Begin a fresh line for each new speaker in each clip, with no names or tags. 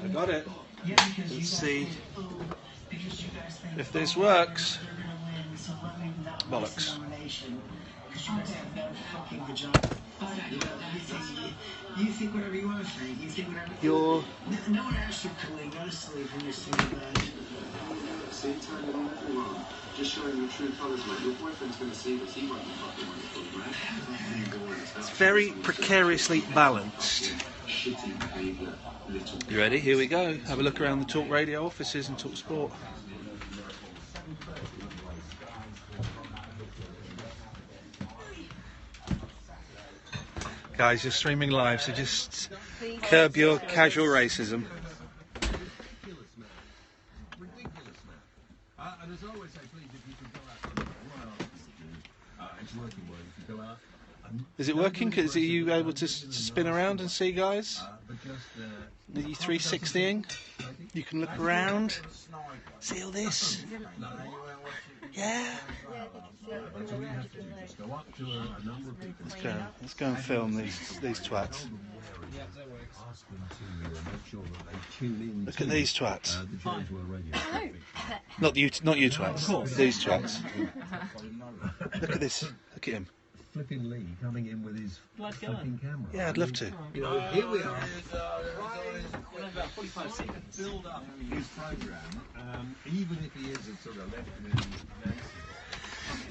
I got it. Let's see if this works. Bollocks.
You think whatever you want to think. You think whatever.
You're.
No one asked you, Colleen. Go to sleep when you're single bed.
Same time you want to wrong. Just showing your true colours, mate. Your boyfriend's going to see this. He won't be fucking with you,
It's very precariously balanced. You ready? Here we go. Have a look around the Talk Radio offices and Talk Sport. Guys, you're streaming live, so just curb your casual racism. Is it working? Are you able to spin around and see, guys? Are you 360ing? You can look around. See all this? Yeah. Let's go and film these twats. Look at these twats. Not you twats. These twats. Look at this. Look at him.
Flipping Lee coming in with his fucking camera.
Yeah, I'd love to.
You know, here we are. About 45 seconds. Build up his programme, even if he is a sort of left-wing.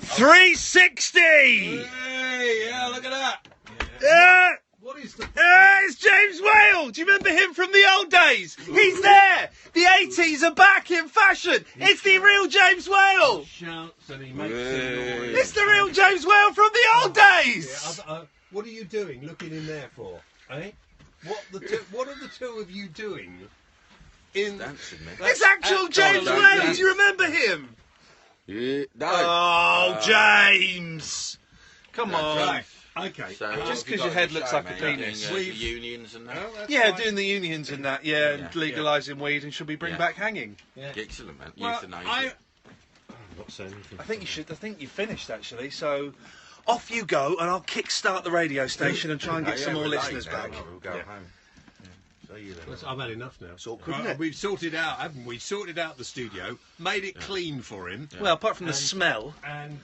360!
Hey, yeah, look at that.
Yeah.
What is the...
It's James Whale! Do you remember him from the old days? He's there! The 80s are back in fashion! It's the real James Whale!
Shouts and he makes noise.
It's the real James Whale from the old days!
Yeah, what are you doing looking in there for? Eh? What are the two of you doing?
It's actual James Whale! Do you remember him?
Yeah, no.
Oh, James! Come on.
Right. Okay.
So,
just because your head looks like a penis.
The unions and that.
Yeah, doing the unions and that, and legalising weed, and should we bring back hanging?
Yeah. Excellent, man.
Well,
euthanasia.
I'm not saying anything.
I think you should. I think you finished, actually, so off you go, and I'll kick-start the radio station and try and get some more listeners back.
We'll go home.
I've had enough now.
It's awkward, isn't it?
We've sorted out, haven't we? Sorted out the studio, made it clean for him.
Well, apart from the smell.
And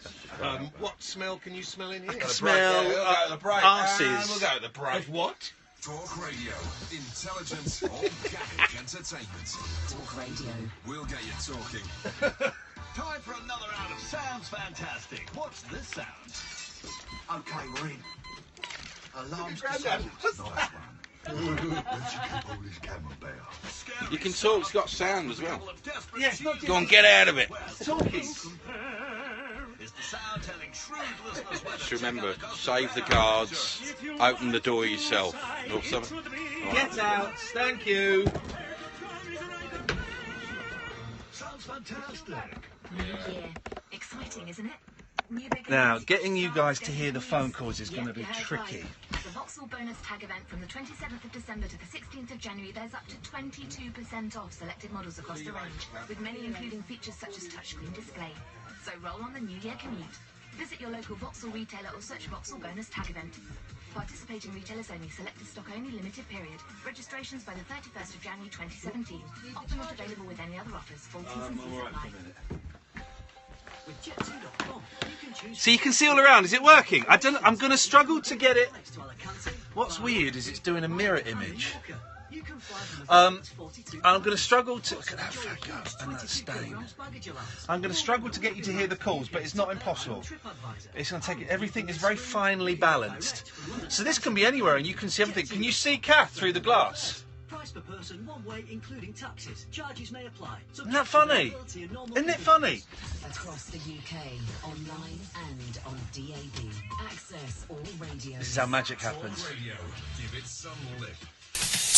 what smell can you smell in here?
I can smell arses.
We'll go to the break.
Of what?
Talk Radio. Intelligent, organic entertainment.
Talk Radio.
We'll get you talking.
Time for another round of Sounds Fantastic. What's this sound?
Okay, we're in. Alarms.
You can talk, it's got sound as well.
Yeah, it's not
Go on, get out of it.
talking.
Is the sound telling shrewd listeners where
Just remember, save the guards, open the door yourself. Or something.
Get out. Thank you.
Sounds fantastic.
Yeah. Exciting, isn't it?
Now, getting you guys to hear the phone calls is going to be tricky.
The Vauxhall bonus tag event from the 27th of December to the 16th of January, there's up to 22% off selected models across the range, with many including features such as touchscreen display. So roll on the New Year commute. Visit your local Vauxhall retailer or search Vauxhall bonus tag event. Participating retailers only. Selected stock only. Limited period. Registrations by the 31st of January 2017. Offer not available with any other offers. Full T's and C's apply.
So you can see all around. Is it working? I'm going to struggle to get it. What's weird is it's doing a mirror image. I'm going to struggle to... Look at that fat goat and that stain. I'm going to struggle to get you to hear the calls, but it's not impossible. It's going to take... Everything is very finely balanced. So this can be anywhere and you can see everything. Can you see Kath through the glass?
Price per person, one way, including taxes. Charges may apply.
Isn't that funny? Isn't it funny?
Across the UK, online and on DAB. Access all radio.
This is how magic happens.
Talk Radio. Give it some lift.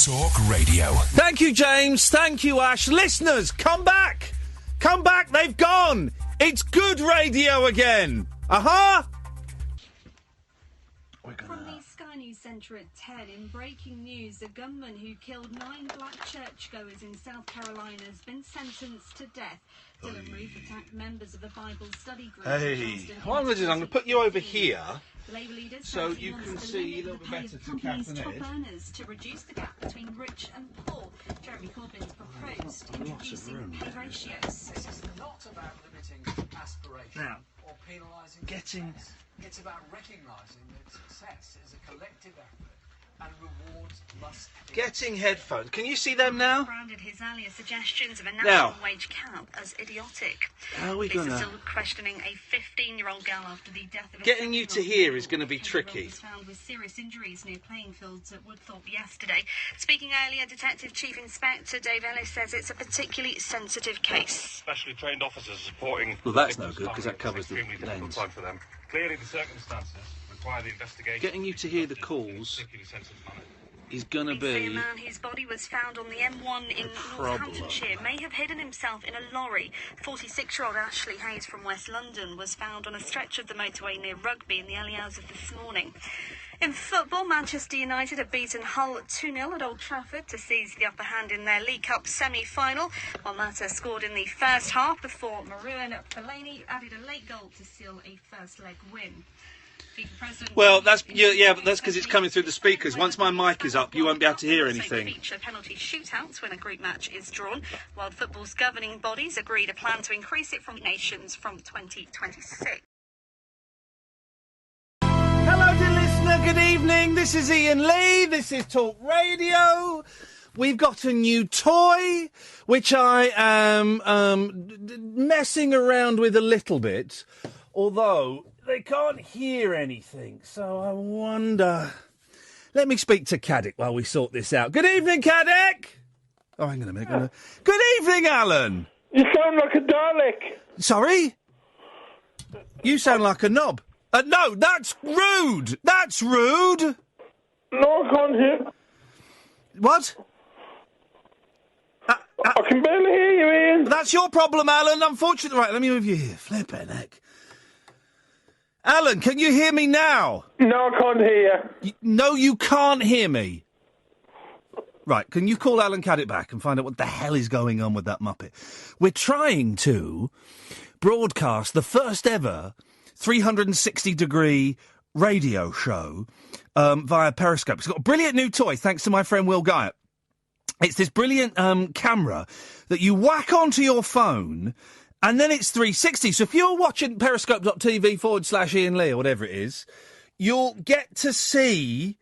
Talk Radio.
Thank you, James. Thank you, Ash. Listeners, come back. Come back. They've gone. It's good radio again. Aha.
From the Sky News centre at 10. In breaking news, a gunman who killed 9 black churchgoers in South Carolina has been sentenced to death. Dylan Roof attacked members of the Bible study group.
Hey, what I'm going to do is I'm going to put you over here so you can see a little bit better to Kath and Ed.
Earners to reduce the gap between rich and poor. Jeremy Corbyn's proposed introducing pay ratios.
This is not about limiting aspiration
Now,
or penalising success. It's about recognising that success is a collective effort and rewards must be...
Getting headphones. Can you see them now?
Branded his earlier suggestions of a
Now.
national wage cap as idiotic.
How are we
Police
gonna-
are still questioning a 15-year-old girl after the death of a
Getting you to
7-year-old
here
girl.
is going to be
10-year-old
tricky.
was found with serious injuries near playing fields at Woodthorpe yesterday. Speaking earlier, Detective Chief Inspector Dave Ellis says it's a particularly sensitive case.
Specially trained officers supporting...
Well, that's no good, 'cause that covers the
extremely difficult
lens.
time for them. Clearly, the circumstances require the investigation...
Getting you to hear the calls is going to
The
be...
man whose body was found on the M1 in Northamptonshire may have hidden himself in a lorry. 46-year-old Ashley Hayes from West London was found on a stretch of the motorway near Rugby in the early hours of this morning. In football, Manchester United have beaten Hull 2-0 at Old Trafford to seize the upper hand in their League Cup semi-final. While Mata scored in the first half before Marouane Fellaini added a late goal to seal a first-leg win.
Well, that's but that's because it's coming through the speakers. Once my mic is up, you won't be able to hear anything.
Feature penalty shootouts when a group match is drawn. World football's governing bodies agreed a plan to increase it from nations from 2026.
Hello, dear listener. Good evening. This is Iain Lee. This is Talk Radio. We've got a new toy, which I am messing around with a little bit, although they can't hear anything, so I wonder... Let me speak to Caddick while we sort this out. Good evening, Caddick! Oh, hang on a minute. Good evening, Alan!
You sound like a Dalek.
Sorry? You sound like a knob. No, that's rude! That's rude!
No, I can't hear.
What?
I can barely hear you, Ian.
That's your problem, Alan. Unfortunately... Right, let me move you here. Flippin' heck. Alan, can you hear me now?
No, I can't hear you.
No, you can't hear me. Right, can you call Alan Caddick back and find out what the hell is going on with that Muppet? We're trying to broadcast the first ever 360-degree radio show via Periscope. It's got a brilliant new toy, thanks to my friend Will Guyatt. It's this brilliant camera that you whack onto your phone... And then it's 360. So if you're watching periscope.tv/Iain Lee or whatever it is, you'll get to see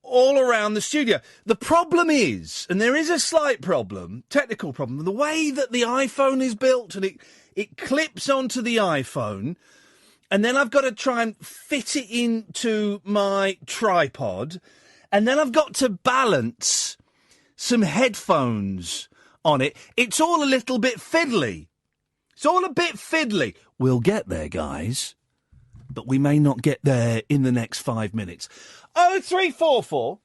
all around the studio. The problem is, and there is a slight problem, technical problem, the way that the iPhone is built and it clips onto the iPhone, and then I've got to try and fit it into my tripod, and then I've got to balance some headphones on it. It's all a little bit fiddly. It's all a bit fiddly. We'll get there, guys. But we may not get there in the next 5 minutes. 0344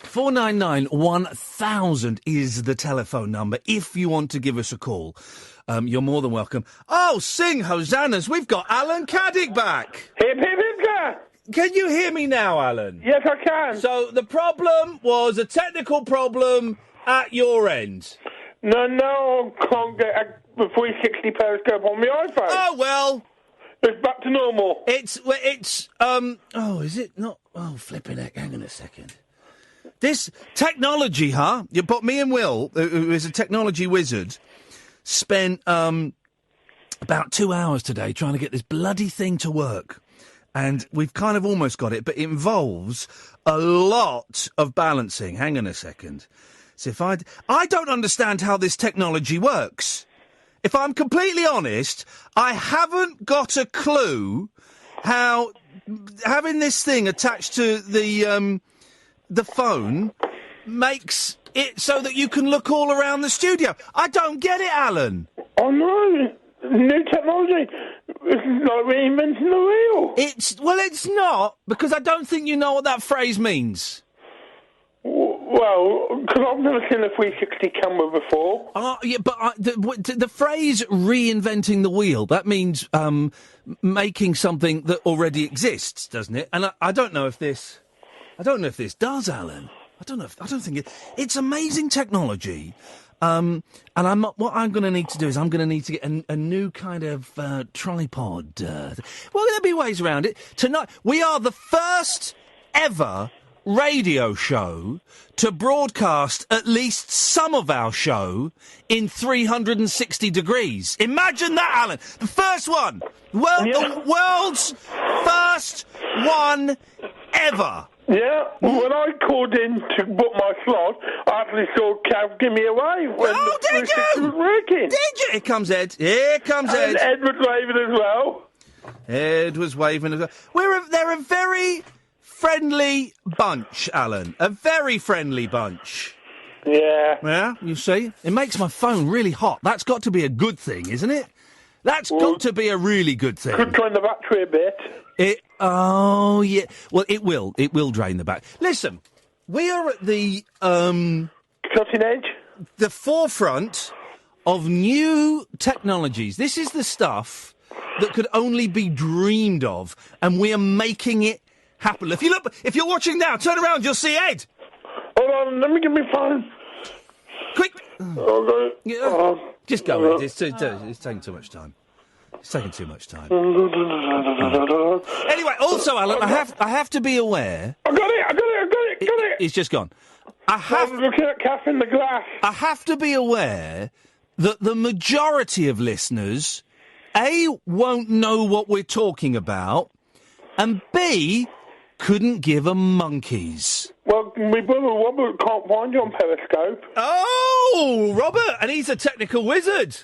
499 1000 is the telephone number if you want to give us a call. You're more than welcome. Oh, sing hosannas. We've got Alan Caddick back.
Hip, hip, hip,
Can you hear me now, Alan?
Yes, I can.
So the problem was a technical problem at your end.
No, I can't get the 360 Periscope on my iPhone.
Oh, well.
It's back to normal.
It's, oh, is it not? Oh, flipping heck, hang on a second. This technology, huh? But me and Will, who is a technology wizard, spent, about 2 hours today trying to get this bloody thing to work. And we've kind of almost got it, but it involves a lot of balancing. Hang on a second. So if I don't understand how this technology works. If I'm completely honest, I haven't got a clue how having this thing attached to the phone makes it so that you can look all around the studio. I don't get it, Alan.
Oh no, new technology. It's like reinventing the wheel.
It's not, because I don't think you know what that phrase means.
Well, because I've never seen a 360 camera before.
Yeah, but the phrase reinventing the wheel, that means making something that already exists, doesn't it? And I don't know if this... I don't know if this does, Alan. I don't think it's amazing technology. And what I'm going to need to do is I'm going to need to get a new kind of tripod. Well, there'll be ways around it. Tonight, we are the first ever radio show to broadcast at least some of our show in 360 degrees. Imagine that, Alan. The first one. The world's first one ever.
Yeah, when I called in to book my slot, I actually saw Cav give me away when
did you?
was working.
Did you? Here comes Ed. Here comes Ed.
And Ed was waving as well.
Ed was waving as well. They're a very friendly bunch, Alan. A very friendly bunch.
Yeah.
Yeah, you see? It makes my phone really hot. That's got to be a good thing, isn't it? That's got to be a really good thing.
Could drain the battery a bit.
Oh, yeah. Well, it will. It will drain the back. Listen, we are at the...
cutting edge?
The forefront of new technologies. This is the stuff that could only be dreamed of, and we are making it happen. If you're watching now, turn around, you'll see Ed.
Hold on, let me get my phone.
Quick. Just go, Ed. It's taking too much time. It's taking too much time. Anyway, also, Alan, I have to be aware.
I got it.
It's just gone.
I'm looking at Kath in the glass.
I have to be aware that the majority of listeners, A, won't know what we're talking about, and B, couldn't give a monkey's.
Well, my brother Robert can't find you on Periscope.
Oh, Robert, and he's a technical wizard.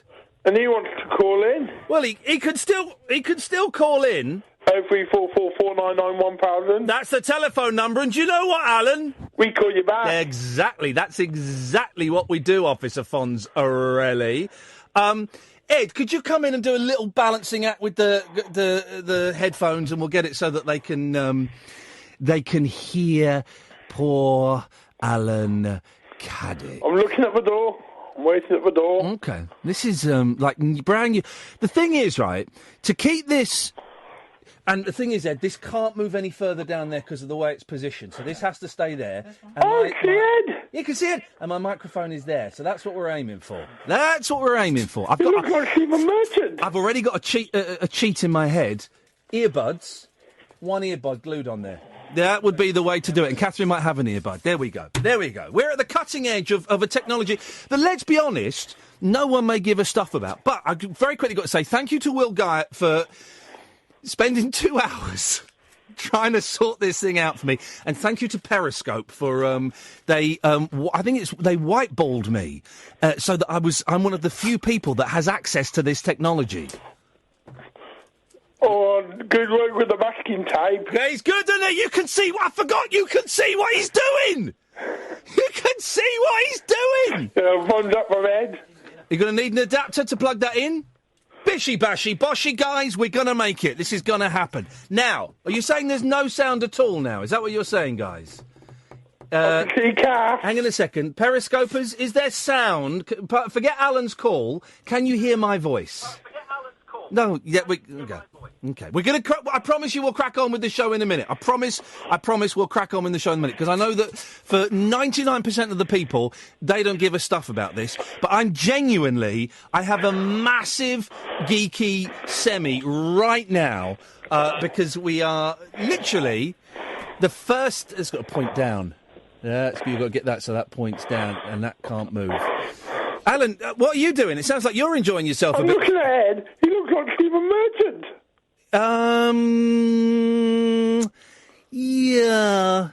And he wants to call in.
Well, he could still call in.
03444991000.
That's the telephone number, and do you know what, Alan?
We call you back.
Exactly. That's exactly what we do, Officer Fonzarelli. Ed, could you come in and do a little balancing act with the headphones, and we'll get it so that they can hear poor Alan Caddick.
I'm looking at the door. I'm waiting at the door.
Okay. This is, like, brand new. The thing is, right, to keep this... And the thing is, Ed, this can't move any further down there because of the way it's positioned. So this has to stay there. And
I see Ed.
You can see it. And my microphone is there. So that's what we're aiming for. That's what we're aiming for.
You look like Stephen Merchant.
I've already got a cheat in my head. Earbuds. One earbud glued on there. That would be the way to do it. And Catherine might have an earbud. There we go. We're at the cutting edge of a technology that, let's be honest, no one may give a stuff about. But I've very quickly got to say thank you to Will Guy for spending 2 hours trying to sort this thing out for me. And thank you to Periscope for, they whiteballed me so that I'm one of the few people that has access to this technology.
Oh, good work with the masking tape.
Yeah, he's good, isn't he? You can see what I forgot. You can see what he's doing. You can see what he's doing.
Yeah, thumbs up from Ed.
You're going to need an adapter to plug that in? Bishy bashy boshy, guys, we're going to make it. This is going to happen. Now, are you saying there's no sound at all now? Is that what you're saying, guys? Hang on a second. Periscopers, is there sound? Forget Alan's call. Can you hear my voice? No, yeah, okay. We're going to. I promise you, we'll crack on with the show in a minute. I promise we'll crack on with the show in a minute because I know that for 99% of the people, they don't give a stuff about this. But I have a massive geeky semi right now because we are literally the first. It's got to point down. Yeah, you've got to get that so that points down and that can't move. Alan, what are you doing? It sounds like you're enjoying yourself a bit.
I'm looking at Ed. He looks like Stephen Merchant.
Yeah.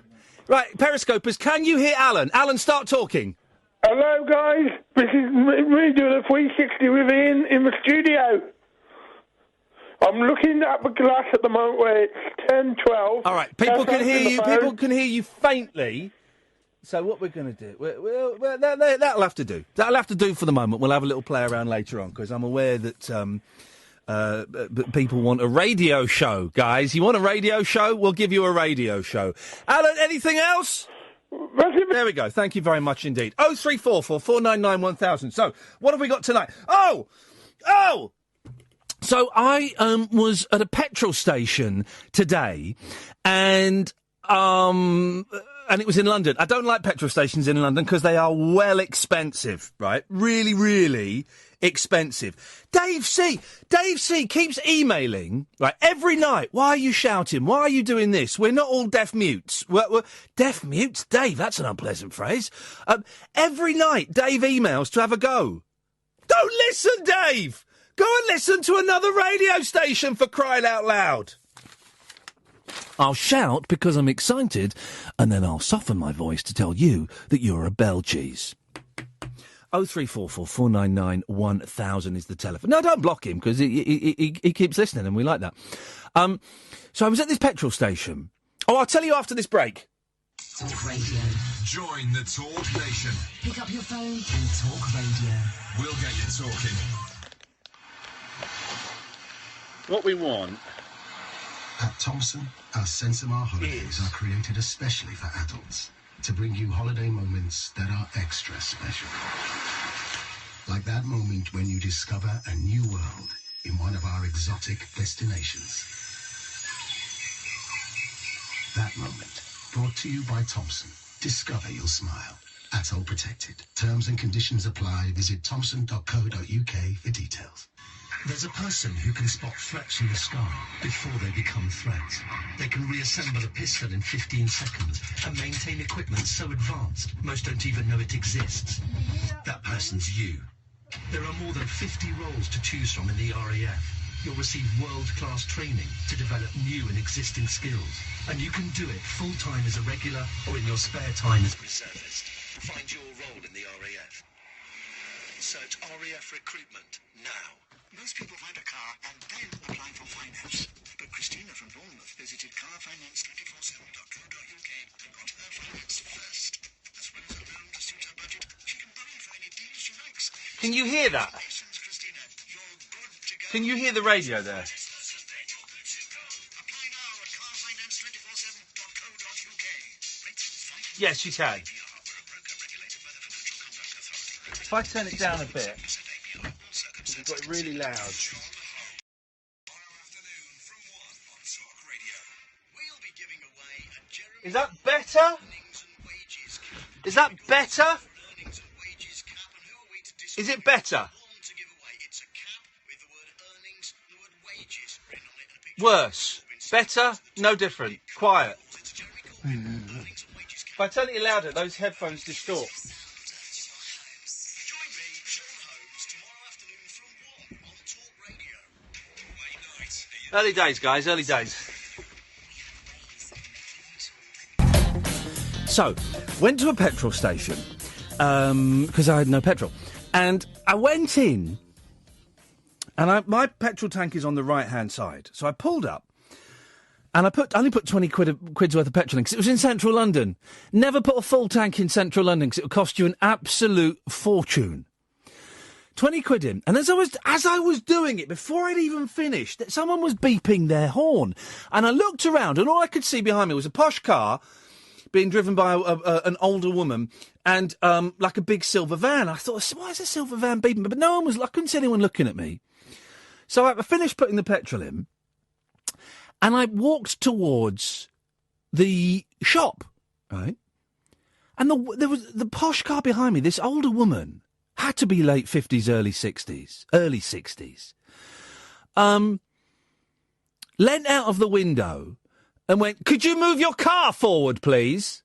Right, Periscopers, can you hear Alan? Alan, start talking.
Hello, guys. This is me doing a 360 with Ian in the studio. I'm looking at the glass at the moment where it's 10:12.
All right, people can hear you. People can hear you faintly. So what we're going to do, that'll have to do. That'll have to do for the moment. We'll have a little play around later on because I'm aware that people want a radio show, guys. You want a radio show? We'll give you a radio show. Alan, anything else? There we go. Thank you very much indeed. 0344 499 1000. So what have we got tonight? Oh! So I was at a petrol station today and And it was in London. I don't like petrol stations in London because they are well expensive, right? Really, really expensive. Dave C keeps emailing, right, every night. Why are you shouting? Why are you doing this? We're not all deaf mutes. We're deaf mutes? Dave, that's an unpleasant phrase. Every night, Dave emails to have a go. Don't listen, Dave! Go and listen to another radio station, for crying out loud. I'll shout because I'm excited, and then I'll soften my voice to tell you that you're a bell cheese. 0344 499 1000 is the telephone. No, don't block him, because he keeps listening, and we like that. So I was at this petrol station. Oh, I'll tell you after this break.
Talk Radio. Join the Talk Nation.
Pick up your phone and talk radio.
We'll get you talking.
What we want...
At Thompson, our Sensimar holidays are created especially for adults to bring you holiday moments that are extra special. Like that moment when you discover a new world in one of our exotic destinations. That moment, brought to you by Thompson. Discover your smile. Atoll protected. Terms and conditions apply. Visit thompson.co.uk for details. There's a person who can spot threats in the sky before they become threats. They can reassemble a pistol in 15 seconds and maintain equipment so advanced most don't even know it exists. That person's you. There are more than 50 roles to choose from in the RAF. You'll receive world-class training to develop new and existing skills. And you can do it full-time as a regular or in your spare time as a reservist. Find your role in the RAF. Search RAF recruitment now.
Most people find a car and then apply for finance. But Christina from Bournemouth visited carfinance247.co.uk and got her finance first. As well as a loan to suit her budget, she can borrow for any deals she likes.
Can you hear that? Can you hear the radio there? Yes, you can. If I turn it down a bit, we've got it really loud. Is that better? Is that better? Is it better? Worse? Better? No different? Quiet? If I turn it louder, those headphones distort. Early days, guys, early days. So, went to a petrol station, because I had no petrol. And I went in, and my petrol tank is on the right-hand side. So I pulled up, and I only put 20 quid's worth of petrol in, because it was in central London. Never put a full tank in central London, because it would cost you an absolute fortune. 20 quid in. And as I was doing it, before I'd even finished, someone was beeping their horn. And I looked around, and all I could see behind me was a posh car being driven by an older woman and like a big silver van. I thought, why is a silver van beeping? But no one was, I couldn't see anyone looking at me. So I finished putting the petrol in, and I walked towards the shop, right? And there was the posh car behind me, this older woman, had to be late 50s, early 60s. Leant out of the window and went, "Could you move your car forward, please?"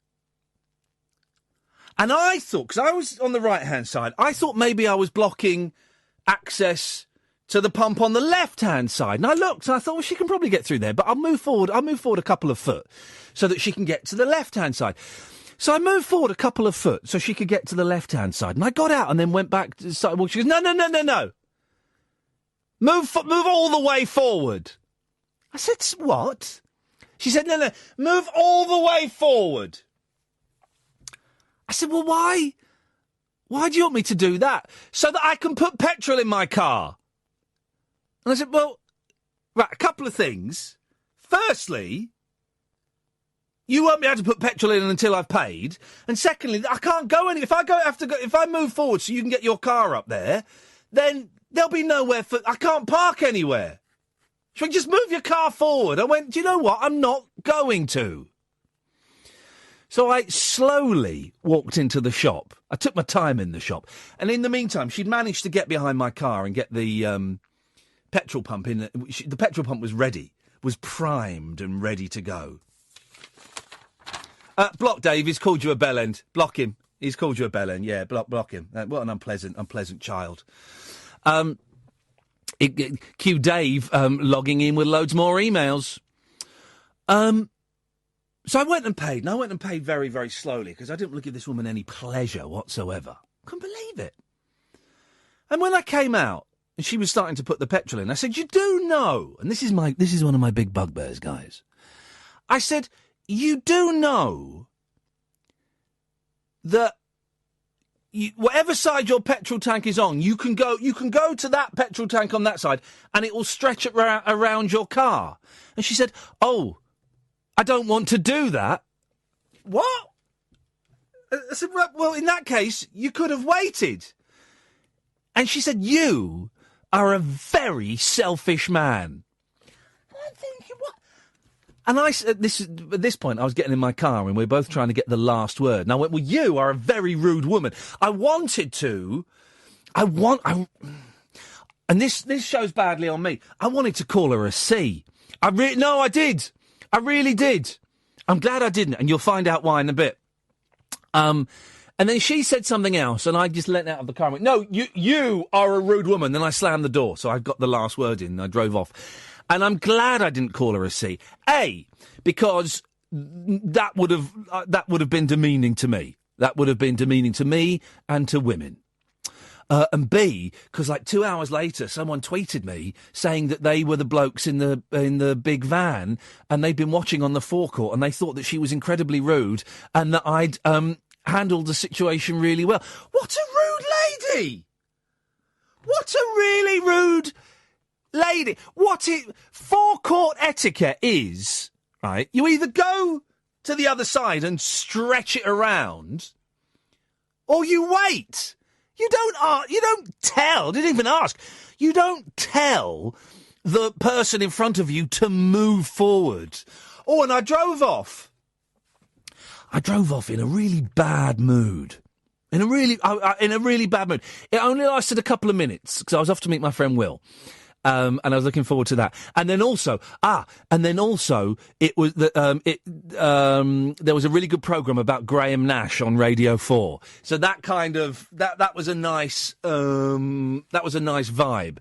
And I thought, because I was on the right-hand side, I thought maybe I was blocking access to the pump on the left-hand side. And I looked and I thought, well, she can probably get through there, but I'll move forward a couple of foot so that she can get to the left-hand side. So I moved forward a couple of foot so she could get to the left-hand side. And I got out and then went back to the side. Well, she goes, no. Move all the way forward. I said, what? She said, no, move all the way forward. I said, well, why? Why do you want me to do that? So that I can put petrol in my car. And I said, well, right, a couple of things. Firstly, you won't be able to put petrol in until I've paid. And secondly, I can't go any. If I move forward so you can get your car up there, then there'll be nowhere I can't park anywhere. She went, just move your car forward. I went, do you know what? I'm not going to. So I slowly walked into the shop. I took my time in the shop. And in the meantime, she'd managed to get behind my car and get the petrol pump in. The petrol pump was ready, was primed and ready to go. Block Dave, he's called you a bellend. Block him. He's called you a bellend. Yeah, block him. What an unpleasant child. Cue Dave logging in with loads more emails. So I went and paid, and I went and paid very, very slowly because I didn't want to give this woman any pleasure whatsoever. Couldn't believe it. And when I came out and she was starting to put the petrol in, I said, "You do know," and this is one of my big bugbears, guys. I said, "You do know that whatever side your petrol tank is on, you can go to that petrol tank on that side, and it will stretch it around your car." And she said, "Oh, I don't want to do that." What? I said, "Well, in that case, you could have waited." And she said, "You are a very selfish man." I'm thinking, what? And at this point, I was getting in my car and we were both trying to get the last word. And I went, "Well, you are a very rude woman." And this shows badly on me. I wanted to call her a C. No, I did. I really did. I'm glad I didn't, and you'll find out why in a bit. And then she said something else, and I just leant out of the car and went, "No, you are a rude woman." Then I slammed the door, so I got the last word in, and I drove off. And I'm glad I didn't call her a C. A, because that would have been demeaning to me. That would have been demeaning to me and to women. And B, because like 2 hours later, someone tweeted me saying that they were the blokes in the big van and they'd been watching on the forecourt and they thought that she was incredibly rude and that I'd handled the situation really well. What a rude lady! What a really rude lady! Forecourt etiquette is, right, you either go to the other side and stretch it around, or you wait. You don't tell, didn't even ask. You don't tell the person in front of you to move forward. Oh, and I drove off. In a really bad mood. In a really bad mood. It only lasted a couple of minutes because I was off to meet my friend Will. And I was looking forward to that. And then also, it was there was a really good programme about Graham Nash on Radio 4. So that kind of that was a nice vibe.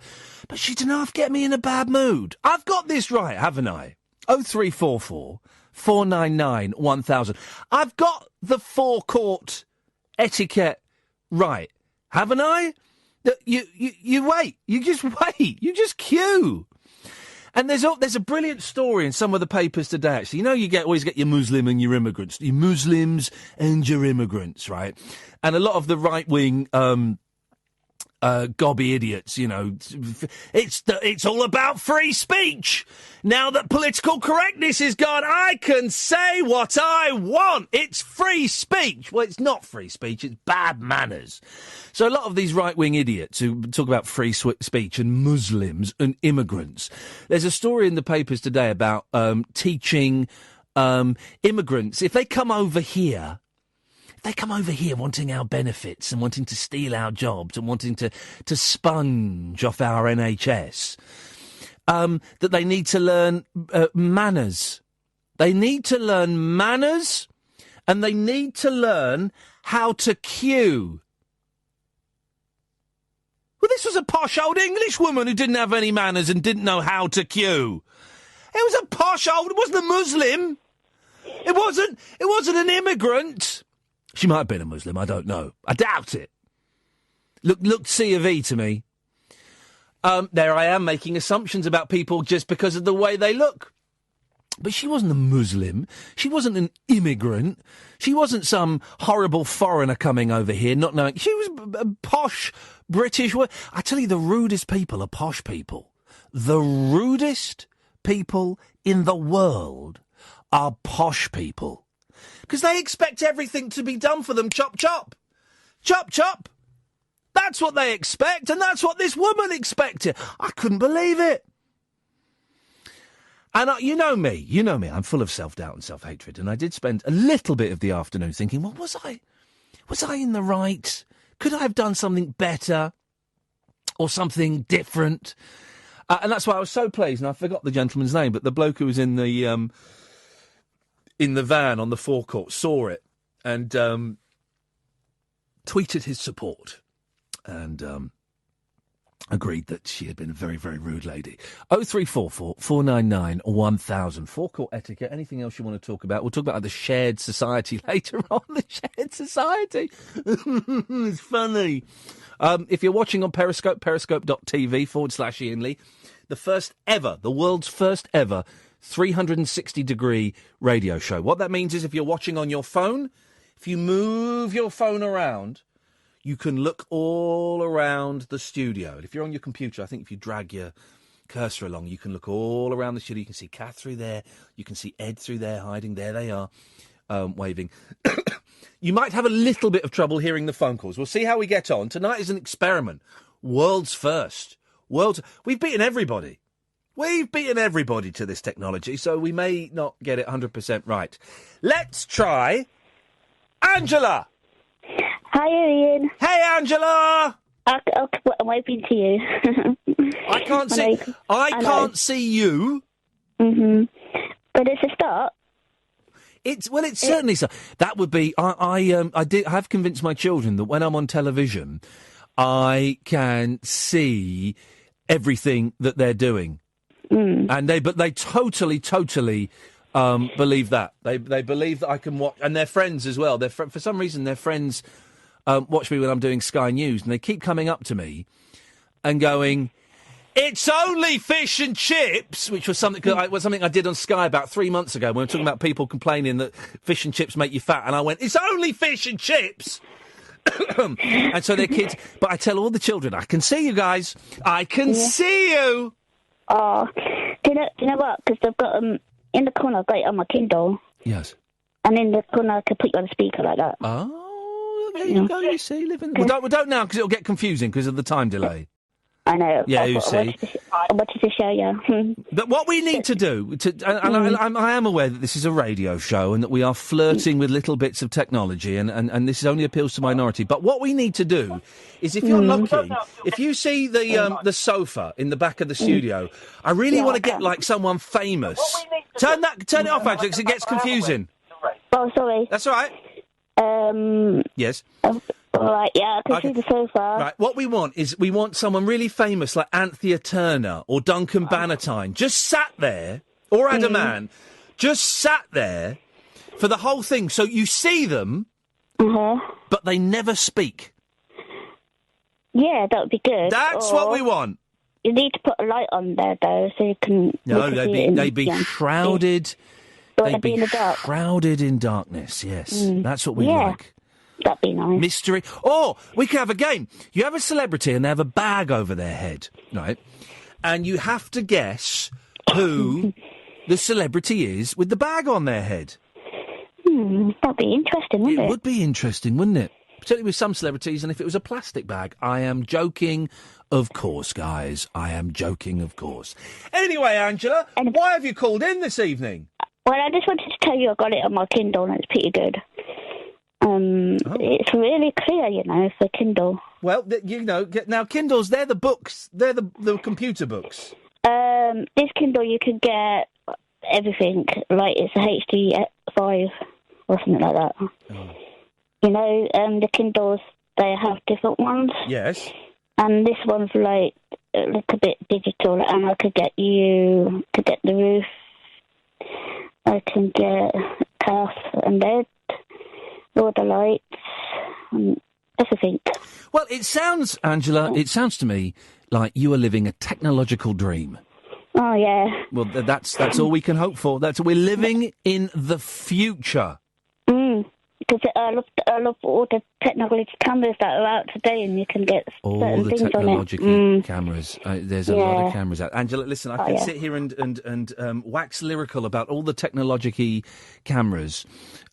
But she didn't half get me in a bad mood. I've got this right, haven't I? 0344 499 1000. I've got the forecourt etiquette right, haven't I? You wait. You just wait. You just queue. And there's a brilliant story in some of the papers today, actually. You know, always get your Muslim and your immigrants. Your Muslims and your immigrants, right? And a lot of the right-wing gobby idiots, you know, it's all about free speech. Now that political correctness is gone, I can say what I want. It's free speech. Well, it's not free speech. It's bad manners. So a lot of these right-wing idiots who talk about free speech and Muslims and immigrants. There's a story in the papers today about teaching immigrants, if they come over here wanting our benefits and wanting to steal our jobs and wanting to sponge off our NHS, that they need to learn manners. They need to learn manners and they need to learn how to queue. Well, this was a posh old English woman who didn't have any manners and didn't know how to queue. It was a posh old... It wasn't a Muslim. It wasn't an immigrant. She might have been a Muslim, I don't know. I doubt it. Looked C of E to me. There I am making assumptions about people just because of the way they look. But she wasn't a Muslim. She wasn't an immigrant. She wasn't some horrible foreigner coming over here not knowing. She was a posh British... I tell you, the rudest people are posh people. The rudest people in the world are posh people. Because they expect everything to be done for them chop, chop. Chop, chop. That's what they expect, and that's what this woman expected. I couldn't believe it. And you know me, I'm full of self-doubt and self-hatred, and I did spend a little bit of the afternoon thinking, well, was I in the right? Could I have done something better or something different? And that's why I was so pleased, and I forgot the gentleman's name, but the bloke who was in the van on the forecourt saw it and tweeted his support and agreed that she had been a very, very rude lady. 0344 499 1000. Forecourt etiquette. Anything else you want to talk about? We'll talk about the shared society later on. The shared society. It's funny. If you're watching on Periscope, periscope.tv/Iain Lee, the world's first ever 360-degree radio show. What that means is if you're watching on your phone, if you move your phone around, you can look all around the studio. And if you're on your computer, I think if you drag your cursor along, you can look all around the studio. You can see Kath through there. You can see Ed through there, hiding. There they are, waving. You might have a little bit of trouble hearing the phone calls. We'll see how we get on. Tonight is an experiment. World's first. We've beaten everybody. We've beaten everybody to this technology, so we may not get it 100% right. Let's try Angela.
Hi, Ian.
Hey, Angela.
I'm waving to you.
I can't see. I can't see you.
Mhm. But it's a start.
It's certainly so. That would be. I've convinced my children that when I'm on television, I can see everything that they're doing, and they totally believe that. They believe that I can watch, and their friends as well. For some reason, their friends watch me when I'm doing Sky News, and they keep coming up to me and going, "It's only fish and chips," which was something I did on Sky about 3 months ago when we were talking about people complaining that fish and chips make you fat, and I went, "It's only fish and chips." And so they're kids, but I tell all the children, I can see you guys. I can see you.
Oh, do you know what? Because I've got in the corner, I've got it on my Kindle.
Yes.
And in the corner, I can put you on the speaker like that.
Oh, there you go. You see, living. We don't now because it'll get confusing because of the time delay.
I know.
Yeah, you see.
I wanted to show you.
But what we need to do, I am aware that this is a radio show and that we are flirting with little bits of technology and this only appeals to minority. But what we need to do is, if you're lucky, if you see the sofa in the back of the studio, I really want to get like someone famous. Turn it off, Angela, because it gets confusing.
Oh, sorry.
That's all right. Yes.
All right, yeah, I can see the sofa.
Right, what we want is someone really famous like Anthea Turner or Duncan Bannatyne just sat there, or Adam Mann, just sat there for the whole thing. So you see them, but they never speak.
Yeah, that would be good.
That's what we want.
You need to put a light on there, though, so you can...
No, they'd be shrouded...
They'd be in the dark.
Shrouded in darkness, yes. That's what we like.
That'd be nice.
Mystery. Or we could have a game. You have a celebrity and they have a bag over their head, right? And you have to guess who the celebrity is with the bag on their head.
That'd be interesting, wouldn't it?
It would be interesting, wouldn't it? Particularly with some celebrities, and if it was a plastic bag. I am joking, of course, guys. I am joking, of course. Anyway, Angela, why have you called in this evening?
Well, I just wanted to tell you I got it on my Kindle and it's pretty good. It's really clear, for Kindle.
Well, now Kindles, they're the books. They're the computer books.
This Kindle, you can get everything. Like, it's a HD5 or something like that.
Oh.
The Kindles, they have different ones.
Yes.
And this one's like a bit digital, and I could get the roof. I can get Kath and Ed. All the lights, everything.
Well, it sounds, Angela, it sounds to me like you are living a technological dream.
Oh, yeah.
Well, that's all we can hope for. We're living in the future.
Because I love all the technology cameras that are out today, and you can get
all
certain
the
things
technological
on it.
cameras. There's a lot of cameras out. Angela, listen, I can sit here and wax lyrical about all the technology cameras,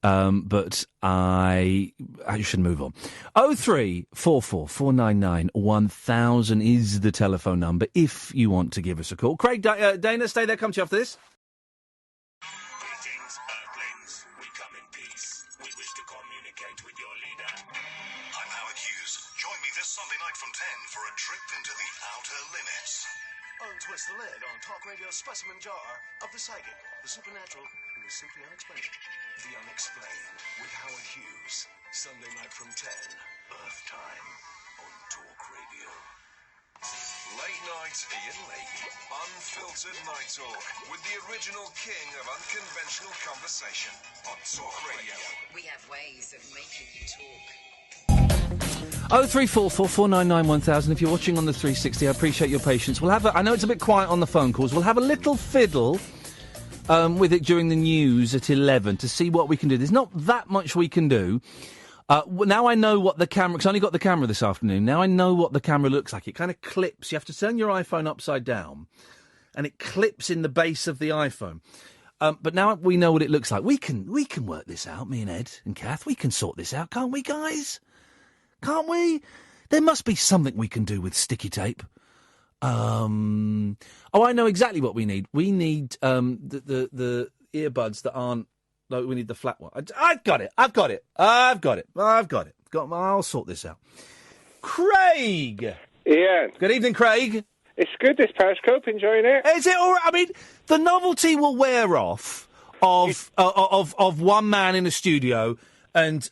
but I should move on. 0344 499 1000 is the telephone number if you want to give us a call. Craig, Dana, stay there. Come to you after this.
leader. I'm Howard Hughes. Join me this Sunday night from 10 for a trip into the outer limits.
Untwist the lid on Talk Radio's specimen jar of the psychic, the supernatural, and the simply unexplained. The Unexplained with Howard Hughes. Sunday night from 10. Earth time on Talk Radio.
Late night Iain Lee. Unfiltered night talk with the original king of unconventional conversation on Talk Radio.
We have ways of making you talk.
03444991000. If you're watching on the 360, I appreciate your patience. We'll have I know it's a bit quiet on the phone calls. We'll have a little fiddle with it during the news at 11 to see what we can do. There's not that much we can do. Now I know what the camera... Because I only got the camera this afternoon. Now I know what the camera looks like. It kind of clips. You have to turn your iPhone upside down, and it clips in the base of the iPhone. But now we know what it looks like. We can work this out, me and Ed and Kath. We can sort this out, can't we, guys? Can't we? There must be something we can do with sticky tape. I know exactly what we need. We need the earbuds that aren't... No, we need the flat one. I've got it. I'll sort this out. Craig!
Ian.
Good evening, Craig.
It's good, this Periscope. Enjoying it?
Is it all right? I mean, the novelty will wear off of one man in a studio and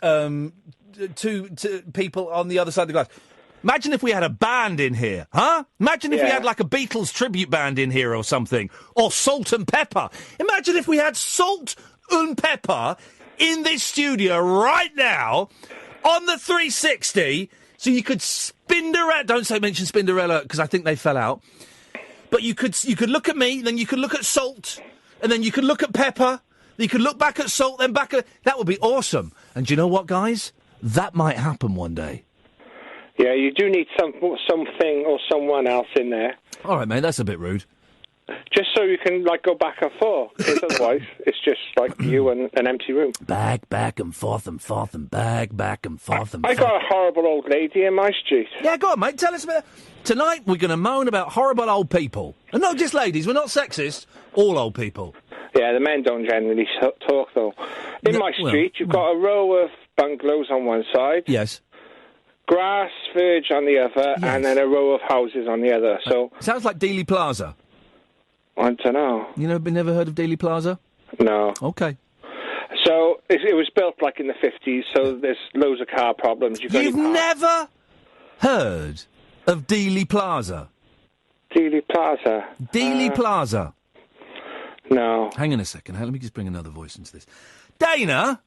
two people on the other side of the glass. Imagine if we had a band in here, huh? Imagine if we had like a Beatles tribute band in here or something. Or Salt and Pepper. Imagine if we had Salt and Pepper in this studio right now on the 360, so you could Spinderella. Don't mention Spinderella because I think they fell out. But you could look at me, then you could look at Salt, and then you could look at Pepper. You could look back at Salt, then back at... That would be awesome. And do you know what, guys? That might happen one day.
Yeah, you do need something or someone else in there.
All right, mate, that's a bit rude.
Just so you can, like, go back and forth. Because otherwise, it's just, like, you and an empty room.
Back and forth and back and forth and
I got a horrible old lady in my street.
Yeah, go on, mate. Tell us about... Tonight, we're going to moan about horrible old people. And not just ladies. We're not sexist. All old people.
Yeah, the men don't generally talk, though. In my street, you've got a row of bungalows on one side.
Yes.
Grass verge on the other, and then a row of houses on the other. So
sounds like Dealey Plaza.
I don't know.
You never heard of Dealey Plaza?
No.
Okay.
So it was built like in the 50s, so there's loads of car problems.
You've never heard of Dealey Plaza?
Dealey Plaza?
Dealey Plaza.
No.
Hang on a second. Let me just bring another voice into this. Dana?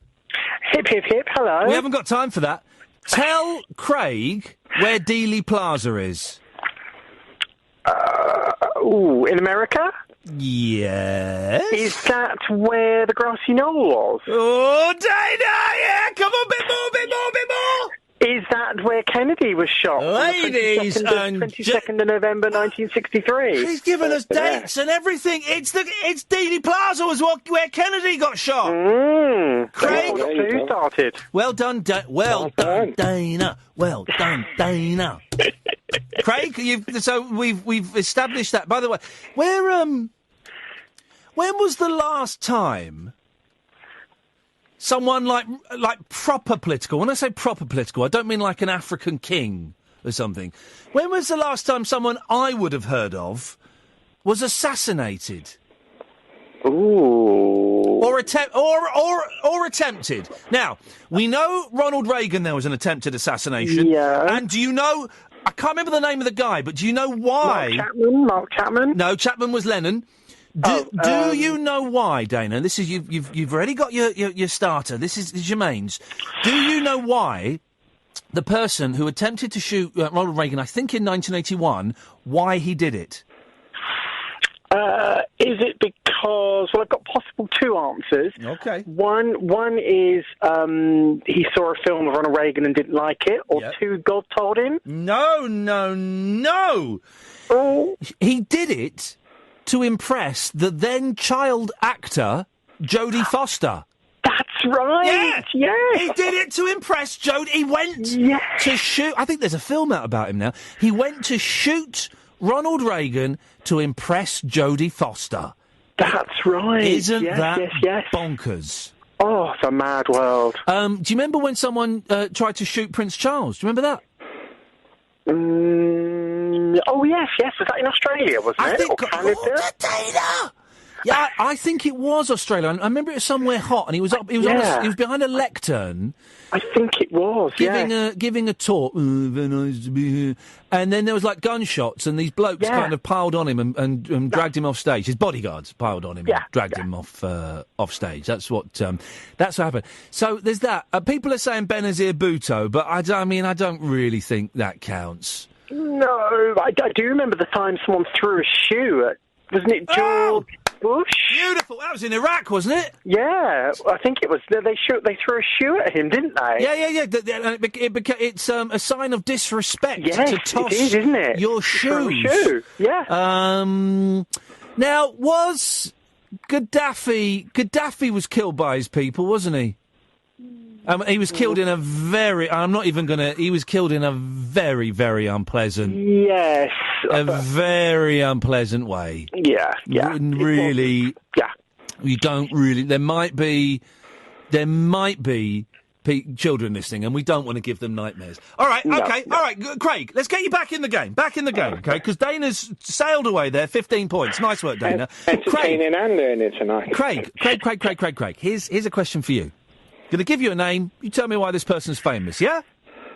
Hip, hip, hip, hello.
We haven't got time for that. Tell Craig where Dealey Plaza is.
In America?
Yes.
Is that where the grassy knoll was?
Oh, Dana, yeah, come on, bit more.
Is that where Kennedy was shot?
Ladies
on the 22nd of November 1963.
He's given us dates and everything. It's Dealey Plaza was where Kennedy got shot. Craig,
who started?
Well done, Dana. Well done, Dana. Craig, we've established that. By the way, when was the last time someone like proper political? When I say proper political, I don't mean like an African king or something. When was the last time someone I would have heard of was assassinated?
Ooh.
Or attempted. Now, we know Ronald Reagan, there was an attempted assassination.
Yeah.
And do you know... I can't remember the name of the guy, but do you know why?
Mark Chapman?
No, Chapman was Lennon. Do you know why, Dana? This is you've already got your starter. This is your mains. Do you know why the person who attempted to shoot Ronald Reagan, I think in 1981, why he did it?
Is it because... Well, I've got possible two answers.
Okay.
One is he saw a film of Ronald Reagan and didn't like it, or two, God told him.
No.
Oh.
He did it to impress the then child actor Jodie Foster.
That's right.
Yeah. He did it to impress Jodie. He went to shoot... I think there's a film out about him now. He went to shoot Ronald Reagan to impress Jodie Foster.
That's right.
Isn't that bonkers?
Oh, it's a mad world.
Do you remember when someone tried to shoot Prince Charles? Do you remember that?
Oh, yes. Was that in Australia, wasn't it? Or Canada?
Dana! Yeah, I think it was Australia. I remember it was somewhere hot, and he was up. He was behind a lectern.
I think it was.
Giving a talk. Very nice to be here. And then there was like gunshots, and these blokes kind of piled on him and dragged him off stage. His bodyguards piled on him and dragged him off stage. That's what happened. So there's that. People are saying Benazir Bhutto, but I don't really think that counts.
No, I do remember the time someone threw a shoe at. Wasn't it George Bush?
Beautiful. That was in Iraq, wasn't it?
Yeah, I think it was. They threw a shoe at him, didn't they?
Yeah. It's a sign of disrespect
yes,
to toss
it is, isn't it?
your shoes.
Shoe. Yeah.
Now, was Gaddafi was killed by his people, wasn't he? He was killed in a very... He was killed in a very, very unpleasant...
Yes.
A very unpleasant way.
Yeah.
Really...
Yeah.
You don't really... There might be children listening, and we don't want to give them nightmares. All right, okay, all right, Craig, let's get you back in the game, okay? Because Dana's sailed away there, 15 points. Nice work, Dana.
Entertaining and learning tonight.
Craig. Here's a question for you. Going to give you a name. You tell me why this person's famous. Yeah.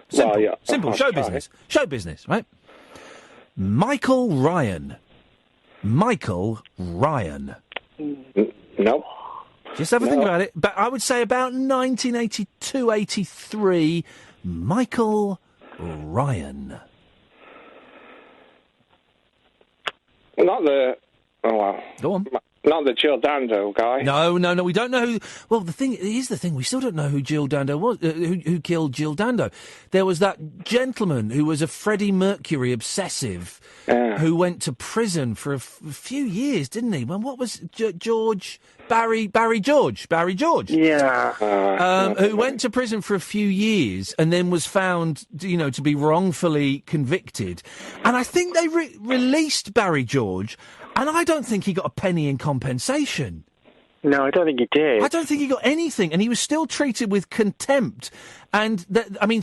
Simple.
Well, yeah.
Simple. Show business. Right. Michael Ryan.
No.
Just have a think about it. But I would say about 1982, 83. Michael Ryan.
Not the. Oh well.
Go on.
Not the Jill Dando guy.
No, we don't know who... Well, here's the thing, we still don't know who Jill Dando was, who killed Jill Dando. There was that gentleman who was a Freddie Mercury obsessive who went to prison for a few years, didn't he? Well, what was Barry George?
Yeah.
Who went to prison for a few years and then was found, to be wrongfully convicted. And I think they released Barry George... And I don't think he got a penny in compensation.
No, I don't think he did.
I don't think he got anything, and he was still treated with contempt. And,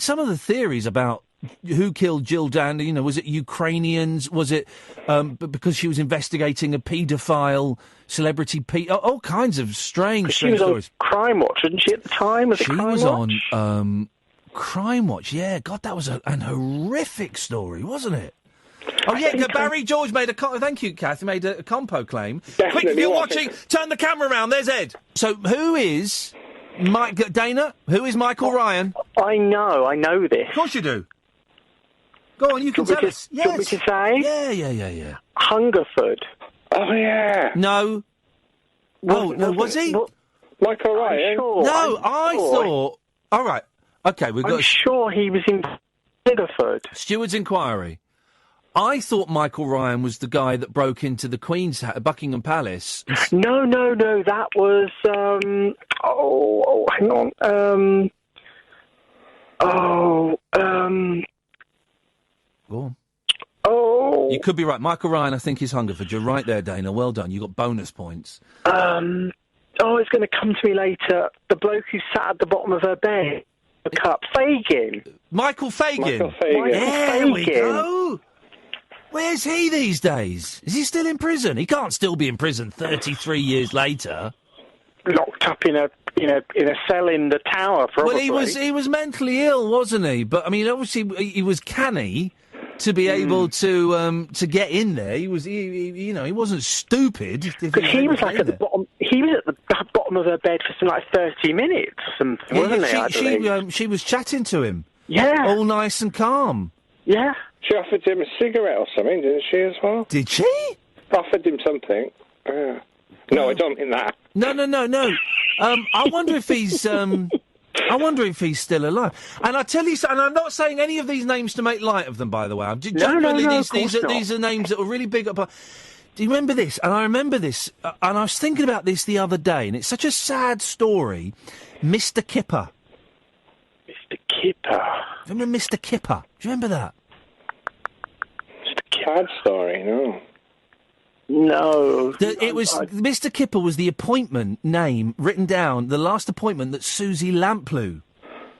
some of the theories about who killed Jill Dando, was it Ukrainians? Was it because she was investigating a paedophile, celebrity all kinds of strange
stories.
On
Crime Watch, wasn't she, at the time?
She was on Crime Watch, yeah. God, that was an horrific story, wasn't it? Oh, yeah, Barry George made thank you, Kath, made a compo claim.
Definitely.
Quick, if you're watching, turn the camera around, there's Ed. So, who is Dana? Who is Michael Ryan?
I know this.
Of course you do. Go on, you can tell us.
Yes. Do you want me to say?
Yeah.
Hungerford. Oh, yeah.
No. Was he?
Michael Ryan?
Sure,
no, I thought... All right, okay,
I'm sure he was in Hungerford.
Steward's inquiry. I thought Michael Ryan was the guy that broke into the Queen's Buckingham Palace.
No, that was... hang on.
Go on.
Oh.
You could be right. Michael Ryan, I think, is Hungerford. You're right there, Dana. Well done. You got bonus points.
It's going to come to me later. The bloke who sat at the bottom of her bed. The cup. Fagin.
Michael Fagin.
There
we go. Where's he these days? Is he still in prison? He can't still be in prison 33 years later.
Locked up in a cell in the tower, probably.
Well, he was mentally ill, wasn't he? But obviously he was canny to be able to get in there. He wasn't stupid.
But he was at the bottom. He was at the bottom of her bed for something like 30 minutes, or something, wasn't he?
She was chatting to him.
Yeah,
all nice and calm.
Yeah.
She offered him a cigarette or something, didn't she, as well?
Did she?
Offered him something. No, I don't mean that.
No. I wonder if he's... I wonder if he's still alive. And I tell you, and I'm not saying any of these names to make light of them, by the way. These are names that were really big. Do you remember this? And I remember this, and I was thinking about this the other day, and it's such a sad story. Mr. Kipper.
Mr. Kipper.
Remember Mr. Kipper? Do you remember that?
Sad story, no.
No.
It was Mr. Kipper was the appointment name written down. The last appointment that Susie Lamplugh.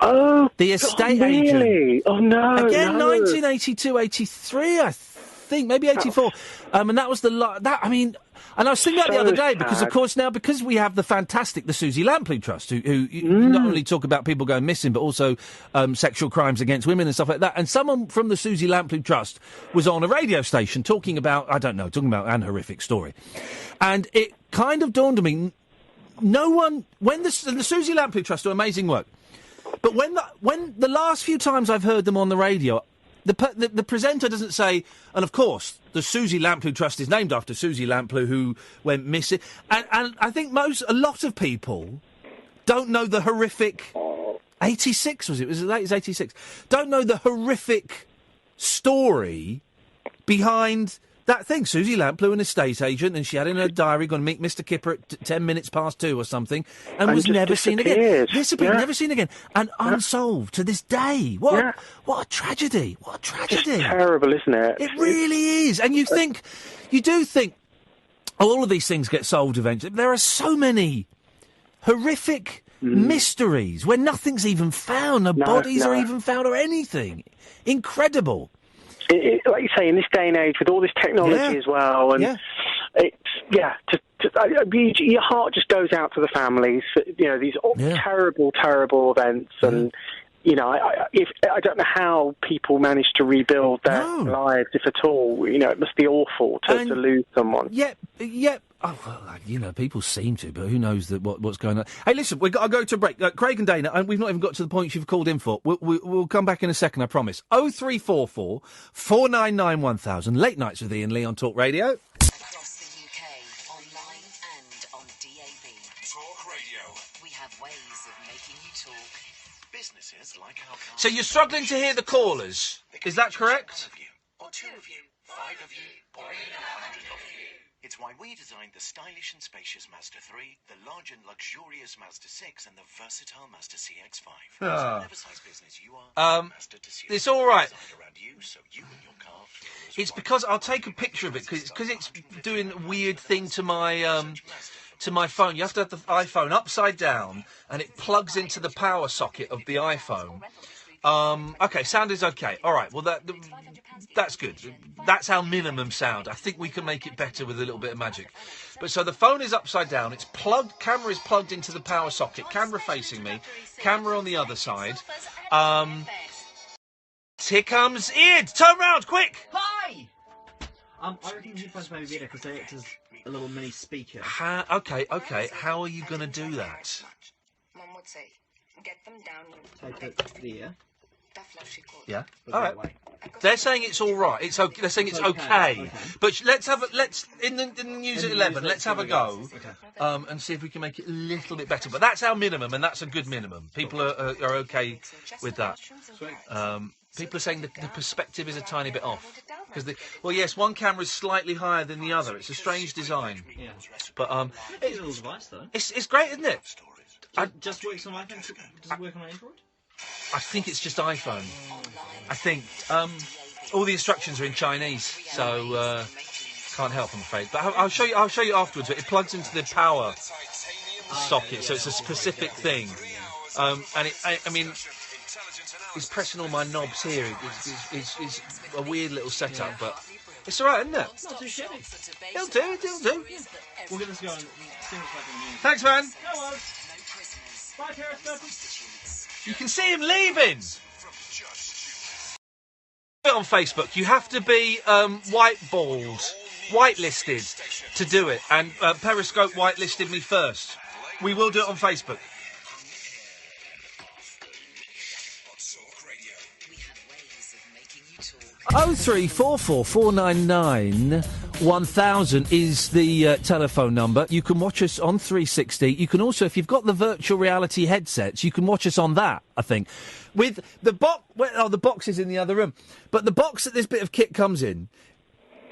Oh,
the estate
really?
agent.
Oh no!
Again,
no.
1982, 83, I think, maybe 84. And that was and I was thinking that the
So
other day because, of
sad.
course, now because we have the Susie Lamplugh Trust, who not only talk about people going missing, but also sexual crimes against women and stuff like that. And someone from the Susie Lamplugh Trust was on a radio station talking about an horrific story. And it kind of dawned on me, when the Susie Lamplugh Trust do amazing work, but when the last few times I've heard them on the radio, the presenter doesn't say, and of course, the Susie Lamplugh Trust is named after Susie Lamplugh, who went missing. And I think a lot of people don't know the horrific... 86, was it? Was it late as 86? Don't know the horrific story behind that thing. Susie Lamplugh, an estate agent, and she had in her diary going to meet Mr. Kipper at 10 minutes past 2 or something, and was
just
never seen again.
disappeared.
Never seen again. And unsolved to this day. What a tragedy. What a tragedy.
It's terrible, isn't it?
It really is. And you do think, all of these things get solved eventually. There are so many horrific mysteries where nothing's even found. No bodies are even found or anything. Incredible.
Like you say, in this day and age, with all this technology as well, and your heart just goes out to the families. These terrible, terrible events, and I don't know how people manage to rebuild their lives, if at all. It must be awful to lose someone.
Yep. Oh, well, people seem to, but who knows what's going on. Hey, listen, we've got to go to a break. Craig and Dana, and we've not even got to the point you've called in for. We'll come back in a second, I promise. 0344 499 1000. Late Nights with Iain Lee on Talk Radio.
Across the UK, online and on DAB.
Talk Radio.
We have ways of making you talk.
Businesses like our cars.
So you're struggling to hear the callers. Is that correct?
Or 2 of you, 5 of you, or even 100 of you. It's why we designed the stylish and spacious Mazda 3, the large and luxurious Mazda 6, and the versatile Mazda CX-5. So whatever size business you are, Mazda to suit.
It's all right.
Around you, so you and your car feel as
It's
one.
because I'll take a picture of it because it's doing a weird thing to my phone. You have to have the iPhone upside down, and it plugs into the power socket of the iPhone. Okay, sound is okay. All right. Well, that's good. That's our minimum sound. I think we can make it better with a little bit of magic. But so the phone is upside down. It's plugged. Camera is plugged into the power socket. Camera facing me. Camera on the other side. Here comes Ian. Turn round, quick.
Hi. I reckon the headphones may be better because they act as a little mini speaker.
Okay. How are you going to do that?
Mum would say, get them down.
Take it there.
Yeah. All right. They're saying it's all right. It's okay. They're saying it's okay. But let's in the news at 11. Let's have a go, and see if we can make it a little bit better. But that's our minimum, and that's a good minimum. People are okay with that. People are saying the perspective is a tiny bit off because yes, one camera is slightly higher than the other. It's a strange design.
Yeah.
But
it's a little device though.
It's great, isn't it?
Just works on iPhone. Does it work on Android?
I think it's just iPhone. I think all the instructions are in Chinese, so can't help, I'm afraid. But I'll show you afterwards. But it plugs into the power socket, so it's a specific thing. And it's pressing all my knobs here. It's a weird little setup, but it's all right, isn't it?
Not too shabby.
It'll do.
We'll get this going.
Thanks, man.
No worries. Bye, Periscopes.
You can see him leaving. On Facebook, you have to be whitelisted to do it, and Periscope whitelisted me first. We will do it on Facebook.
Oh 0344 499 1000 is the telephone number. You can watch us on 360. You can also, if you've got the virtual reality headsets, you can watch us on that, I think. With the box... Well, the box is in the other room. But the box that this bit of kit comes in,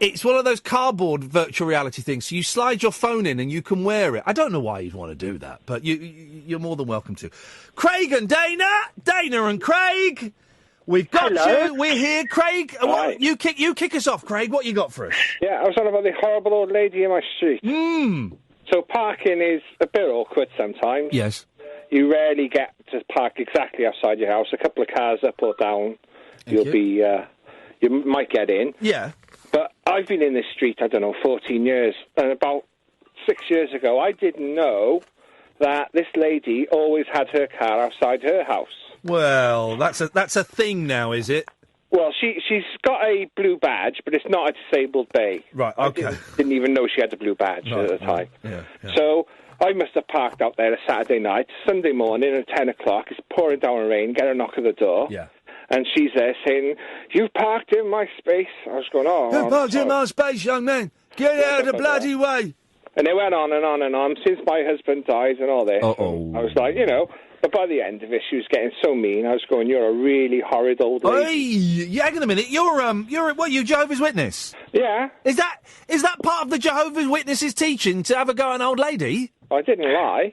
it's one of those cardboard virtual reality things. So you slide your phone in and you can wear it. I don't know why you'd want to do that, but you're more than welcome to. Craig and Dana! Dana and Craig! We've got
Hello.
you. We're here, Craig. What, you kick us off, Craig. What you got for us?
Yeah, I was on about the horrible old lady in my street. So parking is a bit awkward sometimes.
Yes.
You rarely get to park exactly outside your house. A couple of cars up or down, you might get in.
Yeah.
But I've been in this street, 14 years. And about 6 years ago, I didn't know that this lady always had her car outside her house.
Well, that's a thing now, is it?
Well, she's got a blue badge, but it's not a disabled bay.
Right, okay.
I didn't even know she had a blue badge at the time.
Yeah.
So I must have parked out there a Saturday night. Sunday morning at 10 o'clock, it's pouring down rain, get a knock at the door.
Yeah.
And she's there saying, "You parked in my space." I was going, "Oh,
You parked in my space, young man. Get out of the bloody way."
And it went on and on and on since my husband died and all this.
Uh-oh.
I was like, but by the end of it, she was getting so mean. I was going, "You're a really horrid old lady."
Hey, yeah, hang on a minute. You're what? You Jehovah's Witness?
Yeah.
Is that part of the Jehovah's Witnesses' teaching to have a go at an old lady?
I didn't lie.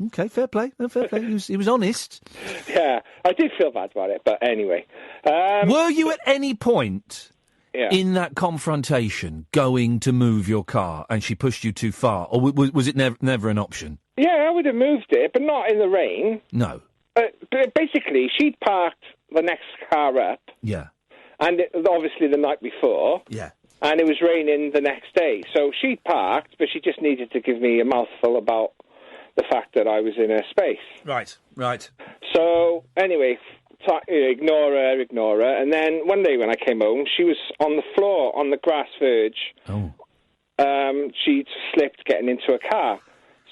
Okay, fair play. No, fair play. He was honest.
Yeah, I did feel bad about it, but anyway.
Were you at any point
Yeah.
in that confrontation going to move your car and she pushed you too far, or was it never an option?
Yeah, I would have moved it, but not in the rain.
No.
But basically, she'd parked the next car up,
Yeah.
and obviously the night before.
Yeah.
And it was raining the next day. So she'd parked, but she just needed to give me a mouthful about the fact that I was in her space.
Right.
So, anyway, ignore her. And then one day when I came home, she was on the floor, on the grass verge.
Oh.
She'd slipped getting into a car.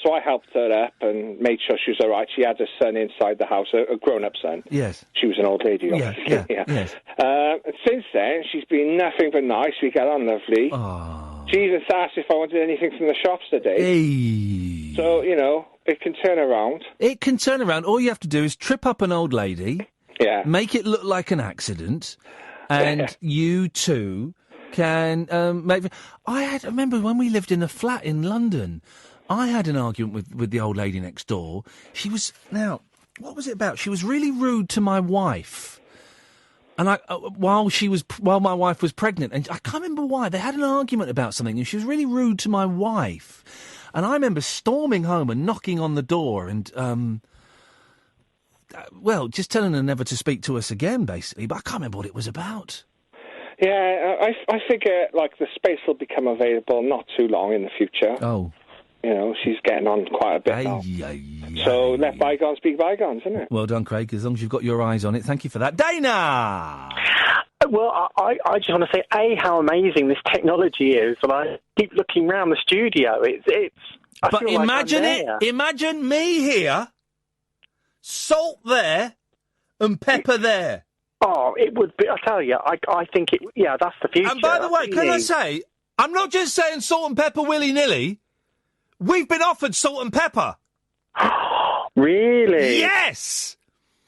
So I helped her up and made sure she was all right. She had her son inside the house, a grown-up son.
Yes.
She was an old lady, obviously.
Yes.
And since then, she's been nothing but nice. We get on lovely. She even asked if I wanted anything from the shops today.
Hey.
So, it can turn around.
It can turn around. All you have to do is trip up an old lady.
Yeah.
Make it look like an accident, and you two can make. I remember when we lived in a flat in London. I had an argument with the old lady next door. She was what was it about? She was really rude to my wife, and while my wife was pregnant, and I can't remember why. They had an argument about something, and she was really rude to my wife. And I remember storming home and knocking on the door and, just telling her never to speak to us again, basically. But I can't remember what it was about.
Yeah, I figure, the space will become available not too long in the future.
Oh.
She's getting on quite a bit now. So let bygones be bygones, isn't it?
Well done, Craig, as long as you've got your eyes on it. Thank you for that. Dana!
Well, I just want to say, how amazing this technology is, and I keep looking around the studio.
But imagine it. Imagine me here, salt there, and pepper there.
Oh, it would be. I tell you, I think it. Yeah, that's the future.
And by the way, can I say, I'm not just saying salt and pepper willy-nilly. We've been offered salt and pepper.
Really?
Yes.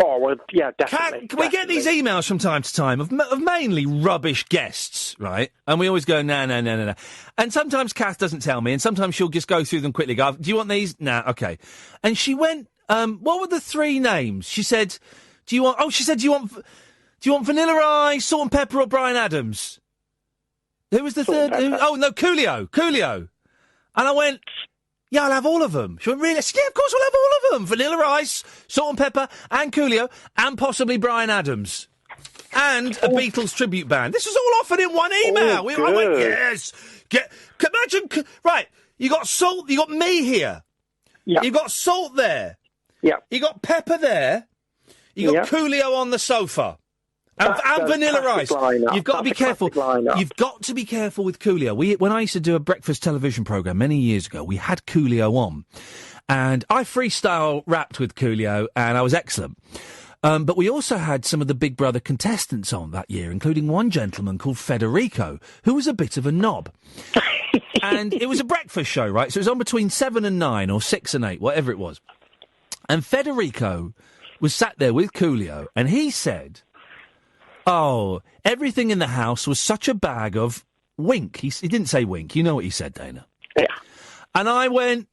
Oh, well, yeah, definitely.
Can we get these emails from time to time of mainly rubbish guests, right? And we always go, no. And sometimes Kath doesn't tell me, and sometimes she'll just go through them quickly. Go, do you want these? Nah, okay. And she went, what were the three names? She said, do you want Vanilla Ice, Salt and Pepper, or Bryan Adams? Who was the third? Coolio. And I went, yeah, I'll have all of them. She went, really? Yeah, of course we'll have all of them. Vanilla Ice, Salt and Pepper, and Coolio, and possibly Bryan Adams. And a Beatles tribute band. This was all offered in one email. I went, yes. Imagine, right, you got salt, you got me here.
Yeah.
You got salt there.
Yeah.
You got pepper there. You got Coolio on the sofa. And Vanilla Ice. You've got to be careful. You've got to be careful with Coolio. When I used to do a breakfast television programme many years ago, we had Coolio on. And I freestyle rapped with Coolio, and I was excellent. But we also had some of the Big Brother contestants on that year, including one gentleman called Federico, who was a bit of a knob. And it was a breakfast show, right? So it was on between 7 and 9 or 6 and 8, whatever it was. And Federico was sat there with Coolio, and he said, oh, everything in the house was such a bag of wink. He didn't say wink. You know what he said, Dana.
Yeah.
And I went,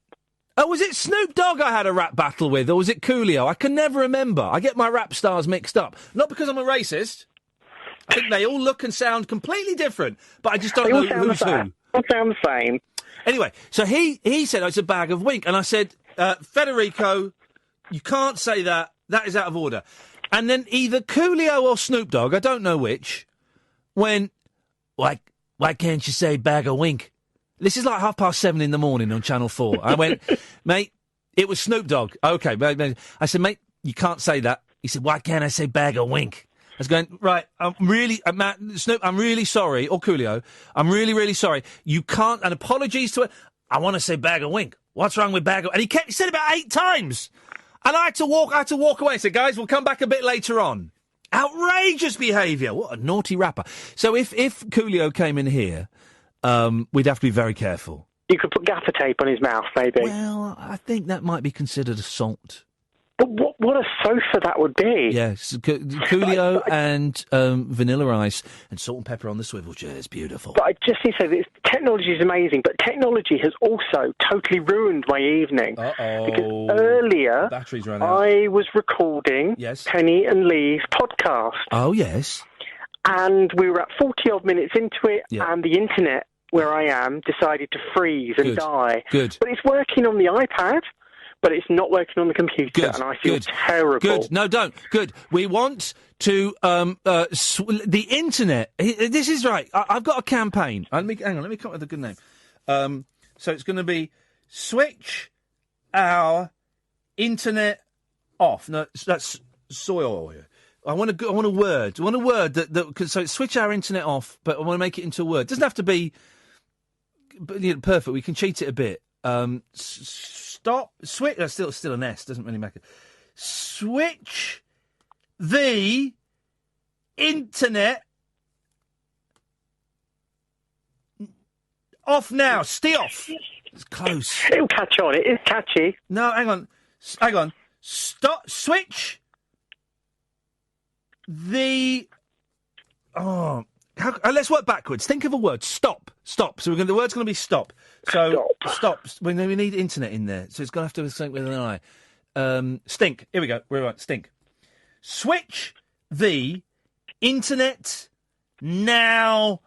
Oh, was it Snoop Dogg I had a rap battle with, or was it Coolio? I can never remember. I get my rap stars mixed up. Not because I'm a racist. I think they all look and sound completely different, but I just don't know who's who.
They all sound the same.
Anyway, so he said, it's a bag of wink. And I said, Federico, you can't say that. That is out of order. And then either Coolio or Snoop Dogg, I don't know which, went, why can't you say bag of wink? This is like 7:30 in the morning on Channel 4. I went, mate, it was Snoop Dogg. Okay, I said, mate, you can't say that. He said, why can't I say bag of wink? I was going, right, I'm really, Matt, Snoop, I'm really sorry, or Coolio, I'm really, really sorry. You can't, and apologies to it, I want to say bag of wink. What's wrong with bag of, and he said it about 8 times. And I had to walk away and say, guys, we'll come back a bit later on. Outrageous behaviour. What a naughty rapper. So if Coolio came in here, we'd have to be very careful.
You could put gaffer tape on his mouth, maybe.
Well, I think that might be considered assault.
But what a sofa that would be.
Yes, Coolio and Vanilla Ice and salt and pepper on the swivel chair is beautiful.
But I just need to say that technology is amazing, but technology has also totally ruined my evening.
Uh-oh.
Because earlier,
batteries ran out.
I was recording Penny and Lee's podcast.
Oh, yes.
And we were at 40-odd minutes into it, and the internet, where I am, decided to freeze and die.
Good.
But it's working on the iPad. But it's not working on the computer, and I feel terrible.
Good. No, don't. Good. We want to the internet. This is right. I've got a campaign. Hang on. Let me come up with a good name. So it's going to be switch our internet off. No, that's soil. I want a word. I want a word that so it's switch our internet off, but I want to make it into a word. It doesn't have to be perfect. We can cheat it a bit. Switch. That's still an S. Doesn't really matter. Switch the internet off now. Stay off. It's close.
It'll catch on. It is catchy.
No, hang on. Stop. Switch the. Oh. Let's work backwards. Think of a word. Stop. So the word's going to be stop. So stop. We need internet in there. So it's going to have to be something with an I. Stink. Here we go. We're right. Stink. Switch the internet now.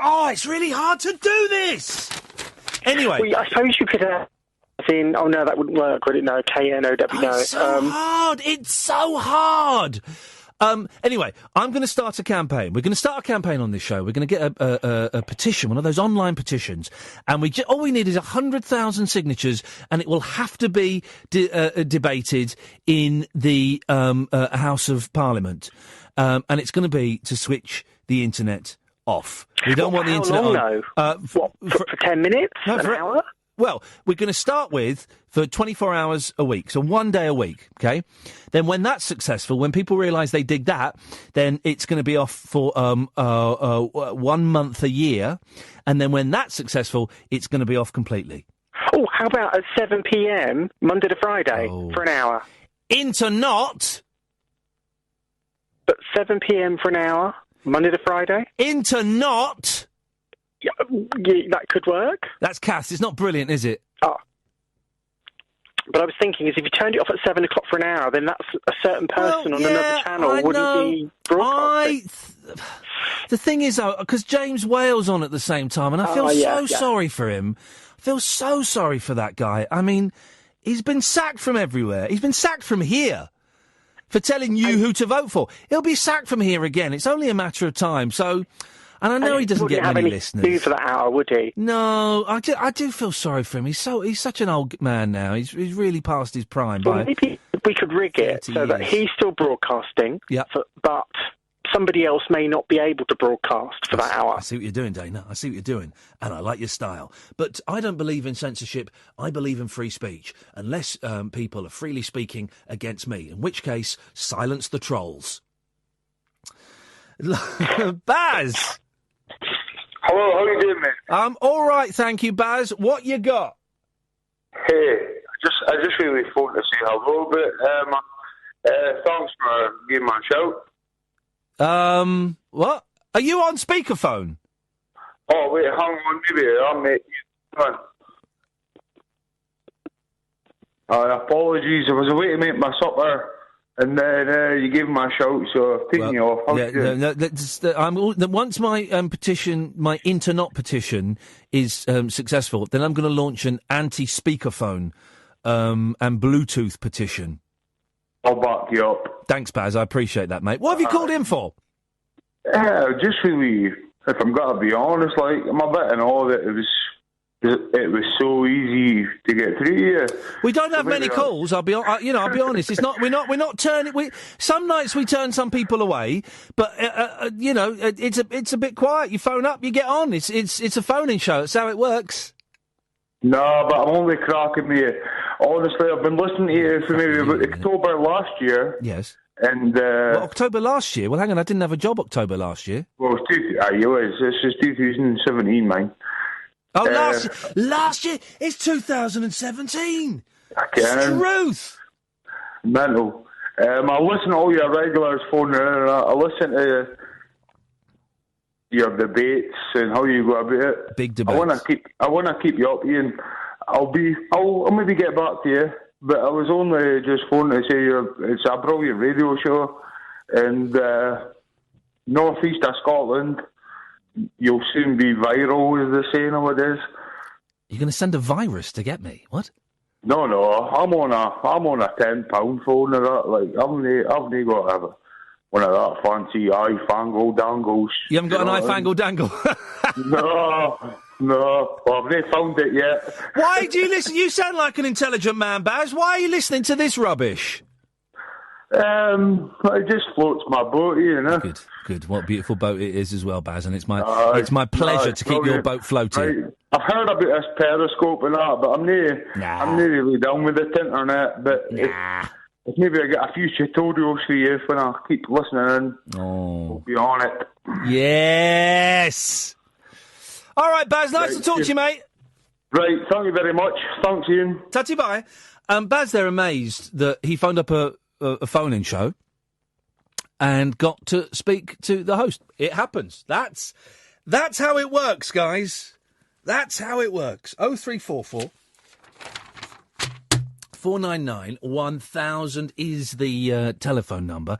Oh, it's really hard to do this. Anyway.
Well, I suppose you could oh no, that wouldn't work, would it? No, K-N-O-W, no.
It's so hard. It's so hard. Anyway, I'm going to start a campaign. We're going to start a campaign on this show. We're going to get a petition, one of those online petitions, and all we need is 100,000 signatures, and it will have to be debated in the House of Parliament, and it's going to be to switch the internet off. We don't want the internet
on. What, for 10 minutes?
No,
an hour?
Well, we're going to start with for 24 hours a week, so 1 day a week, okay? Then when that's successful, when people realise they dig that, then it's going to be off for 1 month a year, and then when that's successful, it's going to be off completely.
Oh, how about at 7 p.m, Monday to Friday, for an hour?
Into not.
But 7 p.m. for an hour, Monday to Friday?
Into not.
Yeah, that could work.
That's Cass. It's not brilliant, is it?
Oh. But I was thinking, if you turned it off at 7 o'clock for an hour, then that's a certain person on another channel wouldn't be broadcasting.
The thing is, though, because James Whale's on at the same time, and I feel sorry for him. I feel so sorry for that guy. I mean, he's been sacked from everywhere. He's been sacked from here for telling you who to vote for. He'll be sacked from here again. It's only a matter of time, so... And I know he doesn't get many listeners.
Do for that hour, would he?
No, I do feel sorry for him. He's such an old man now. He's really past his prime.
Well, maybe we could rig it so that he's still broadcasting.
Yeah.
But somebody else may not be able to broadcast for that hour.
I see what you're doing, Dana. I see what you're doing, and I like your style. But I don't believe in censorship. I believe in free speech, unless people are freely speaking against me. In which case, silence the trolls. Baz.
Hello, how you doing, mate?
I'm all right, thank you, Baz. What you got?
Hey, I just really phoned to say hello, but thanks for giving my shout.
What? Are you on speakerphone?
Oh wait, hang on, maybe I'm mate. Apologies, I was away to make my supper, and then you gave me a shout, so I've taken you off.
Once my petition, my Internot petition, is successful, then I'm going to launch an anti-speakerphone and Bluetooth petition.
I'll back you up.
Thanks, Baz. I appreciate that, mate. What have you called in for?
Just really, if I'm going to be honest, like, I'm a bit in awe that it was so easy to get through to you.
We don't have many calls. I'll be honest. It's not. We're not turning. Some nights we turn some people away, but it's a bit quiet. You phone up, you get on. It's a phoning show. That's how it works.
No, but I'm only cracking me. Honestly, I've been listening to you for maybe about October last year.
Yes.
And
October last year. Well, hang on. I didn't have a job October last year.
Well, this is 2017, man.
Oh, last year? It's 2017. Truth.
Mental. I listen to all your regulars phoning in, and I listen to your debates and how you go about it.
Big debates.
I want to keep you up, Ian. I'll maybe get back to you, but I was only just phoning to say it's a brilliant radio show, and North East of Scotland. You'll soon be viral, as they say nowadays.
You're going to send a virus to get me? What?
No. I'm on a £10 phone or that. Like I've not got to have one of that fancy iFangle dangles.
You haven't got an iFangle dangle?
No. Well, I've not found it yet.
Why do you listen? You sound like an intelligent man, Baz. Why are you listening to this rubbish?
It just floats my boat, you know.
Good. What a beautiful boat it is as well, Baz, and it's my pleasure to keep your boat floating.
Right. I've heard about this Periscope and that, but I'm not really down with the internet. But if maybe I get a few tutorials for you when I keep listening in, we'll be on it.
Yes. All right, Baz. Nice to talk to you, mate.
Right. Thank you very much. Thanks, Ian.
Tatty bye. Baz, they're amazed that he phoned up a phone-in show and got to speak to the host. It happens. That's how it works, guys. That's how it works. 0344 499 1000 is the telephone number.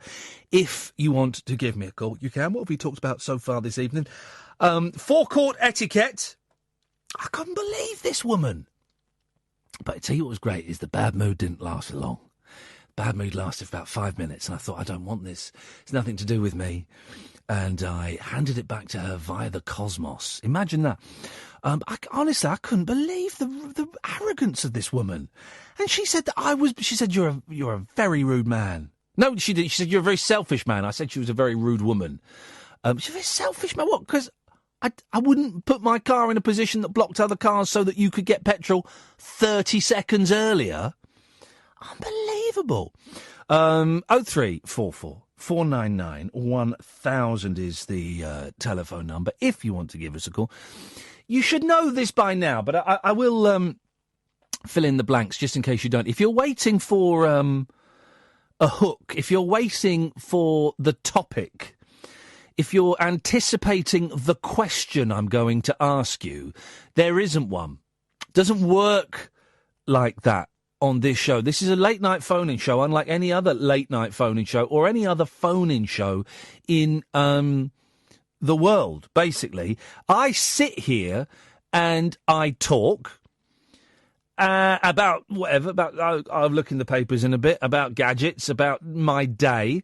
If you want to give me a call, you can. What have we talked about so far this evening? Forecourt etiquette. I couldn't believe this woman. But I tell you what was great is the bad mood didn't last long. Bad mood lasted for about 5 minutes, and I thought, I don't want this. It's nothing to do with me. And I handed it back to her via the cosmos. Imagine that. Honestly, I couldn't believe the arrogance of this woman. And she said that she said, you're a very rude man. No, she didn't. She said, you're a very selfish man. I said she was a very rude woman. She's a very selfish man. What? Because I wouldn't put my car in a position that blocked other cars so that you could get petrol 30 seconds earlier. Unbelievable. 0344 499 1000 is the telephone number if you want to give us a call. You should know this by now, but I will fill in the blanks just in case you don't. If you're waiting for a hook, if you're waiting for the topic, if you're anticipating the question I'm going to ask you, there isn't one. Doesn't work like that on this show. This is a late-night phone-in show, unlike any other late-night phone-in show or any other phone-in show in the world, basically. I sit here and I talk about whatever, I'll look in the papers in a bit, about gadgets, about my day,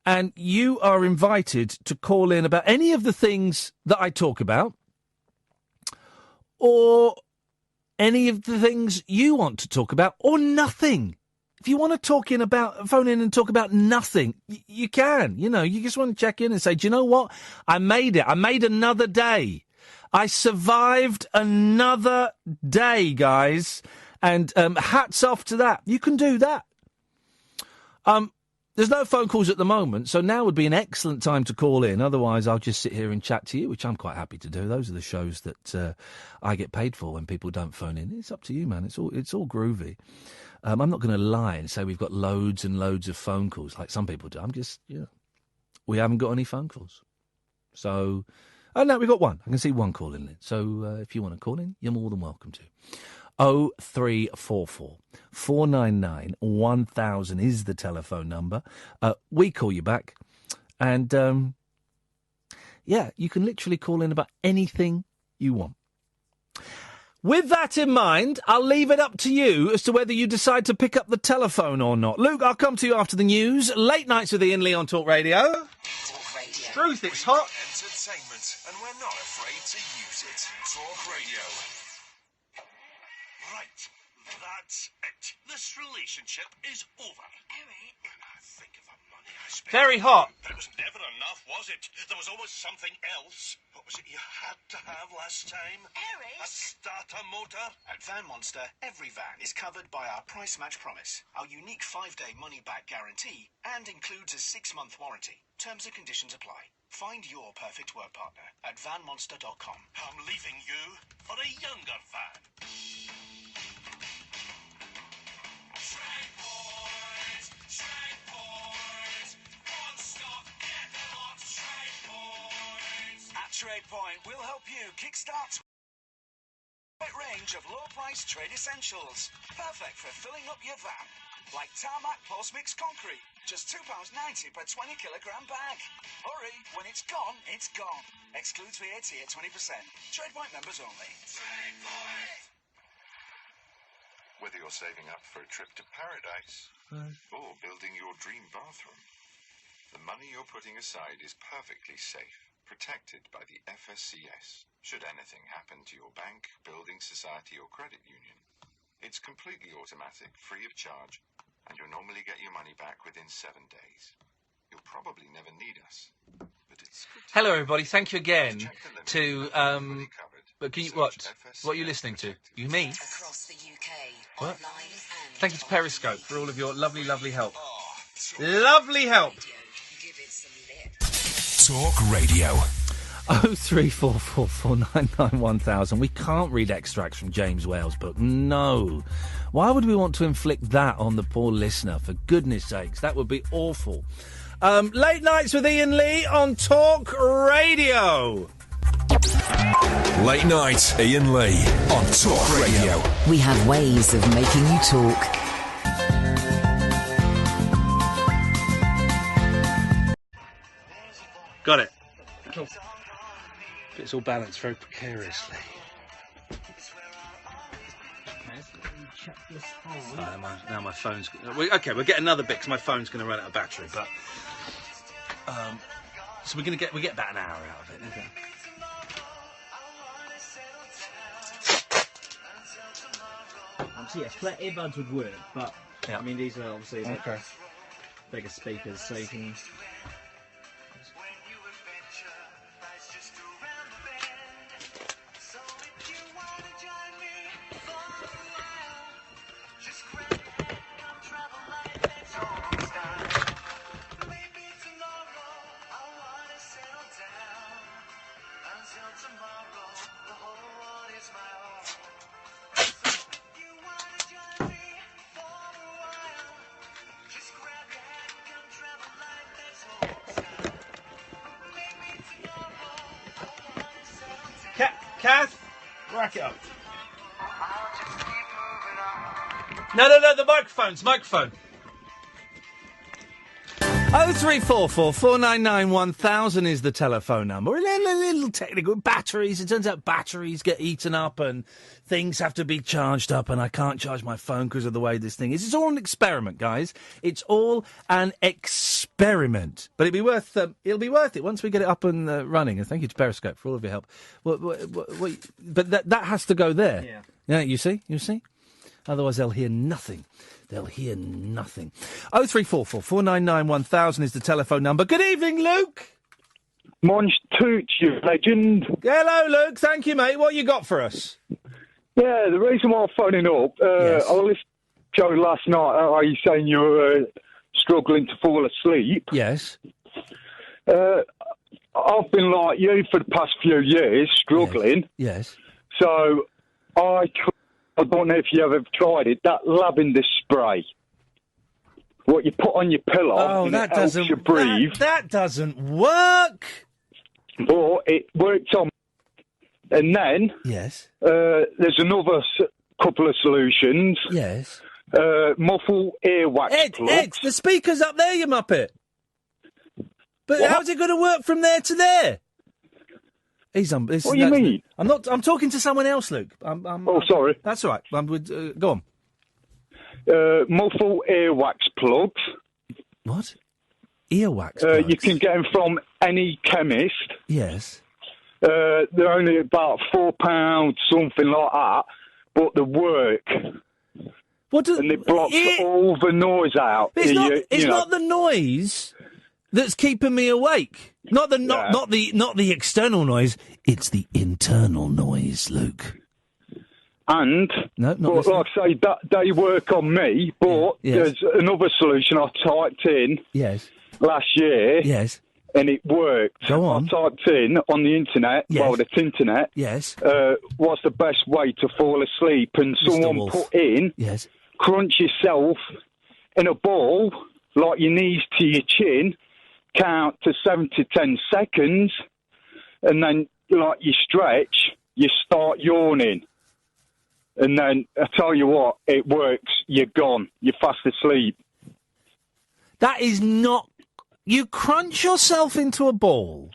and you are invited to call in about any of the things that I talk about or any of the things you want to talk about, or nothing. If you want to phone in and talk about nothing, you can. You know, you just want to check in and say, do you know what? I made it. I made another day. I survived another day, guys. And hats off to that. You can do that. There's no phone calls at the moment, so now would be an excellent time to call in. Otherwise, I'll just sit here and chat to you, which I'm quite happy to do. Those are the shows that I get paid for when people don't phone in. It's up to you, man. It's all groovy. I'm not going to lie and say we've got loads and loads of phone calls like some people do. I'm just, we haven't got any phone calls. So, no, we've got one. I can see one calling in. So if you want to call in, you're more than welcome to. 0344 499 1000 is the telephone number. We call you back, and yeah, you can literally call in about anything you want. With that in mind, I'll leave it up to you as to whether you decide to pick up the telephone or not. Luke, I'll come to you after the news. Late Nights with Iain Lee on Talk Radio.
Talk Radio.
Truth, it's hot.
Entertainment, and we're not afraid to use it. Talk Radio. Right, that's it. This relationship is over. Eric. When I think of the money I spent.
Very hot.
But it was never enough, was it? There was always something else. What was it you had to have last time?
Eric.
A starter motor?
At Van Monster, every van is covered by our price match promise, our unique 5-day money-back guarantee, and includes a 6-month warranty. Terms and conditions apply. Find your perfect work partner at vanmonster.com.
I'm leaving you for a younger van.
Trade points, trade points. One stop, get a lot. Trade points.
At Trade Point, we'll help you kickstart a range of low-priced trade essentials, perfect for filling up your van, like tarmac post-mix concrete, just £2.90 per 20-kilogram bag. Hurry, when it's gone, it's gone. Excludes VAT at 20%. Trade Point members only.
Trade Point.
Whether you're saving up for a trip to paradise or building your dream bathroom, the money you're putting aside is perfectly safe, protected by the FSCS. Should anything happen to your bank, building society or credit union, it's completely automatic, free of charge, and you'll normally get your money back within 7 days. You'll probably never need us, but it's good to
Hello, everybody. Thank you again to. But can you, what are you listening to? You, me?
Across the UK,
What?
online and
Thank you to Periscope for all of your lovely, lovely help. Lovely help.
give it some lip.
Talk Radio.
03444991000. We can't read extracts from James Whale's book. No. Why would we want to inflict that on the poor listener? For goodness sakes, that would be awful. Late Nights with Iain Lee on Talk Radio.
Late Night, Iain Lee on Talk Radio.
We have ways of making you talk.
Got it. Cool. It's all balanced very precariously. Now my phone's... Okay, we'll get another bit because my phone's going to run out of battery. But so we get about an hour out of it. Okay.
So yeah, earbuds would work, but
yeah.
I mean these are obviously like
Okay.
bigger speakers, so you can.
Kath, rack it up. No, the microphone.
0344 499 1000 is the telephone number. A little technical. Batteries. It turns out batteries get eaten up and things have to be charged up, and I can't charge my phone because of the way this thing is. It's all an experiment, guys. It's all an experiment. But it'll be worth it once we get it up and running. And thank you to Periscope for all of your help. But that has to go there. Yeah, you see? Otherwise they'll hear nothing. 0344 499 1000 is the telephone number. Good evening, Luke.
Monch Tooch, you legend.
Hello, Luke. Thank you, mate. What you got for us?
Yeah, the reason why I'm phoning up, I listened to Joe last night. Are you saying you were struggling to fall asleep?
Yes.
I've been like you for the past few years, struggling.
Yes.
So I don't know if you ever tried it, that lavender spray. What you put on your pillow and it helps you breathe.
That doesn't work.
But it works on. And then
yes,
there's another
couple of solutions.
Yes.
Muffle earwax plugs.
Ed, the speaker's up there, you muppet. But
What?
how's it going to work from there to there?
What do you mean?
I'm not. I'm talking to someone else, Luke.
Sorry.
That's all right. Go on.
Muffle earwax plugs.
What? Earwax
plugs? You can get them from any chemist.
Yes.
They're only about £4, something like that, but they work. And it blocks all the noise out.
It's not the noise that's keeping me awake. Not the external noise. It's the internal noise, Luke.
And like I say, they work on me. But there's another solution I typed in.
Yes.
Last year.
Yes.
And it worked.
Go on.
I typed in on the internet.
Yes.
Well, it's internet.
Yes.
What's the best way to fall asleep? And someone put in.
Yes.
Crunch yourself in a ball, like your knees to your chin, count to 7 to 10 seconds, and then, like you stretch, you start yawning. And then, I tell you what, it works. You're gone. You're fast asleep.
That is not... You crunch yourself into a ball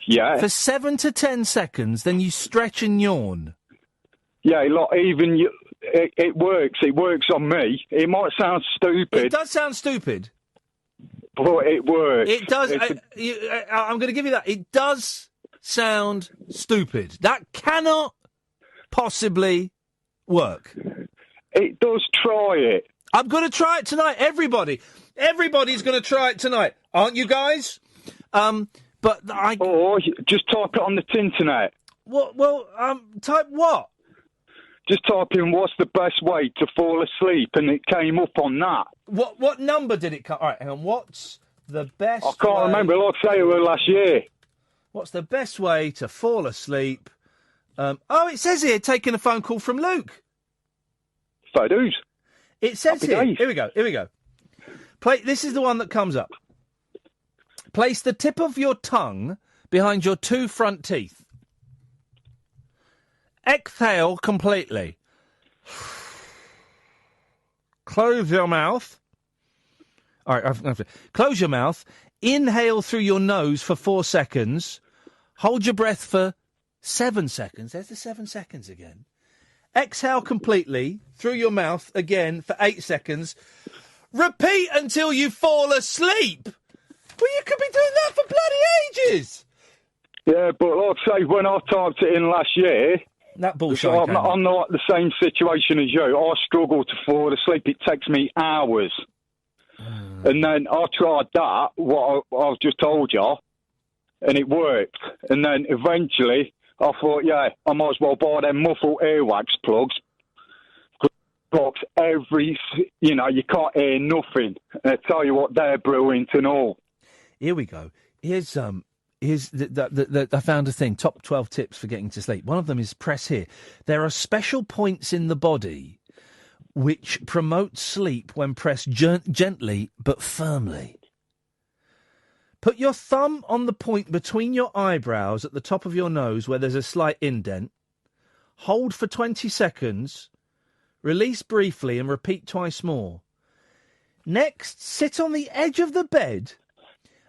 for 7 to 10 seconds, then you stretch and yawn.
Yeah, like even you... It works. It works on me. It might sound stupid.
It does sound stupid.
But it works.
It does. I'm going to give you that. It does sound stupid. That cannot possibly work.
It does. Try it.
I'm going to try it tonight. Everybody's going to try it tonight. Aren't you guys? But I...
Or just type it on the internet.
What? Well, type what?
Just type in what's the best way to fall asleep, and it came up on that.
What number did it come? All right, hang on. What's the best
I can't remember. Like I say, it was last year.
What's the best way to fall asleep? It says here, taking a phone call from Luke.
Fair dues.
It says
Happy
here.
days.
Here we go. This is the one that comes up. Place the tip of your tongue behind your 2 front teeth. Exhale completely. Close your mouth. All right, close your mouth. Inhale through your nose for 4 seconds. Hold your breath for 7 seconds. There's the 7 seconds again. Exhale completely through your mouth again for 8 seconds. Repeat until you fall asleep. Well, you could be doing that for bloody ages.
Yeah, but like I say, when I typed it in last year...
That bullshit.
I'm not the same situation as you. I struggle to fall asleep. It takes me hours. And then I tried that, what I've just told you, and it worked. And then eventually I thought, I might as well buy them muffle earwax plugs. Blocks you can't hear nothing. And I tell you what, they're brilliant and all.
Here we go. Here's I found a thing, top 12 tips for getting to sleep. One of them is press here. There are special points in the body which promote sleep when pressed gently but firmly. Put your thumb on the point between your eyebrows at the top of your nose where there's a slight indent. Hold for 20 seconds. Release briefly and repeat twice more. Next, sit on the edge of the bed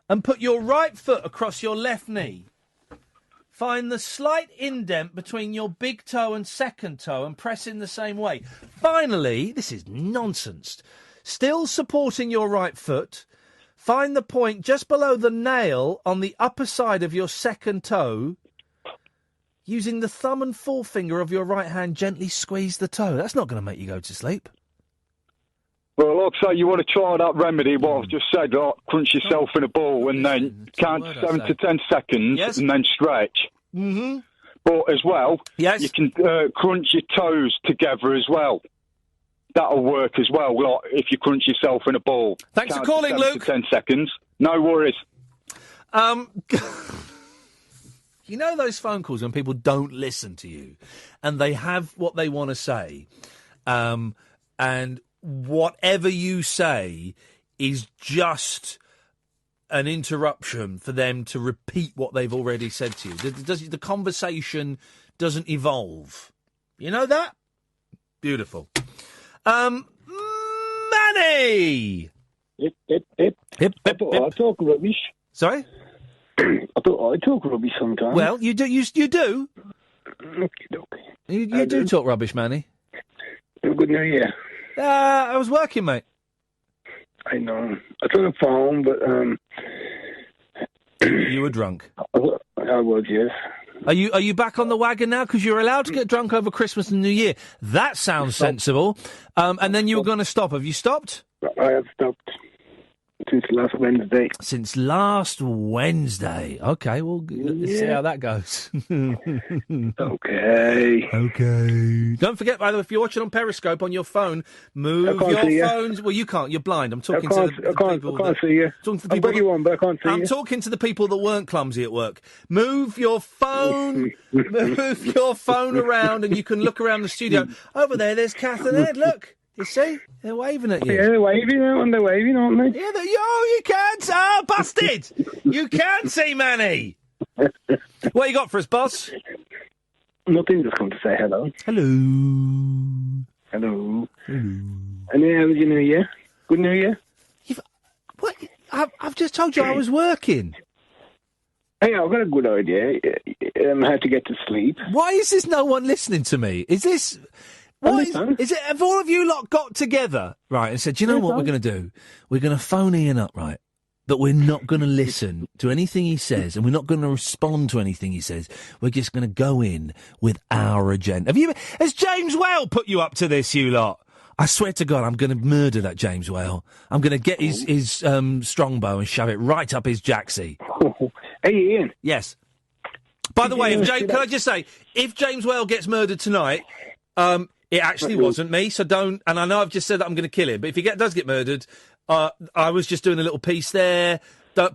and put your right foot across your left knee. Find the slight indent between your big toe and second toe and press in the same way. Finally, this is nonsense, still supporting your right foot, find the point just below the nail on the upper side of your second toe. Using the thumb and forefinger of your right hand, gently squeeze the toe. That's not going to make you go to sleep.
Well, like I say, you want to try that remedy, what I've just said, like crunch yourself in a ball and then count 7 to 10 seconds and then stretch.
Mm-hmm.
But as well, you can crunch your toes together as well. That'll work as well, like if you crunch yourself in a ball.
Thanks for calling, Luke.
7 to 10 seconds. No worries.
You know those phone calls when people don't listen to you and they have what they want to say, and whatever you say is just an interruption for them to repeat what they've already said to you. The conversation doesn't evolve. You know that? Beautiful. Manny!
Hip.
I
thought I talk rubbish.
Sorry?
I thought I talk rubbish sometimes.
Well, you do. You do.
Okay.
You do talk rubbish, Manny.
Good New Year.
I was working, mate.
I know. I was on the phone, but
You were drunk.
I was, yes.
Are you back on the wagon now? Because you're allowed to get drunk over Christmas and New Year. That sounds sensible. And then you were going to stop. Have you stopped?
I have stopped since last Wednesday.
Since last Wednesday. Okay, well, let's see how that goes.
Okay.
Don't forget, by the way, if you're watching on Periscope on your phone, move your phones. Well, you can't. You're blind. I'm talking to the people.
I can't see you.
I've
got you on, but I can't see you.
I'm talking to the people that weren't clumsy at work. Move your phone. Move your phone around, and you can look around the studio. Over there's Kath and Ed. Look. You see? They're waving at you.
Yeah, they're waving, aren't they?
Yeah, you can't. Oh, busted! You can't see Manny. What you got for us, boss?
Nothing, just come to say hello.
Hello.
And how was your New Year? Good New Year?
What? I've just told you I was working.
Hey, I've got a good idea. How to get to sleep.
Why is this no one listening to me? Is this... What is it? Have all of you lot got together, right, and said, do you know what we're going to do? We're going to phone Ian up, right? But we're not going to listen to anything he says, and we're not going to respond to anything he says. We're just going to go in with our agenda. Has James Whale put you up to this, you lot? I swear to God, I'm going to murder that James Whale. I'm going to get his strongbow and shove it right up his jacksie.
Hey, Ian.
Yes. By the way, can I just say, if James Whale gets murdered tonight, it actually wasn't me, so don't... And I know I've just said that I'm going to kill him, but if he does get murdered, I was just doing a little piece there.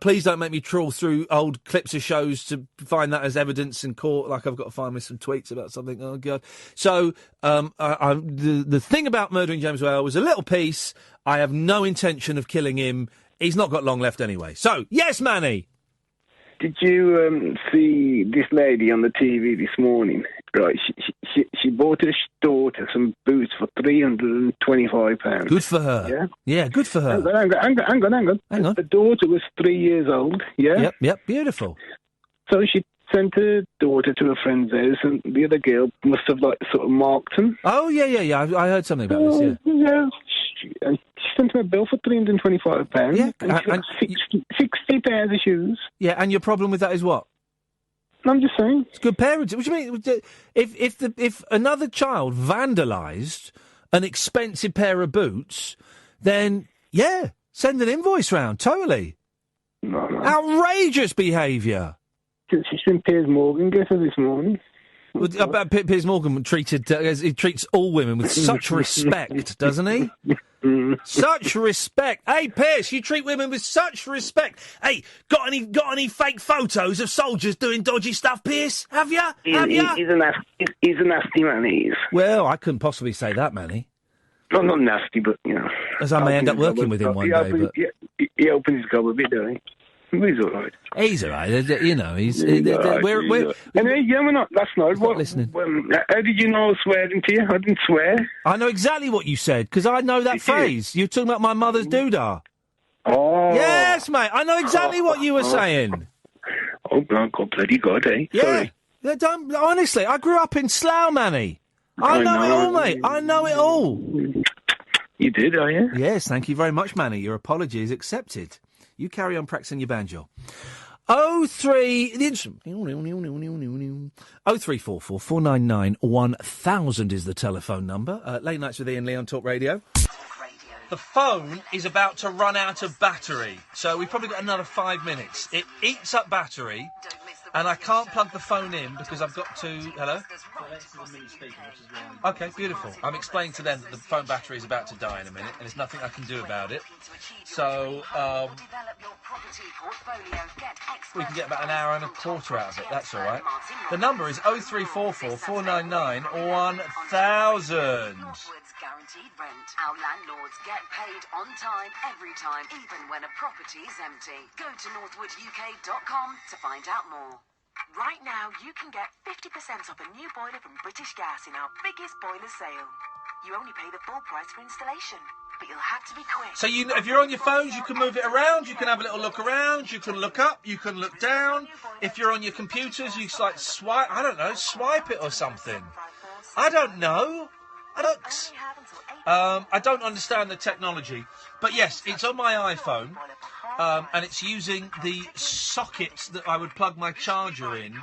Please don't make me trawl through old clips of shows to find that as evidence in court, like I've got to find me some tweets about something. Oh, God. So, the thing about murdering James Whale was a little piece. I have no intention of killing him. He's not got long left anyway. So, yes, Manny!
Did you see this lady on the TV this morning? Right, she bought her daughter some boots for £325.
Good for her. Yeah, good for her.
Hang on. The daughter was 3 years old, yeah?
Yep, beautiful.
So she sent her daughter to a friend's house, and the other girl must have, sort of marked them.
Oh, yeah, I heard something about this,
yeah. She sent him a bill for £325.
Yeah,
and she got 60 pairs of shoes.
Yeah, and your problem with that is what?
I'm just saying.
It's good parenting. What do you mean? If another child vandalised an expensive pair of boots, then, yeah, send an invoice round. Totally.
No.
Outrageous behaviour.
She's been Piers Morgan, guess her this morning.
Well, I bet Piers Morgan he treats all women with such respect, doesn't he? Such respect. Hey, Piers, you treat women with such respect. Hey, got any fake photos of soldiers doing dodgy stuff, Piers? Have you?
He's a nasty man, he is.
Well, I couldn't possibly say that, Manny.
Not nasty, but, you know.
As I may end up working with him one day, but...
He opens his gob a bit, doesn't he? He's all right.
He's all right. You know, he's...
Anyway, we're not... That's not...
Not listening.
How did you know I was swearing to you? I didn't swear.
I know exactly what you said, because I know that phrase. You're talking about my mother's doodah.
Oh.
Yes, mate. I know exactly what you were saying.
Oh, God, bloody God, eh?
Yeah.
Sorry.
Yeah, honestly, I grew up in Slough, Manny. I know it all, mate. I know it all.
You did, are you?
Yes, thank you very much, Manny. Your apology is accepted. You carry on practicing your banjo. 0344 499 1000 is the telephone number. Late Nights with Ian Lee on Talk Radio. The phone is about to run out of battery, so we've probably got another 5 minutes. It eats up battery, and I can't plug the phone in because I've got to... Hello? Okay, beautiful. I'm explaining to them that the phone battery is about to die in a minute, and there's nothing I can do about it. So, we can get about an hour and a quarter out of it. That's all right. The number is 0344 499 1000.
Guaranteed rent. Our landlords get paid on time, every time, even when a property is empty. Go to northwooduk.com to find out more. Right now, you can get 50% off a new boiler from British Gas in our biggest boiler sale. You only pay the full price for installation, but you'll have to be quick.
So if you're on your phones, you can move it around. You can have a little look around. You can look up. You can look down. If you're on your computers, you like swipe. I don't know, swipe it or something. I don't know. I don't understand the technology, but yes, it's on my iPhone, and it's using the sockets that I would plug my charger in.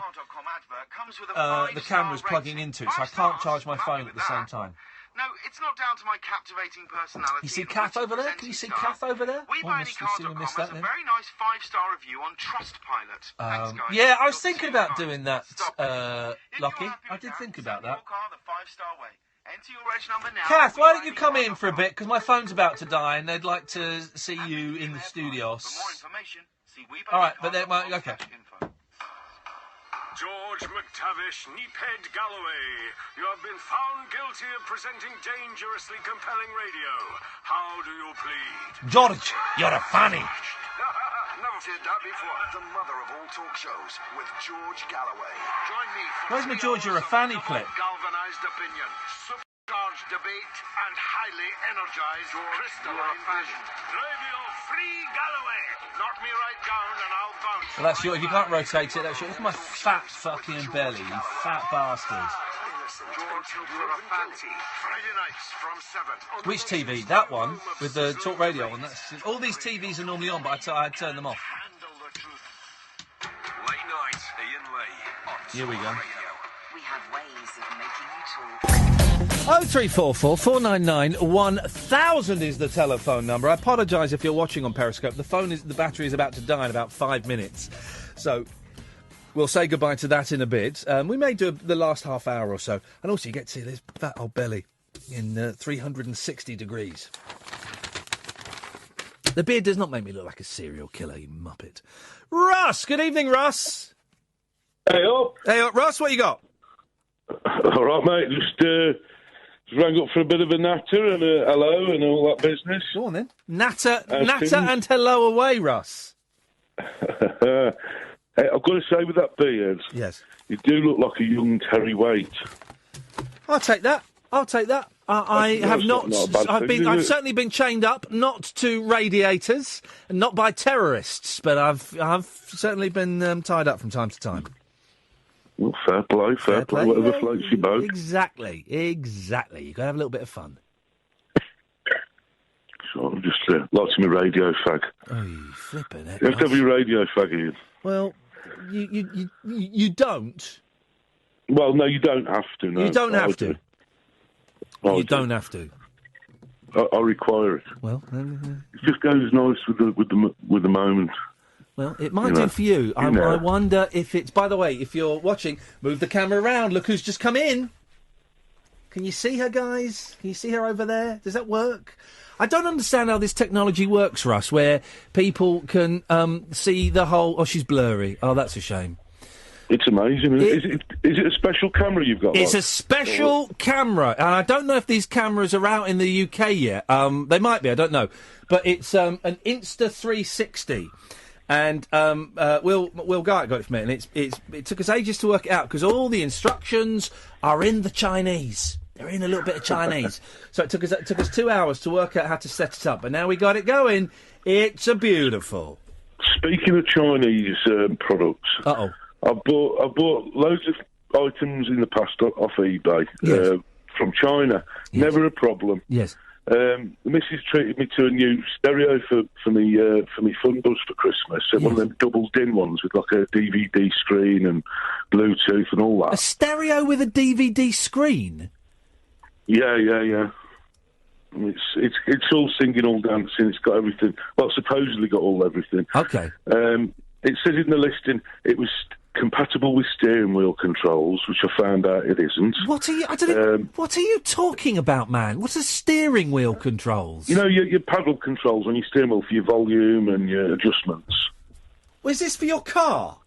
The camera's plugging into it, so I can't charge my phone at the same time.
No, it's not down to my captivating personality.
You see Kath over there? Can you see Kath over there?
WeBuyAnyCar.com has a very nice 5-star review on Trustpilot. Thanks, guys.
Yeah, I was thinking about doing that, Lockie. I did think about that. Kath, why don't you come in for a bit, because my phone's about to die and they'd like to see you in the studios. All right, but then, okay.
George McTavish, Neephead Galloway, you have been found guilty of presenting dangerously compelling radio. How do you plead?
George, you're a fanny.
Never seen that before. The mother of all talk shows with George Galloway. Join me for
Where's my George, you're a fanny clip?
Galvanized opinion, supercharged debate, and highly energized crystalline vision. Radio Free Galloway. Knock me right down and I'll bounce.
Well, that's your. If you can't rotate it, that's your. Look at my fat fucking belly, you fat bastard.
George, you're a fancy. Friday nights from 7.
Which TV? That one with the talk radio on. That's all these TVs are normally on, but I turn them off.
Late night, Iain Lee on
Here we go.
We have ways of making you talk.
0344 499 1000 is the telephone number. I apologise if you're watching on Periscope. The battery is about to die in about 5 minutes. So we'll say goodbye to that in a bit. We may do the last half hour or so. And also you get to see this fat old belly in 360 degrees. The beard does not make me look like a serial killer, you muppet. Russ! Good evening, Russ.
Hey up.
Hey up, Russ, what you got?
All right, mate. Just rang up for a bit of a natter and a hello and all that business.
Go on then. Natter and hello away, Russ.
Hey, I've got to say with that beard,
yes,
you do look like a young Terry Waite.
I'll take that. I have not. I've certainly been chained up, not to radiators, and not by terrorists, but I've certainly been tied up from time to time.
Well, fair play. Whatever floats your boat.
Exactly. You got to have a little bit of fun.
So I'm just lots of my radio fag.
Oh, you flipping it.
You have to have your radio fag, Ian.
Well, you don't.
Well, no, you don't have to. No,
you don't have to. You don't have to.
I require it.
Well,
it just goes nice with the moment.
Well, it might do for you. I wonder if it's... By the way, if you're watching, move the camera around. Look who's just come in. Can you see her, guys? Can you see her over there? Does that work? I don't understand how this technology works, Russ, where people can see the whole... Oh, she's blurry. Oh, that's a shame.
It's amazing. Is it a special camera you've got?
It's a special camera, and I don't know if these cameras are out in the UK yet. They might be, I don't know. But it's an Insta360. And Will Garrett got it from me, and it took us ages to work it out because all the instructions are in the Chinese. They're in a little bit of Chinese, so it took us 2 hours to work out how to set it up. But now we got it going. It's a beautiful.
Speaking of Chinese products, I bought loads of items in the past off eBay from China.
Yes.
Never a problem.
Yes.
The missus treated me to a new stereo for me fun bus for Christmas. One of them double din ones with like a DVD screen and Bluetooth and all that.
A stereo with a DVD screen?
Yeah. It's all singing, all dancing. It's got everything. Well, supposedly got everything.
Okay.
It says in the listing it was compatible with steering wheel controls, which I found out it isn't.
What are you? I don't know, what are you talking about, man? What's a steering wheel controls?
You know, your paddle controls on your steering wheel for your volume and your adjustments.
Well, is this for your car?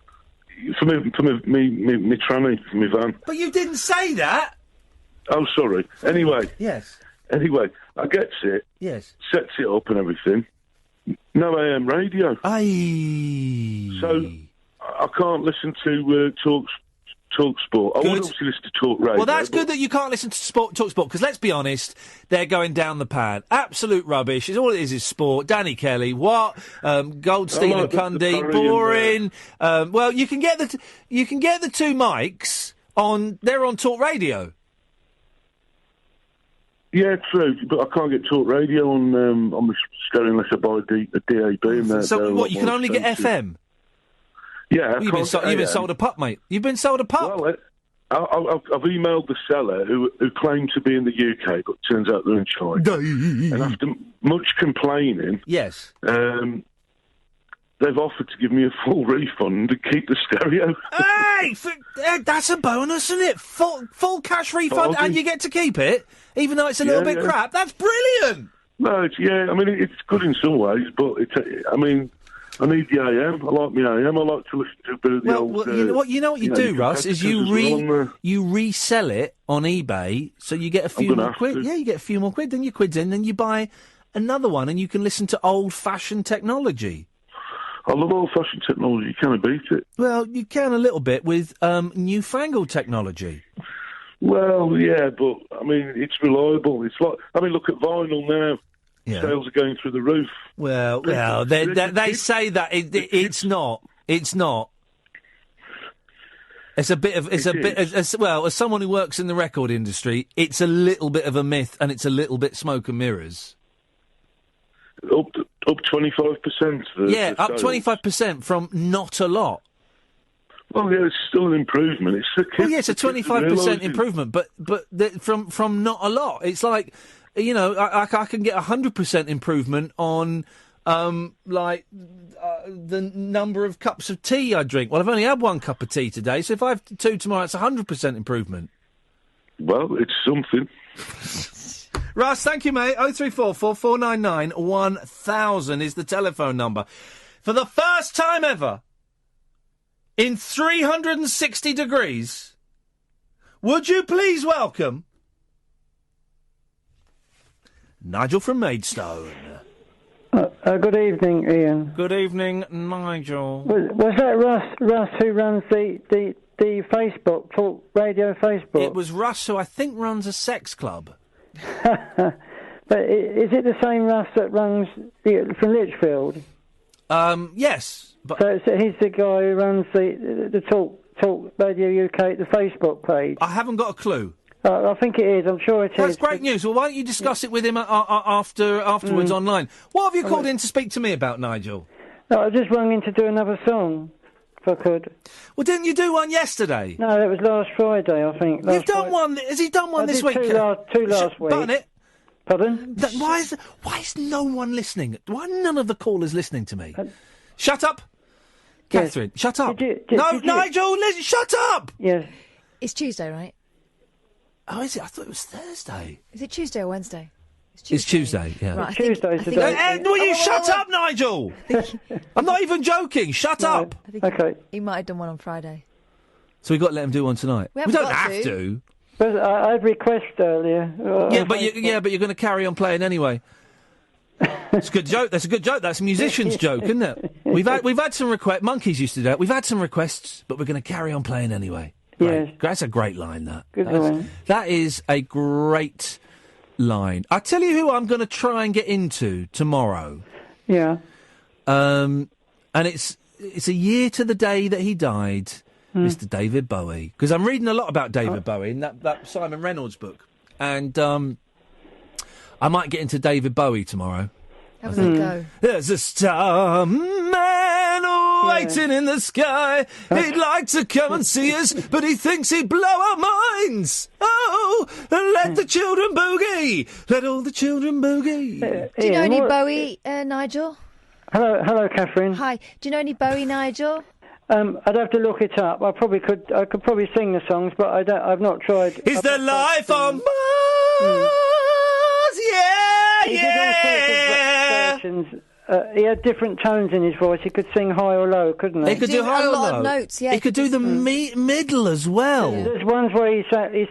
For me tranny, for my van.
But you didn't say that.
Oh, sorry. Anyway.
Yes.
Anyway, I gets it.
Yes.
Sets it up and everything. No AM radio.
Aye.
So I can't listen to Talk Sport. I
Good.
would obviously listen to Talk Radio.
Well, that's good that you can't listen to Talk Sport, because let's be honest, they're going down the pan. Absolute rubbish. All it is sport. Danny Kelly, what? Goldstein and Cundy, boring. Well, you can get the two mics on. They're on Talk Radio.
Yeah, true, but I can't get Talk Radio on the stereo unless I buy a DAB. And
So what? You can only get FM.
Yeah,
Well, you've been sold a pup, mate. You've been sold a pup.
Well, I've emailed the seller who claimed to be in the UK, but turns out they're in China. And after much complaining,
yes,
they've offered to give me a full refund and keep the stereo.
Hey, that's a bonus, isn't it? Full cash refund, and you get to keep it, even though it's a little bit crap. That's brilliant.
No, I mean, it's good in some ways, but I need the AM. I like my AM. I like to listen to a bit of the old...
Well, you know what you do, Russ, is you resell it on eBay, so you get a few more quid. Yeah, you get a few more quid, then your quid's in, then you buy another one, and you can listen to old-fashioned technology.
I love old-fashioned technology. You can't beat it.
Well, you can a little bit with newfangled technology.
Well, yeah, but, I mean, it's reliable. It's like... I mean, look at vinyl now.
Yeah.
Sales are going through the roof.
Well, they say that it's not. It's not. It's a bit of. It's a bit. As someone who works in the record industry, it's a little bit of a myth, and it's a little bit smoke and mirrors.
Up 25%.
Yeah, up 25% from not a lot.
Well, yeah, it's still an improvement.
It's a 25% improvement, but from not a lot. It's like. You know, I can get 100% improvement on, the number of cups of tea I drink. Well, I've only had one cup of tea today, so if I have two tomorrow, it's 100% improvement.
Well, it's something.
Russ, thank you, mate. 034 4499 1000 is the telephone number. For the first time ever, in 360 degrees, would you please welcome... Nigel from Maidstone.
Good evening, Ian.
Good evening, Nigel.
Was that Russ who runs the Facebook, Talk Radio Facebook?
It was Russ who I think runs a sex club.
But is it the same Russ that runs from Lichfield?
Yes. But
So he's the guy who runs the Talk Radio UK, the Facebook page?
I haven't got a clue.
I think it is. I'm sure it is.
That's great news. Well, why don't you discuss it with him afterwards online? What have you called in to speak to me about, Nigel?
No, I just rang in to do another song, if I could.
Well, didn't you do one yesterday?
No, that was last Friday, I think.
You've done one. Has he done one this week?
Two last week.
Button it.
Pardon?
Why is no one listening? Why are none of the callers listening to me? Shut up, Catherine. Shut up. Nigel, listen. Shut up.
Yes.
It's Tuesday, right?
Oh, is it? I thought it was Thursday.
Is it Tuesday or Wednesday?
It's Tuesday, yeah.
Right,
Tuesday today.
Will you shut up, Nigel? I'm not even joking. Shut up.
Okay.
He might have done one on Friday.
So we've got to let him do one tonight.
We
don't have to.
But I had requests earlier.
But you're going to carry on playing anyway. It's a good joke. That's a good joke. That's a musician's joke, isn't it? We've had some requests. Monkeys used to do it. We've had some requests, but we're going to carry on playing anyway.
Yes.
That's a great line, that.
Good line.
That is a great line. I tell you who I'm going to try and get into tomorrow.
Yeah.
And it's a year to the day that he died, Mr. David Bowie. Because I'm reading a lot about David Bowie in that Simon Reynolds book. And I might get into David Bowie tomorrow.
How does it go?
There's a star man waiting in the sky. He'd like to come and see us, but he thinks he'd blow our minds. Oh, and let the children boogie. Let all the children boogie.
Do you know any Bowie, Nigel?
Hello, Catherine.
Hi. Do you know any Bowie, Nigel?
I'd have to look it up. I could probably sing the songs, but I've not tried.
Is there life on Mars? Yeah,
he did all sorts of versions. He had different tones in his voice. He could sing high or low, couldn't he?
He could do high or low.
Of notes, yeah.
He could do the middle as well.
There's ones where he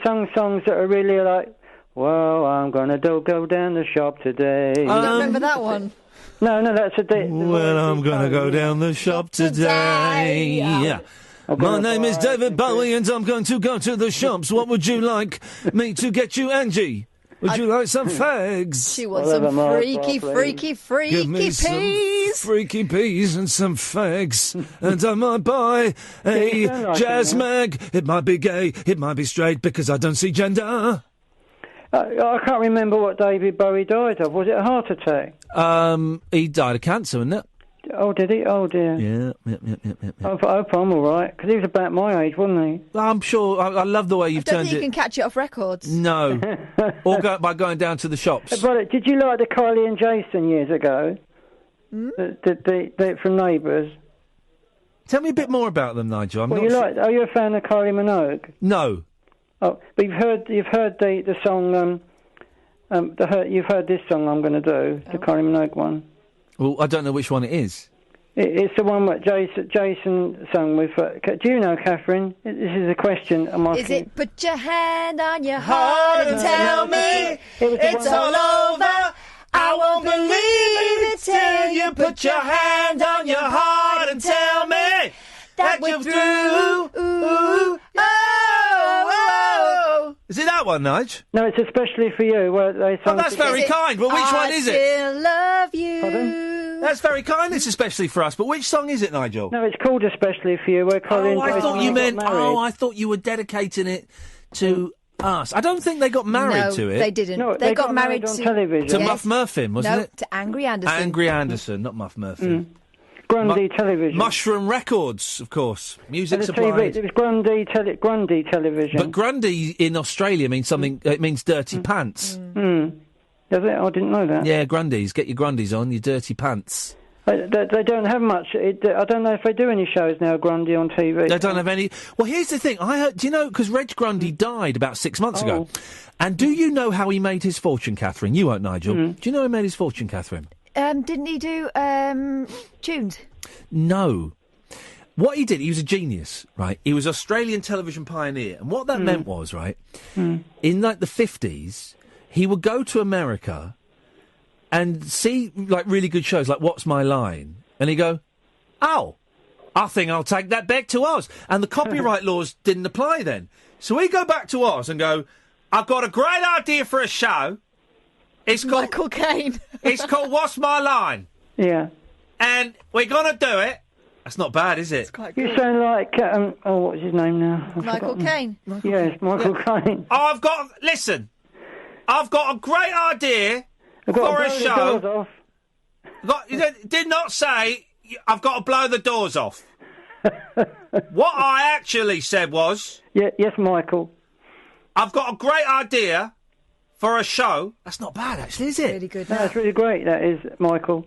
sung songs that are really like, well, I'm gonna go down the shop today.
You don't remember that one?
No, that's a...
Well, I'm gonna go down the shop today. Yeah. My name is David Bowie and I'm going to go to the shops. What would you like me to get you, Angie? Would you like some fags?
She wants some freaky
Give me
peas.
some freaky peas and some fags. And I might buy a jazz mag. It might be gay, it might be straight, because I don't see gender.
I can't remember what David Bowie died of. Was it a heart attack?
He died of cancer, wasn't it?
Oh, did he? Oh, dear.
Yeah.
I hope I'm all right, because he was about my age, wasn't he?
I'm sure. I love the way you've
I don't
turned
think
it.
you can catch it off records.
No. Or by going down to the shops.
But did you like the Kylie and Jason years ago? The from Neighbours?
Tell me a bit more about them, Nigel. I'm
Well,
not sure.
are you a fan of Kylie Minogue?
No.
Oh, but you've heard the song. You've heard this song I'm going to do, the Kylie Minogue one.
Well, I don't know which one it is.
It's the one that Jason sung with. Do you know, Catherine? This is a question I'm asking.
Is it put your hand on your heart and tell me it's all over? I won't believe it till you put your hand on your heart and tell me that we're through. Ooh, oh.
Is it that one, Nige?
No, it's especially for you. Where they sung
that's very kind, but which one is it?
I still love you.
Pardon?
That's very kind, it's especially for us, but which song is it, Nigel?
No, it's called Especially for You, where Colin
I
Jason
thought you
got
meant...
married.
Oh, I thought you were dedicating it to us. I don't think they got married to it.
They didn't.
No,
they got married
on
to
television.
To Muff Murphin, wasn't it?
To Angry Anderson.
Angry Anderson, not Muff Murphin.
Grundy Television.
Mushroom Records, of course. Music
And the
supplied.
TV, it was Grundy Television.
But Grundy in Australia means something. It means dirty pants.
Does it? I didn't know that.
Yeah, Grundys. Get your Grundys on, your dirty pants.
They don't have much. I don't know if they do any shows now, Grundy, on TV.
They don't have any. Well, here's the thing. I heard. Do you know? Because Reg Grundy died about 6 months ago. And do you know how he made his fortune, Catherine? You won't, Nigel. Do you know how he made his fortune, Catherine?
Didn't he do Tunes?
No. What he did, he was a genius, right? He was Australian television pioneer. And what that meant was, right, in like the 50s, he would go to America and see like really good shows like What's My Line? And he'd go, oh, I think I'll take that back to Oz. And the copyright laws didn't apply then. So we go back to Oz and go, I've got a great idea for a show. It's called
Michael Caine.
It's called What's My Line?
Yeah.
And we're going to do it. That's not bad, is it?
You sound like what's his name now?
Michael Caine.
Yes, Michael Caine.
I've got a great idea for a show. You did not say I've got to blow the doors off. What I actually said was...
Yes, Michael.
I've got a great idea for a show. That's not bad, actually, is it?
Really good.
No, it's really great, that is, Michael.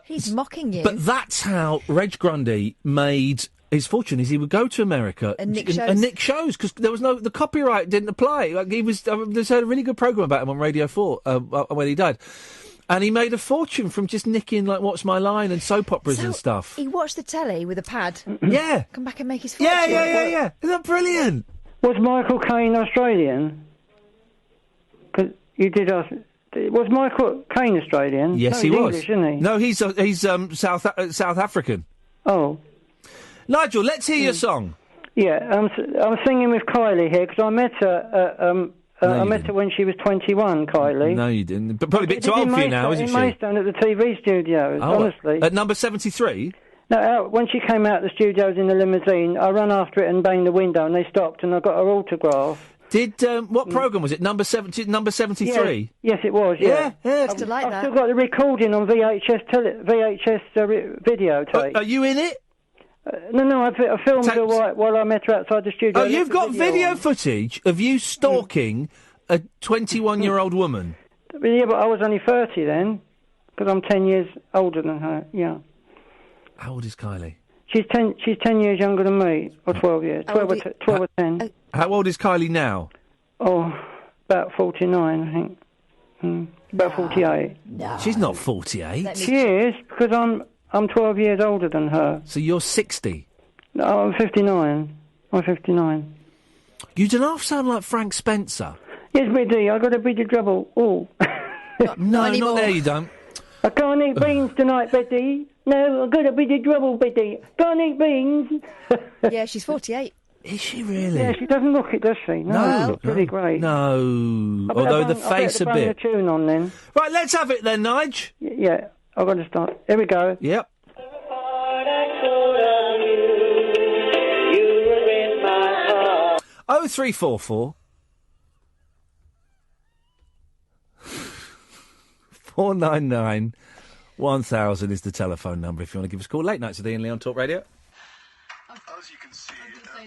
He's mocking you.
But that's how Reg Grundy made his fortune. Is he would go to America
and nick
shows because there was the copyright didn't apply. Like he was, there's a really good program about him on Radio 4 when he died, and he made a fortune from just nicking like What's My Line and soap operas and stuff.
He watched the telly with a pad.
Yeah,
come back and make his fortune.
Yeah. Isn't that brilliant?
Was Michael Caine Australian? Because you did ask. Was Michael Caine Australian?
Yes,
no,
he was.
English, isn't he?
No, he's South African.
Oh,
Nigel, let's hear your song.
Yeah, I'm singing with Kylie here because I met her. I met her when she was 21. Kylie.
No, you didn't. But probably a bit too old for you now, isn't she?
In Maidstone at the TV studios. Honestly,
at number 73.
No, when she came out of the studios in the limousine, I ran after it and banged the window, and they stopped, and I got her autograph.
Did what program was it? Number 73.
Yes, it was. Yeah.
I've still
got the recording on VHS videotape.
Are you in it?
No, I filmed her while I met her outside the studio.
Oh, you've got video footage of you stalking a 21-year-old woman.
Yeah, but I was only 30 then, because I'm 10 years older than her. Yeah.
How old is Kylie?
She's 10 years younger than me, or 12 years. 12 or 10.
How old is Kylie now?
Oh, about 49, I think. About 48.
No.
She's not 48.
She is, because I'm 12 years older than her.
So you're 60?
No, I'm 59. I'm 59.
You don't half sound like Frank Spencer.
Yes, BD, I got a bit of trouble. Oh.
No, not there you don't.
I can't eat beans tonight, Betty. No, I've got to be the trouble, Biddy. Can't eat beans.
Yeah, she's 48.
Is she really?
Yeah, she doesn't look it, does she? No. It's really great.
No.
I better
Although the
bang- I
face
better
a
bang
bit.
the tune on then.
Right, let's have it then, Nige.
Yeah, I've got to start. Here we go.
Yep. 0344 499 1000 is the telephone number if you want to give us a call. Late nights with Iain Lee on Talk Radio.
As you can see,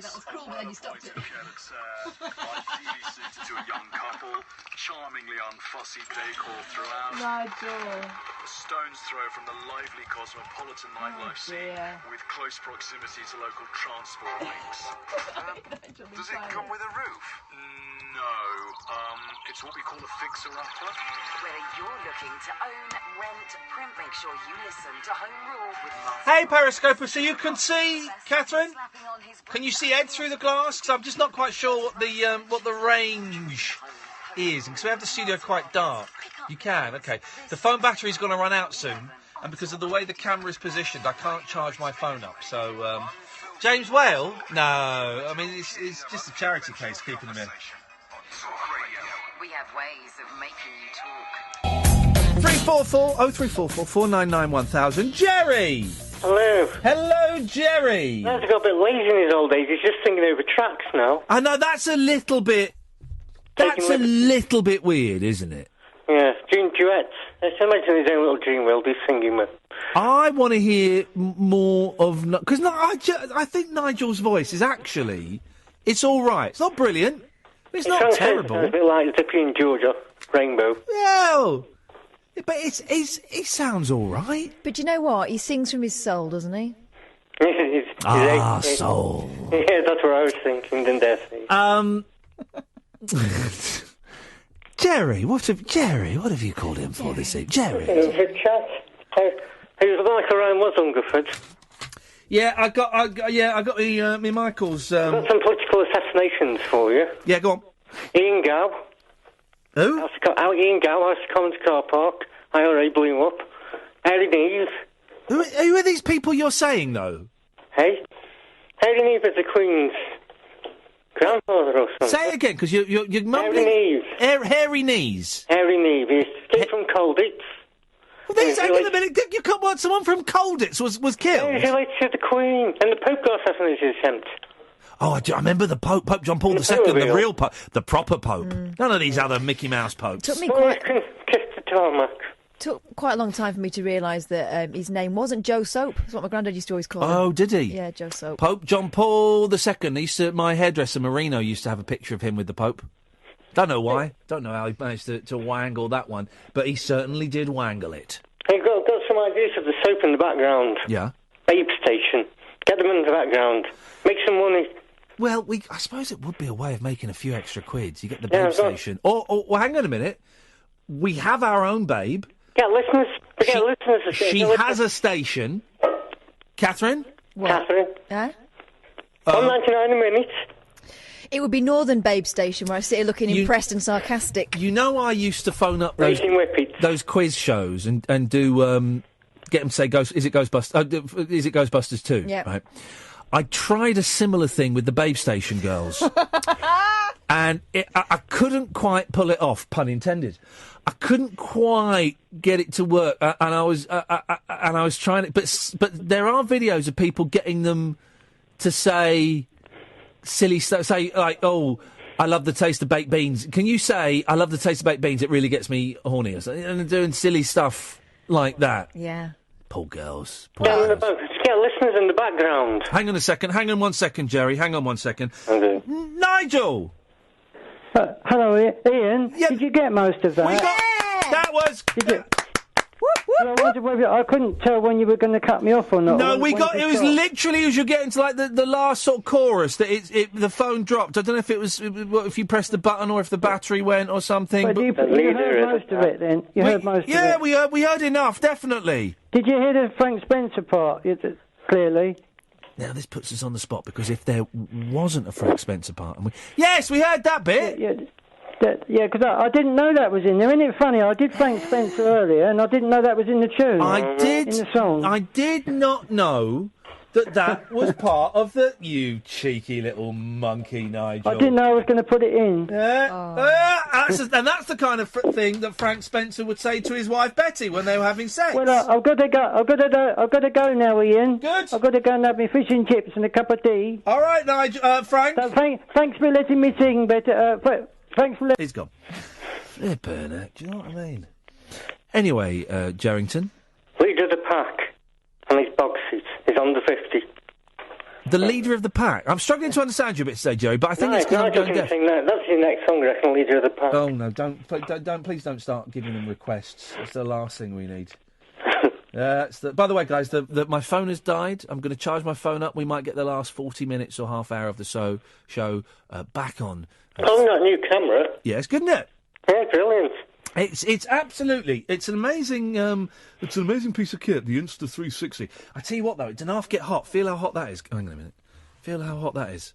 that was cruel, but then you stopped it.
Ideally suited to a young couple, charmingly unfussy decor throughout.
Nigel.
A stone's throw from the lively cosmopolitan nightlife scene with close proximity to local transport links. Does it come with a roof? No. It's what we call a fixer-upper.
Whether you're looking to own, rent, print, make sure you listen to Home Rule with Martin.
Hey, Periscopers, so you can see, Catherine? Can you see Ed through the glass? Because I'm just not quite sure what the range is. Because we have the studio quite dark. You can, okay. The phone battery's going to run out soon. And because of the way the camera's positioned, I can't charge my phone up. So, James Whale? No. I mean, it's just a charity case keeping him in.
We have ways of making you talk.
344 499 1000. Jerry!
Hello.
Hello, Jerry.
He's got a bit lazy in his old age. He's just singing over tracks now.
I know, that's a little bit... That's a little bit weird, isn't it?
Yeah, doing duets. Let's imagine his own little dream world he's singing with.
I want to hear more of... Because I think Nigel's voice is actually... It's all right. It's not brilliant. It's not terrible.
It's a bit like Zippy and Georgia, Rainbow.
Yeah. But he sounds all right.
But you know what? He sings from his soul, doesn't he?
Soul.
Yeah, that's what I was thinking, didn't I?
Jerry, what have you called him for this evening? Jerry.
For chat. He was like around was Hungerford.
Yeah, I got me Michael's.
I've got some political assassinations for you.
Yeah, go on.
Ian Gow.
Who?
Ian Gow, House of Commons car park. I already blew him up. Harry Neves.
Who are these people you're saying, though?
Hey? Harry Neves is the Queen's grandfather or something.
Say it again, because you're mumbling.
Harry Neves.
Hairy knees.
Harry Neves. He escaped from Colditz.
Well, hang on a minute. You can't want someone from Colditz was killed.
Yeah, he's related to the Queen, and the Pope got assassinated attempt.
Oh, I remember the Pope John Paul II, the real Pope, the proper Pope. None of these other Mickey Mouse popes.
Took me took quite a long time for me to realise that his name wasn't Joe Soap. That's what my granddad used to always call him.
Oh, did he?
Yeah, Joe Soap.
Pope John Paul II. My hairdresser Marino used to have a picture of him with the Pope. Don't know why. Don't know how he managed to wangle that one, but he certainly did wangle it.
Hey, got some ideas of the soap in the background.
Yeah.
Babe Station. Get them in the background. Make some money.
Well, I suppose it would be a way of making a few extra quids. You get the Babe Station. Or hang on a minute. We have our own Babe.
Get listeners.
She has a station. Catherine?
What?
Catherine.
Huh?
$1.99 a minute.
It would be Northern Babe Station, where I sit here looking impressed and sarcastic.
You know, I used to phone up those quiz shows and do get them to say, is it Ghostbusters 2?
Yeah.
Right. I tried a similar thing with the Babe Station girls. And I couldn't quite pull it off, pun intended. I couldn't quite get it to work, and I was trying it. But there are videos of people getting them to say silly stuff. Say like, "Oh, I love the taste of baked beans." Can you say, "I love the taste of baked beans"? It really gets me horny, or something. And they're doing silly stuff like that.
Yeah.
Poor girls.
Get listeners in the background.
Hang on a second. Hang on 1 second, Jerry. Hang on 1 second.
Okay.
Nigel.
Hello, Ian. Did you get most of that?
That was.
Did you? I wondered whether I couldn't tell when you were going to cut me off or not.
No, we got. It was literally as you're getting to like the last sort of chorus that the phone dropped. I don't know if it was if you pressed the button or if the battery went or something.
But you heard most of it then. You heard most of it.
Yeah, we heard enough. Definitely.
Did you hear the Frank Spencer part? Clearly.
Now this puts us on the spot because if there wasn't a Frank Spencer part, yes, we heard that bit.
Yeah. Yeah, because I didn't know that was in there. Isn't it funny? I did Frank Spencer earlier, and I didn't know that was in the tune.
I did.
In the song.
I did not know that was part of the. You cheeky little monkey, Nigel.
I didn't know I was going to put it in.
And that's the kind of thing that Frank Spencer would say to his wife Betty when they were having sex.
Well, I've got to go. I've got to go now, Ian.
Good.
I've got to go and have my fish and chips and a cup of tea.
All right, Nigel. Frank.
So thanks for letting me sing, but thanks for letting.
He's gone. Burner, do you know what I mean? Anyway, Jerrington.
Leader of the pack on his box seat is under 50.
The leader of the pack. I'm struggling to understand you a bit today, Jerry, but I think it's because I'm going deaf.
That's your next song, I reckon, Leader of the Pack.
Oh, no, please don't start giving them requests. That's the last thing we need. By the way, guys, my phone has died. I'm going to charge my phone up. We might get the last 40 minutes or half hour of the show back on.
Oh, that new camera.
Yeah, it's good, isn't it?
Yeah, brilliant.
It's absolutely, it's an amazing piece of kit, the Insta360. I tell you what, though, it didn't half get hot. Feel how hot that is. Hang on a minute. Feel how hot that is.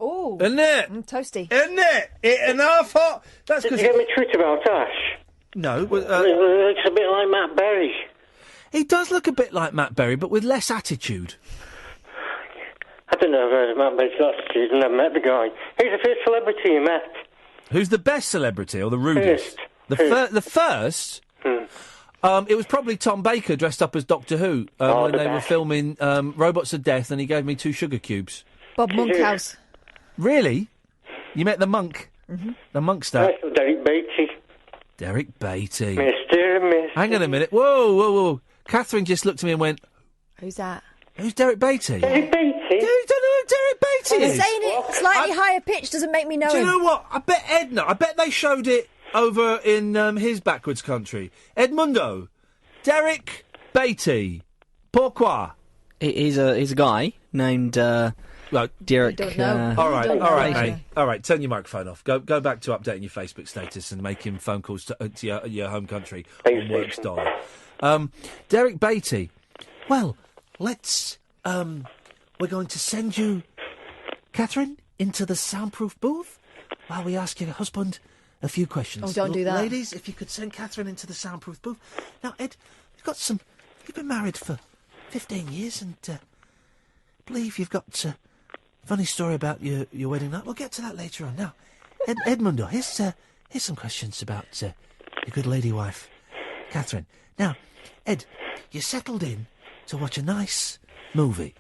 Oh,
isn't it?
Toasty.
Isn't it? It half hot. That's
Did
because
you get me treat about Ash?
No.
It looks a bit like Matt Berry.
He does look a bit like Matt Berry, but with less attitude.
I don't know if I've heard of Matt Berry's attitude and I've met the guy. Who's the first celebrity you met?
Who's the best celebrity or the rudest? The first? It was probably Tom Baker dressed up as Doctor Who when they were filming Robots of Death, and he gave me 2 sugar cubes.
Bob Monkhouse.
Really? You met the monk?
Mm-hmm.
The monkster?
That's Derek Beatty.
Derek Beatty.
Mr. and Miss.
Hang on a minute. Whoa. Catherine just looked at me and went...
Who's that?
Who's Derek Beatty?
Derek Beatty?
You don't know who Derek Beatty is?
Saying it slightly higher pitch doesn't make me know
Do you
him.
know what? I bet Edna. I bet they showed it over in his backwards country. Edmundo. Derek Beatty. Pourquoi?
He's a guy named Derek.
Don't know.
All right,
Don't
all right,
know.
hey, all right. Turn your microphone off. Go back to updating your Facebook status and making phone calls to your home country on Works Dollar. Derek Beatty. Well, let's. We're going to send you, Catherine, into the soundproof booth while we ask your husband a few questions.
Oh, don't do that.
Ladies, if you could send Catherine into the soundproof booth. Now, Ed, you've been married for 15 years and I believe you've got a funny story about your wedding night. We'll get to that later on. Now, Edmundo, here's some questions about your good lady wife, Catherine. Now, Ed, you settled in to watch a nice movie.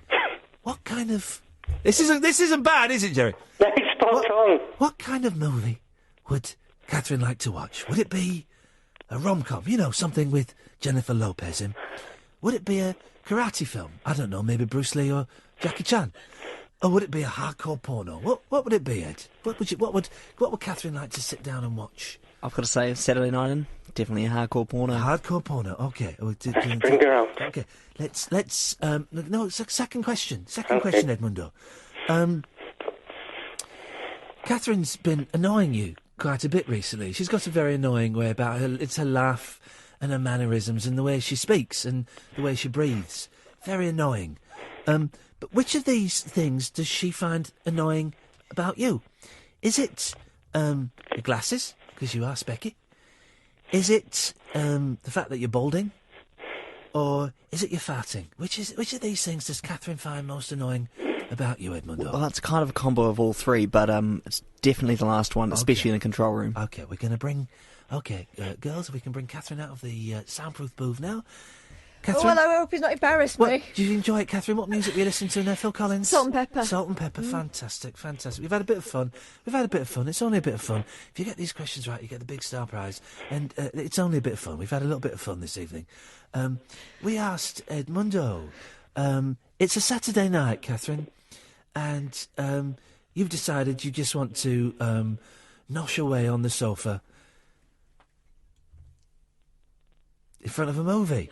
What kind of... This isn't bad, is it, Jerry?
That's spot on.
What kind of movie would Catherine like to watch? Would it be a rom-com? You know, something with Jennifer Lopez in. Would it be a karate film? I don't know, maybe Bruce Lee or Jackie Chan. Or would it be a hardcore porno? What would it be, Ed? What would Catherine like to sit down and watch?
I've got to say, Saturday Night In, definitely a hardcore porno.
Hardcore porno, okay.
Bring her out.
Okay, let's no, it's a second question. Second question, Edmundo. Catherine's been annoying you quite a bit recently. She's got a very annoying way about her. It's her laugh and her mannerisms and the way she speaks and the way she breathes. Very annoying. But which of these things does she find annoying about you? Is it your glasses, because you are specky? Is it the fact that you're balding? Or is it your farting? Which of these things does Catherine find most annoying about you, Edmundo?
Well, that's kind of a combo of all three, but it's definitely the last one, especially in the control room.
Okay, we're going to bring... Okay, girls, we can bring Catherine out of the soundproof booth now. Catherine?
Oh, well, I hope he's not embarrassed me.
Did you enjoy it, Catherine? What music were you listening to now? Phil Collins?
Salt and Pepper.
Salt and Pepper, fantastic. We've had a bit of fun. It's only a bit of fun. If you get these questions right, you get the big star prize. And it's only a bit of fun. We've had a little bit of fun this evening. We asked Edmundo. It's a Saturday night, Catherine, and you've decided you just want to nosh away on the sofa in front of a movie.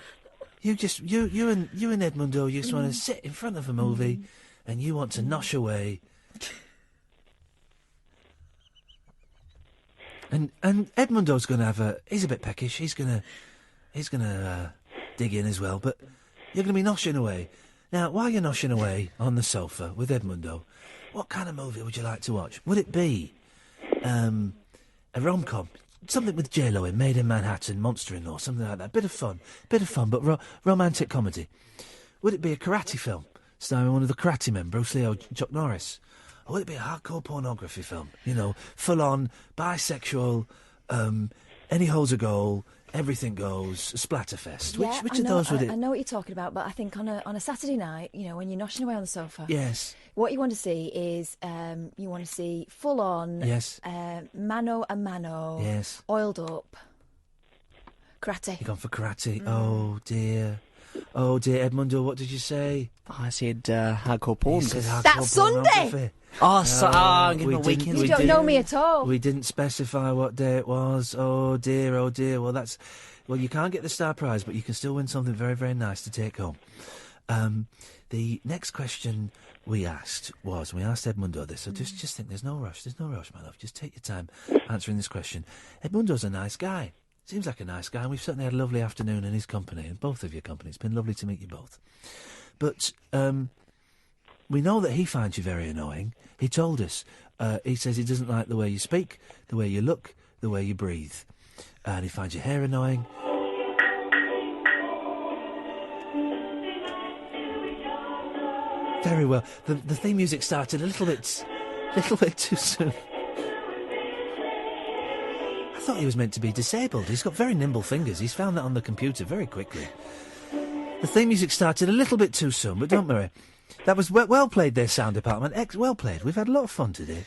You and Edmundo, you just want to sit in front of a movie, and you want to nosh away. And Edmundo's going to have he's a bit peckish. He's gonna dig in as well. But you're going to be noshing away. Now, while you're noshing away on the sofa with Edmundo, what kind of movie would you like to watch? Would it be A rom-com. Something with J-Lo in, Made in Manhattan, Monster-in-Law, something like that. Bit of fun, but romantic comedy. Would it be a karate film, starring one of the Karate Men, Bruce Lee or Chuck Norris? Or would it be a hardcore pornography film? You know, full-on, bisexual, any hole's a goal, everything goes, a splatterfest.
Yeah,
Which of those would it...
I know what you're talking about, but I think on a Saturday night, you know, when you're noshing away on the sofa...
Yes.
What you want to see is, you want to see full-on...
Yes.
Mano a mano.
Yes.
Oiled up. Karate.
You've gone for karate. Oh, dear. Oh, dear. Edmundo, what did you say?
I said hardcore porn.
He said hardcore
That's Sunday!
pornography.
I'm giving a weekend.
You don't know me at all.
We didn't specify what day it was. Oh, dear, oh, dear. Well, you can't get the star prize, but you can still win something very, very nice to take home. The next question we asked Edmundo this, so just think there's no rush, my love. Just take your time answering this question. Edmundo's a nice guy. Seems like a nice guy, and we've certainly had a lovely afternoon in his company, in both of your company. It's been lovely to meet you both. But we know that he finds you very annoying. He told us. He says he doesn't like the way you speak, the way you look, the way you breathe. And he finds your hair annoying. Very well. The theme music started a little bit too soon. I thought he was meant to be disabled. He's got very nimble fingers. He's found that on the computer very quickly. The theme music started a little bit too soon, but don't worry. That was well played there, sound department. Well played. We've had a lot of fun today.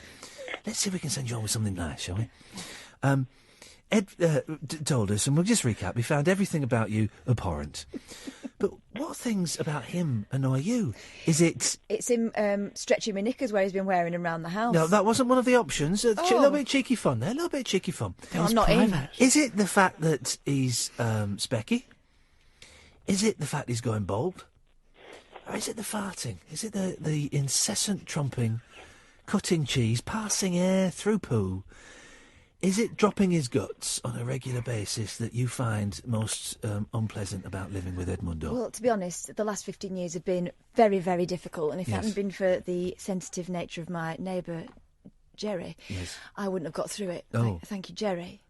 Let's see if we can send you on with something nice, shall we? Ed told us, and we'll just recap, he found everything about you abhorrent. But what things about him annoy you? Is it...
It's him stretching my knickers where he's been wearing them around the house.
No, that wasn't one of the options. A little bit of cheeky fun there, a little bit of cheeky fun.
I'm not in.
Is it the fact that he's specky? Is it the fact he's going bald? Or is it the farting? Is it the incessant trumping, cutting cheese, passing air through poo? Is it dropping his guts on a regular basis that you find most unpleasant about living with Edmundo?
Well, to be honest, the last 15 years have been very, very difficult, and if it hadn't been for the sensitive nature of my neighbour, Jerry, I wouldn't have got through it.
Oh.
Thank you, Jerry.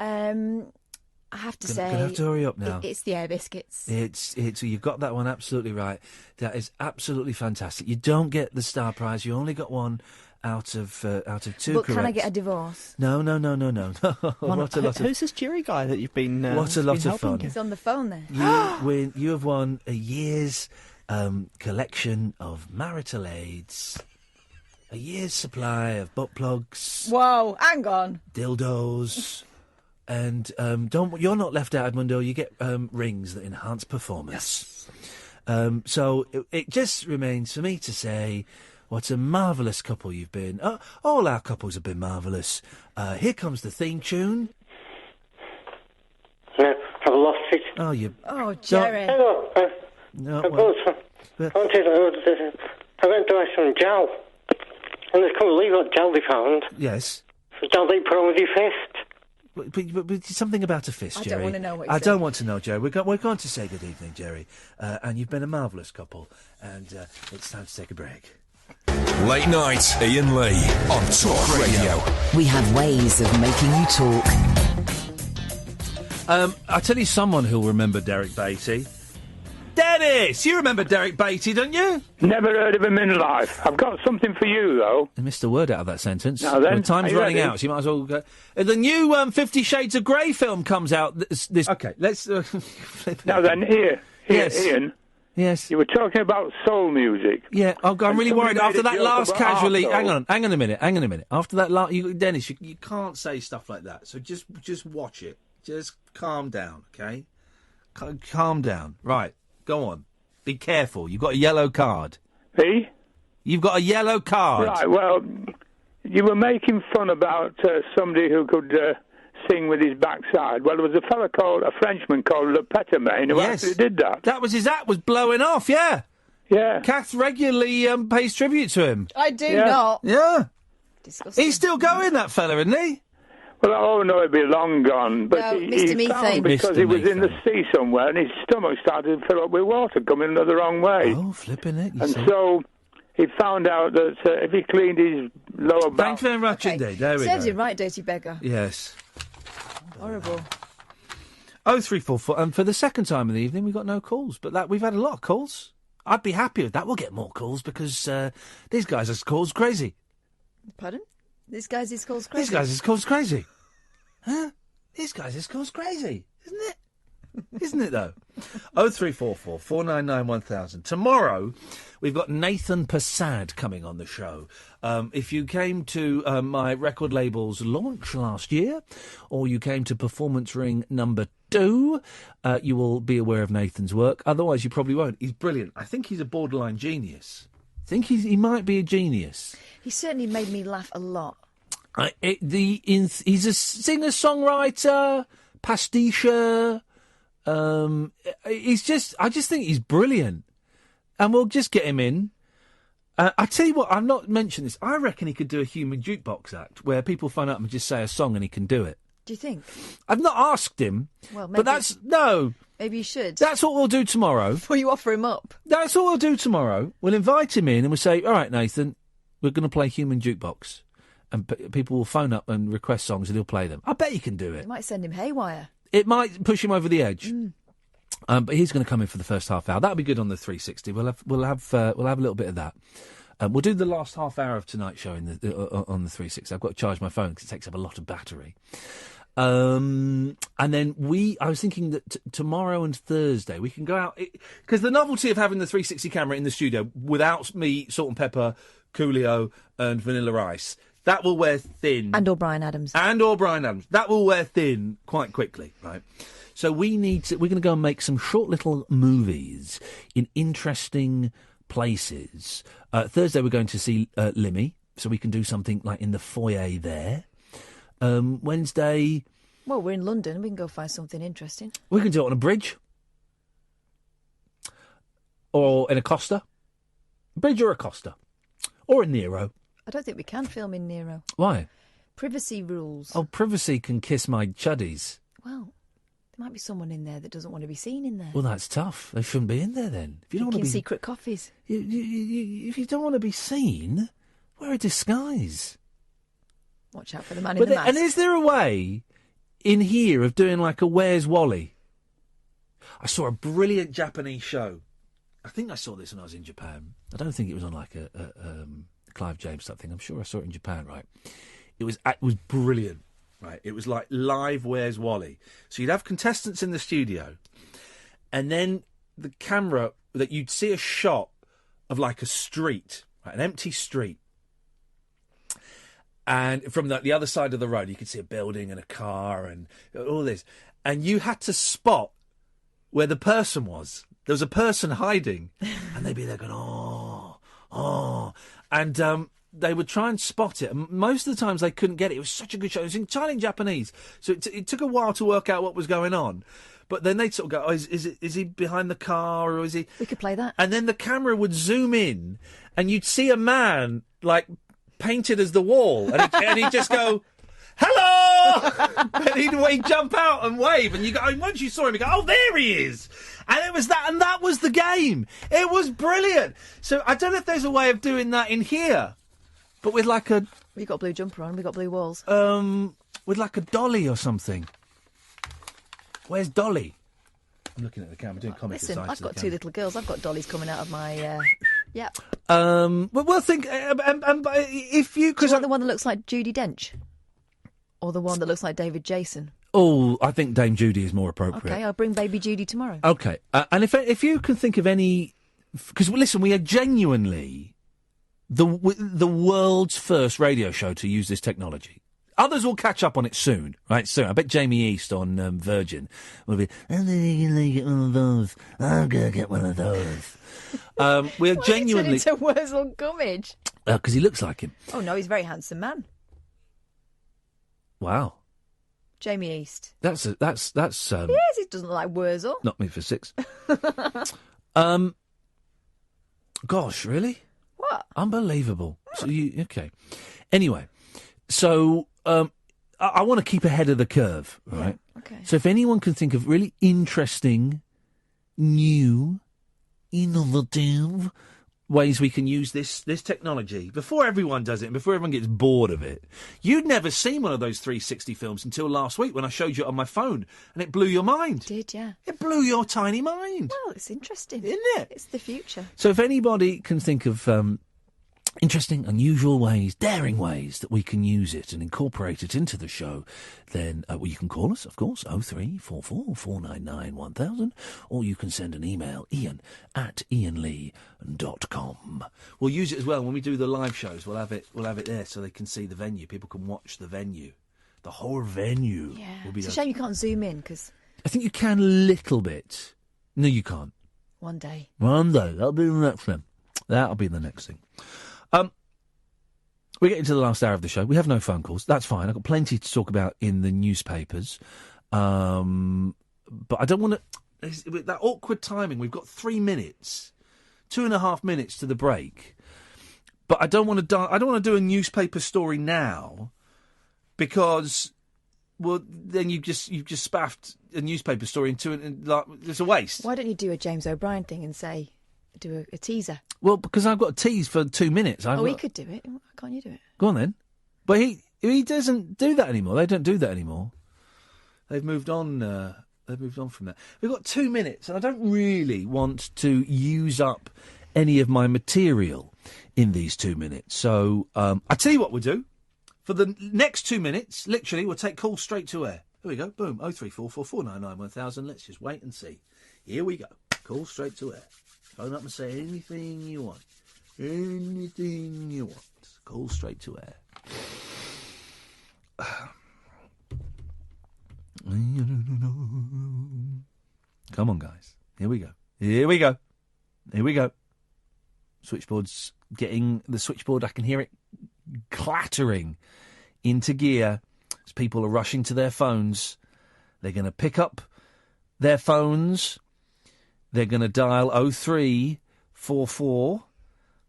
I have to say...
Gonna have to hurry up now.
It's the air biscuits.
It's you've got that one absolutely right. That is absolutely fantastic. You don't get the star prize. You only got one out of two
but
correct.
Can I get a divorce?
No. What a lot of...
Who's this Jerry guy that you've been
what a lot of fun.
He's on the phone there.
You have won a year's collection of marital aids, a year's supply of butt plugs.
Whoa, hang on.
Dildos. And you're not left out, Edmundo. You get rings that enhance performance. Yes. So it just remains for me to say, what a marvellous couple you've been. All our couples have been marvellous. Here comes the theme tune.
No, I've lost it.
Oh, you.
Oh, Jerry.
Hang on.
No,
I went to buy some gel, and they couldn't believe what gel they found.
Yes.
So gel they put on with your fist.
But something about a fist, Jerry.
I don't want to know what you
I
said.
don't want to know, Jerry. We're going to say good evening, Jerry. And you've been a marvellous couple. And it's time to take a break.
Late night, Iain Lee on Talk Radio.
We have ways of making you talk.
I'll tell you someone who'll remember Derek Beatty. Dennis! You remember Derek Beatty, don't you?
Never heard of him in life. I've got something for you, though.
I missed a word out of that sentence.
Now then,
well, time's
are you
running
ready?
out, so you might as well go. The new 50 Shades of Grey film comes out this... Okay, let's...
Now then,
Yes.
Ian.
Yes.
You were talking about soul music.
Yeah, I'm really worried. After that last casually...
Hang
Hang on a minute. After that last... Dennis, you can't say stuff like that, so just watch it. Just calm down, OK? Calm down. Right, go on. Be careful. You've got a yellow card.
Me?
You've got a yellow card.
Right, well, you were making fun about somebody who could sing with his backside. Well, there was a Frenchman called Le Petermain who actually did that.
That was his act was blowing off, yeah.
Yeah.
Kath regularly pays tribute to him.
I do not.
Yeah.
Disgusting.
He's still going, that fella, isn't he?
Well, no, it'd be long gone. But
No,
he
Mr.
found
Methane.
because
Mr.
he was in the
Methane.
sea somewhere and his stomach started to fill up with water coming the wrong way.
Oh, flipping it.
And so he found out that if he cleaned his know about.
Thanks very much indeed. There we
Serves
go.
you right, dirty beggar.
Yes.
Horrible.
0344. And for the second time of the evening, we've got no calls. But we've had a lot of calls. I'd be happy with that. We'll get more calls because these guys are calls crazy.
Pardon? This guy's his calls crazy.
These guys is calls crazy. Huh? These guys is calls crazy. Isn't it? Isn't it, though? 0344 499 1000. Tomorrow, we've got Nathan Persad coming on the show. If you came to my record label's launch last year, or you came to Performance Ring number 2, you will be aware of Nathan's work. Otherwise, you probably won't. He's brilliant. I think he's a borderline genius. I think he might be a genius.
He certainly made me laugh a lot.
He's a singer-songwriter, pasticher. I just think he's brilliant, and we'll just get him in. I tell you what, I've not mentioned this. I reckon he could do a human jukebox act where people phone up and just say a song and he can do it.
Do you think?
I've not asked him,
Well, maybe,
but that's no.
Maybe you should.
That's what we'll do tomorrow.
Before you offer him up.
That's what we'll do tomorrow. We'll invite him in and we'll say, "All right, Nathan, we're going to play human jukebox," and people will phone up and request songs and he'll play them. I bet he can do it.
It might send him haywire.
It might push him over the edge. But he's going to come in for the first half hour. That'll be good on the 360. We'll have a little bit of that. We'll do the last half hour of tonight's show on the 360. I've got to charge my phone because it takes up a lot of battery. And then I was thinking that tomorrow and Thursday we can go out because the novelty of having the 360 camera in the studio without me, Salt and Pepper, Coolio, and Vanilla Ice. That will wear thin.
And or Bryan Adams.
That will wear thin quite quickly, right? So we're going to go and make some short little movies in interesting places. Thursday we're going to see Limmy, so we can do something like in the foyer there. Wednesday...
Well, we're in London. We can go find something interesting.
We can do it on a bridge. Or in a Costa. Bridge or a Costa. Or in Nero.
I don't think we can film in Nero.
Why?
Privacy rules.
Oh, privacy can kiss my chuddies.
Well, there might be someone in there that doesn't want to be seen in there.
Well, that's tough. They shouldn't be in there then. If you don't want to be
secret coffees.
If you don't want to be seen, wear a disguise.
Watch out for the man in the mask.
And is there a way in here of doing like a Where's Wally? I saw a brilliant Japanese show. I think I saw this when I was in Japan. I don't think it was on like a Clive James type thing. I'm sure I saw it in Japan, right? It was brilliant, right? It was like live Where's Wally. So you'd have contestants in the studio, and then the camera, that you'd see a shot of like a street, right? An empty street. And from the other side of the road, you could see a building and a car and all this. And you had to spot where the person was. There was a person hiding, and they'd be there going, oh. And they would try and spot it. And most of the times they couldn't get it. It was such a good show. It was entirely in Japanese. So it took a while to work out what was going on. But then they'd sort of go, is he behind the car or is he...
We could play that.
And then the camera would zoom in and you'd see a man, like, painted as the wall. And he'd just go, hello! And he'd jump out and wave. And you go, and once you saw him, you go, oh, there he is! And it was that, and that was the game. It was brilliant. So I don't know if there's a way of doing that in here, but with like a...
We got a blue jumper on, we got blue walls.
With like a dolly or something. Where's Dolly? I'm looking at the camera, doing comic
Listen, I've got two little girls. I've got dollies coming out of my... Yep.
But we'll think... if you...
Do you want the one that looks like Judi Dench? Or the one that looks like David Jason?
Oh, I think Dame Judy is more appropriate.
Okay, I'll bring baby Judy tomorrow.
Okay, and if you can think of any... Because, listen, we are genuinely the world's first radio show to use this technology. Others will catch up on it soon, right? Soon. I bet Jamie East on Virgin will be, I'm going to get one of those. I'm going to get one of those. We are genuinely...
It's a Wurzel Gummidge.
Because he looks like him.
Oh, no, he's a very handsome man.
Wow.
Jamie East.
That's
Yes, he doesn't look like Wurzel.
Not me for six. Gosh, really?
What?
Unbelievable. So okay. Anyway, so I want to keep ahead of the curve, right?
Yeah, okay.
So if anyone can think of really interesting, new, innovative, ways we can use this technology before everyone does it and before everyone gets bored of it. You'd never seen one of those 360 films until last week when I showed you it on my phone, and it blew your mind.
It did, yeah.
It blew your tiny mind.
Well, it's interesting.
Isn't it?
It's the future.
So if anybody can think of interesting, unusual ways, daring ways that we can use it and incorporate it into the show, then well, you can call us, of course, 0344 499 1000, or you can send an email, ian@ianlee.com. We'll use it as well when we do the live shows. We'll have it there so they can see the venue. People can watch the venue. The whole venue.
Yeah.
Will be
It's a
there.
shame you can't zoom in, because
I think you can a little bit. No, you can't.
one day.
One day. That'll be the next thing. That'll be the next thing. We're getting to the last hour of the show. We have no phone calls. That's fine. I've got plenty to talk about in the newspapers. But I don't want to... With that awkward timing, we've got 3 minutes, 2.5 minutes to the break. But I don't want to do a newspaper story now because, well, then you've just spaffed a newspaper story into it's a waste.
Why don't you do a James O'Brien thing and do a teaser?
Well, because I've got a tease for 2 minutes.
He could do it. Why can't you do it?
Go on then. But he doesn't do that anymore. They don't do that anymore. They've moved on. They've moved on from that. We've got 2 minutes, and I don't really want to use up any of my material in these 2 minutes. So I tell you what we'll do. For the next 2 minutes, literally, we'll take calls straight to air. Here we go. Boom. 0344 499 1000. Let's just wait and see. Here we go. Call straight to air. Phone up and say anything you want. Anything you want. Call straight to air. Come on, guys. Here we go. Here we go. Here we go. Switchboard's getting... The switchboard, I can hear it clattering into gear as people are rushing to their phones. They're going to pick up their phones. They're going to dial 0344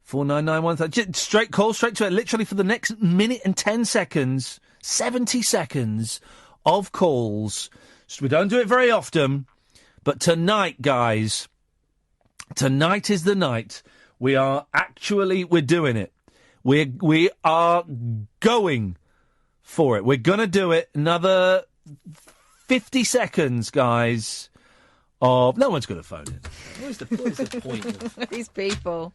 499 1000. Straight call, straight to it. Literally for the next minute and 10 seconds, 70 seconds of calls. So we don't do it very often. But tonight, guys, tonight is the night. We're doing it. We are going for it. We're going to do it. Another 50 seconds, guys. No one's going to phone in. What is the point of
these people?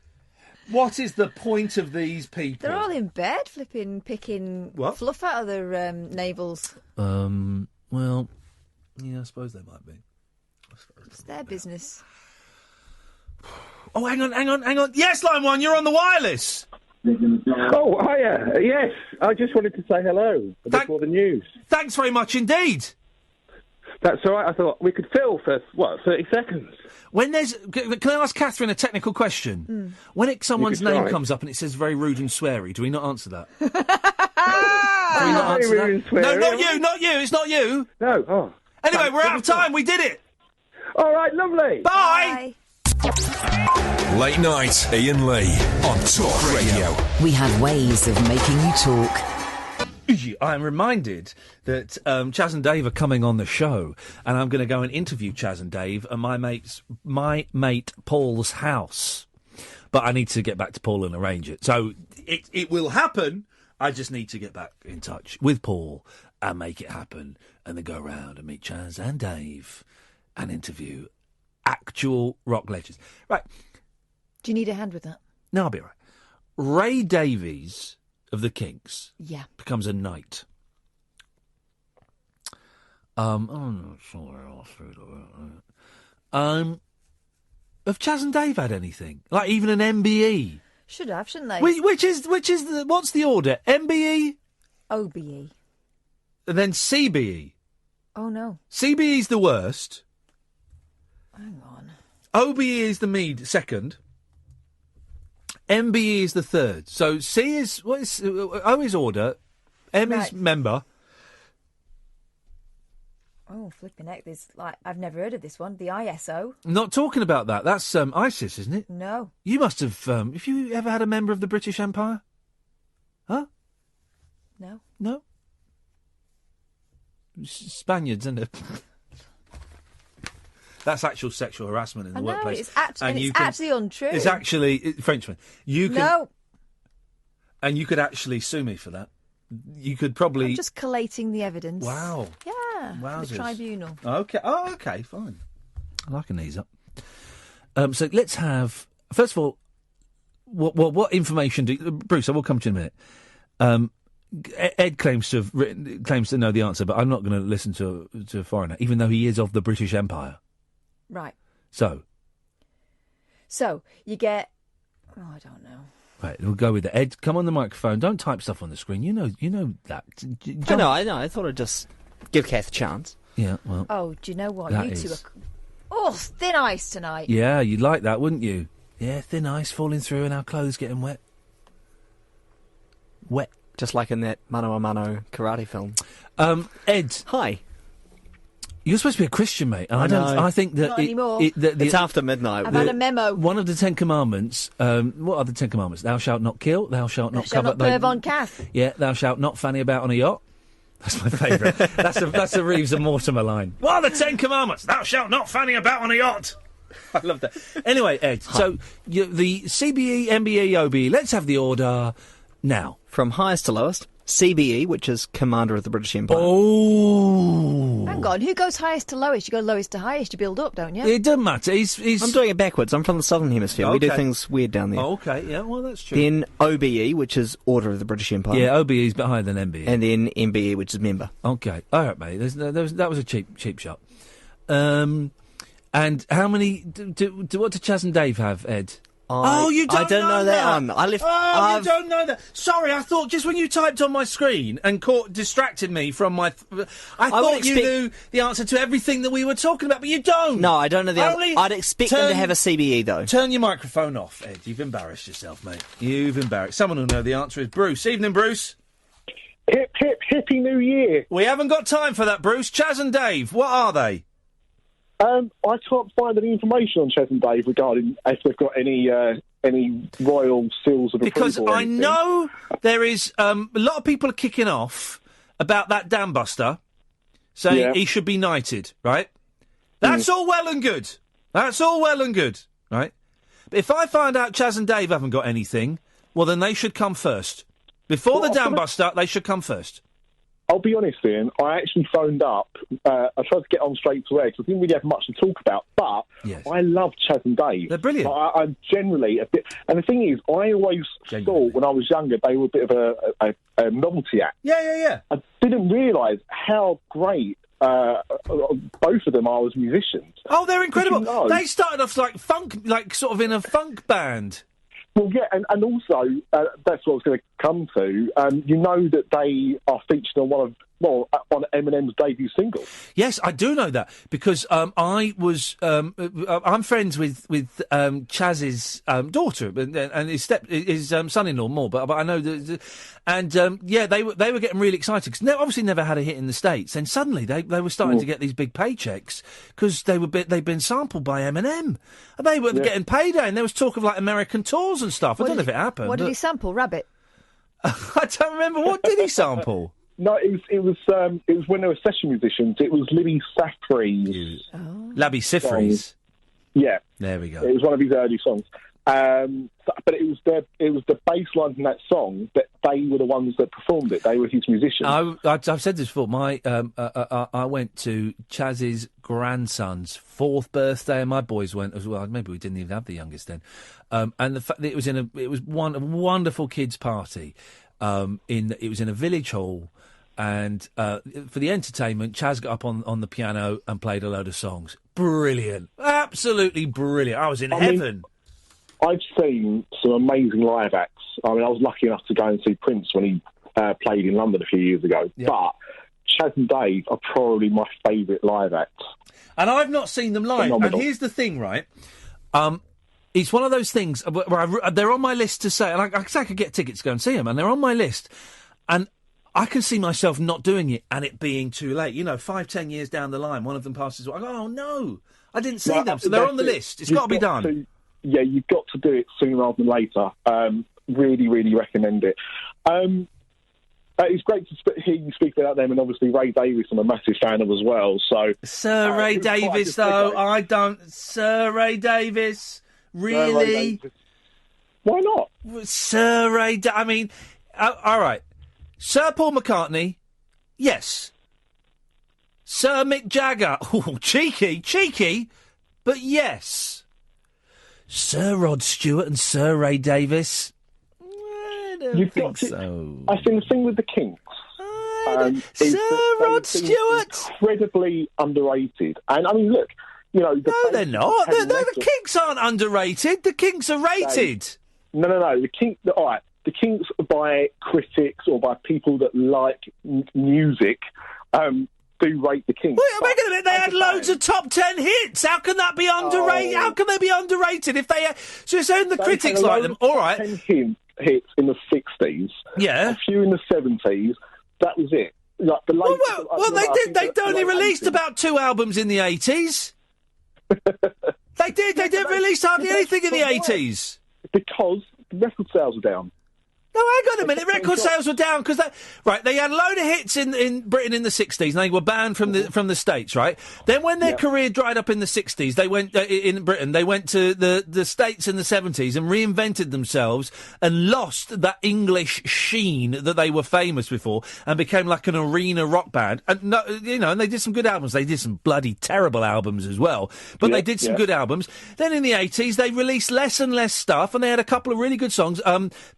What is the point of these people?
They're all in bed, picking fluff out of their navels.
Well, yeah, I suppose they might be.
It's their business.
Oh, hang on. Yes, line one, you're on the wireless.
Oh, hiya. Yes, I just wanted to say hello before the news.
Thanks very much indeed.
That's all right. I thought we could fill for, 30 seconds?
Can I ask Catherine a technical question? When someone's name comes up and it says very rude and sweary, do we not answer that? Do we not answer that?
And sweary,
no, not you. It's not you.
No. Oh.
Anyway, we're out of time. We did it.
All right, lovely.
Bye.
Late night, Iain Lee on Talk Radio.
We have ways of making you talk.
I'm reminded that Chaz and Dave are coming on the show, and I'm going to go and interview Chaz and Dave at my mate Paul's house. But I need to get back to Paul and arrange it. So it will happen. I just need to get back in touch with Paul and make it happen, and then go around and meet Chaz and Dave and interview actual rock legends. Right.
Do you need a hand with that?
No, I'll be all right. Ray Davies of the Kinks becomes a knight. I'm not sure. Have Chaz and Dave had anything? Like even an MBE?
Should have, shouldn't they?
What's the order? MBE?
OBE.
And then CBE?
Oh, no.
CBE's the worst.
Hang on.
OBE is the second. MBE is the third. So C is O is order, M is member.
Oh, flipping heck! I've never heard of this one. The ISO.
I'm not talking about that. That's ISIS, isn't it?
No.
You must have. Have you ever had a member of the British Empire? Huh?
No.
No. Spaniards, isn't it? That's actual sexual harassment in the
I know,
workplace.
it's actually untrue.
It's actually Frenchman. You can,
No.
and you could actually sue me for that. You could probably.
I'm just collating the evidence.
Wow.
Yeah.
Wowzers.
The tribunal.
Okay. Oh, okay. Fine. I like an ease up. So let's have first of all. What information do Bruce? I will come to you in a minute. Ed claims to know the answer, but I'm not going to listen to a foreigner, even though he is of the British Empire.
Right.
So
you get. Oh, I don't know.
Right, we'll go with it. Ed, come on the microphone. Don't type stuff on the screen. You know that.
I know. I thought I'd just give Kath a chance.
Yeah. Well.
Oh, do you know what?
That
You two
is-
are. Oh, thin ice tonight.
Yeah, you'd like that, wouldn't you? Yeah, thin ice falling through and our clothes getting wet. Wet.
Just like in that Mano a Mano karate film.
Ed.
Hi.
You're supposed to be a Christian, mate. And
I know.
I think that
Not anymore.
It's after midnight.
I've had a memo.
One of the 10 Commandments. What are the 10 Commandments? Thou shalt not kill. Thou shalt not
Shall
covet
not perv on Kath.
Yeah. Thou shalt not fanny about on a yacht. That's my favourite. that's a Reeves and Mortimer line. What are the 10 Commandments? Thou shalt not fanny about on a yacht. I love that. Anyway, Ed. So the CBE, MBE, OBE. Let's have the order now.
From highest to lowest. CBE, which is Commander of the British Empire.
Oh.
Hang on, who goes highest to lowest? You go lowest to highest. You build up, don't you?
It doesn't matter. He's...
I'm doing it backwards. I'm from the Southern Hemisphere. We do
Okay.
things weird down there.
Oh, okay, yeah, well, that's true.
Then OBE, which is Order of the British Empire.
Yeah, OBE is a bit higher than MBE.
And then MBE, which is Member.
Okay, all right, mate. That was a cheap shot. And how many? What do Chaz and Dave have, Ed? You don't
I didn't know that one. I left.
You don't know that. Sorry, I thought just when you typed on my screen and distracted me from my. I thought you knew the answer to everything that we were talking about, but you don't.
No, I don't know the answer. I'd expect them to have a CBE though.
Turn your microphone off, Ed. You've embarrassed yourself, mate. You've embarrassed. Someone will know the answer is Bruce. Evening, Bruce.
Hip, hip, hippie New Year.
We haven't got time for that, Bruce. Chaz and Dave, what are they?
I can't find any information on Chaz and Dave regarding if they've got any royal seals of approval.
Because
or
I
anything.
know there is a lot of people are kicking off about that dam buster, saying he should be knighted, right? That's all well and good. That's all well and good, right? But if I find out Chaz and Dave haven't got anything, well, then they should come first. Before the dam buster, they should come first.
I'll be honest, Ian, I actually phoned up. I tried to get on straight to air because I didn't really have much to talk about, but I love Chaz and Dave.
They're brilliant.
I'm generally a bit... And the thing is, I always thought when I was younger they were a bit of a novelty act.
Yeah.
I didn't realise how great both of them are as musicians.
Oh, they're incredible.
Did you know?
They started off like funk, like sort of in a funk band.
Well, yeah, and also, that's what I was going to come to. You know that they are featured on on Eminem's debut single.
Yes, I do know that because I was I'm friends with Chaz's daughter and his son-in-law more, but I know that, and they were getting really excited because they obviously never had a hit in the States, and suddenly they were starting to get these big paychecks because they'd been sampled by Eminem, and they were getting payday, and there was talk of like American tours and stuff. I don't know if it happened.
What did he sample? Rabbit.
I don't remember. What did he sample?
No, it was when they were session musicians. It was Libby Safri's.
Labby Sifries.
Yeah,
there we go.
It was one of his early songs. But it was the bass line from that song that they were the ones that performed it. They were his musicians.
I've said this before. I went to Chaz's grandson's 4th birthday, and my boys went as well. Maybe we didn't even have the youngest then. And the fact that it was a wonderful kids' party. It was in a village hall. And for the entertainment, Chaz got up on the piano and played a load of songs. Brilliant. Absolutely brilliant. I was in heaven.
I've seen some amazing live acts. I mean, I was lucky enough to go and see Prince when he played in London a few years ago. Yeah. But Chaz and Dave are probably my favourite live acts.
And I've not seen them live.
Phenomenal.
And here's the thing, right? It's one of those things where they're on my list to say, and I could get tickets to go and see them, and they're on my list. And I can see myself not doing it and it being too late. 5-10 years down the line, one of them passes away. I go, oh, no, I didn't see them. So they're on the list. It's got to be done.
You've got to do it sooner rather than later. Really, really recommend it. It's great to hear you speak about them, and obviously Ray Davies I'm a massive fan of as well. So
Sir Ray Davies, though, I don't... Sir Ray Davies, really?
Ray Davies. Why not?
Sir Ray I mean, all right. Sir Paul McCartney, yes. Sir Mick Jagger, oh, cheeky, but yes. Sir Rod Stewart and Sir Ray Davies...
You've got to,
so.
I think the thing with the Kinks,
Sir Rod Stewart,
incredibly underrated. And I mean, look, you know,
no, they're not. The Kinks aren't underrated. The Kinks are rated.
No. The Kinks. All right, the Kinks by critics or by people that like music. Do rate the Kinks.
Wait a minute, they had loads of top 10 hits. How can that be underrated? How can they be underrated if they? So saying the critics like them. All right.
10 hits in the 60s.
Yeah.
A few in the 70s. That was it. Like the late,
well, they only released about 2 albums in the 80s. They didn't release hardly anything in the 80s.
Because the record sales were down.
No, hang on a minute. Record sales were down because they had a load of hits in Britain in the 60s, and they were banned from the States, right? Then when their career dried up in the 60s, they went in Britain. They went to the States in the 70s and reinvented themselves and lost that English sheen that they were famous before and became like an arena rock band. And and they did some good albums. They did some bloody terrible albums as well, but they did some good albums. Then in the 80s, they released less and less stuff, and they had a couple of really good songs.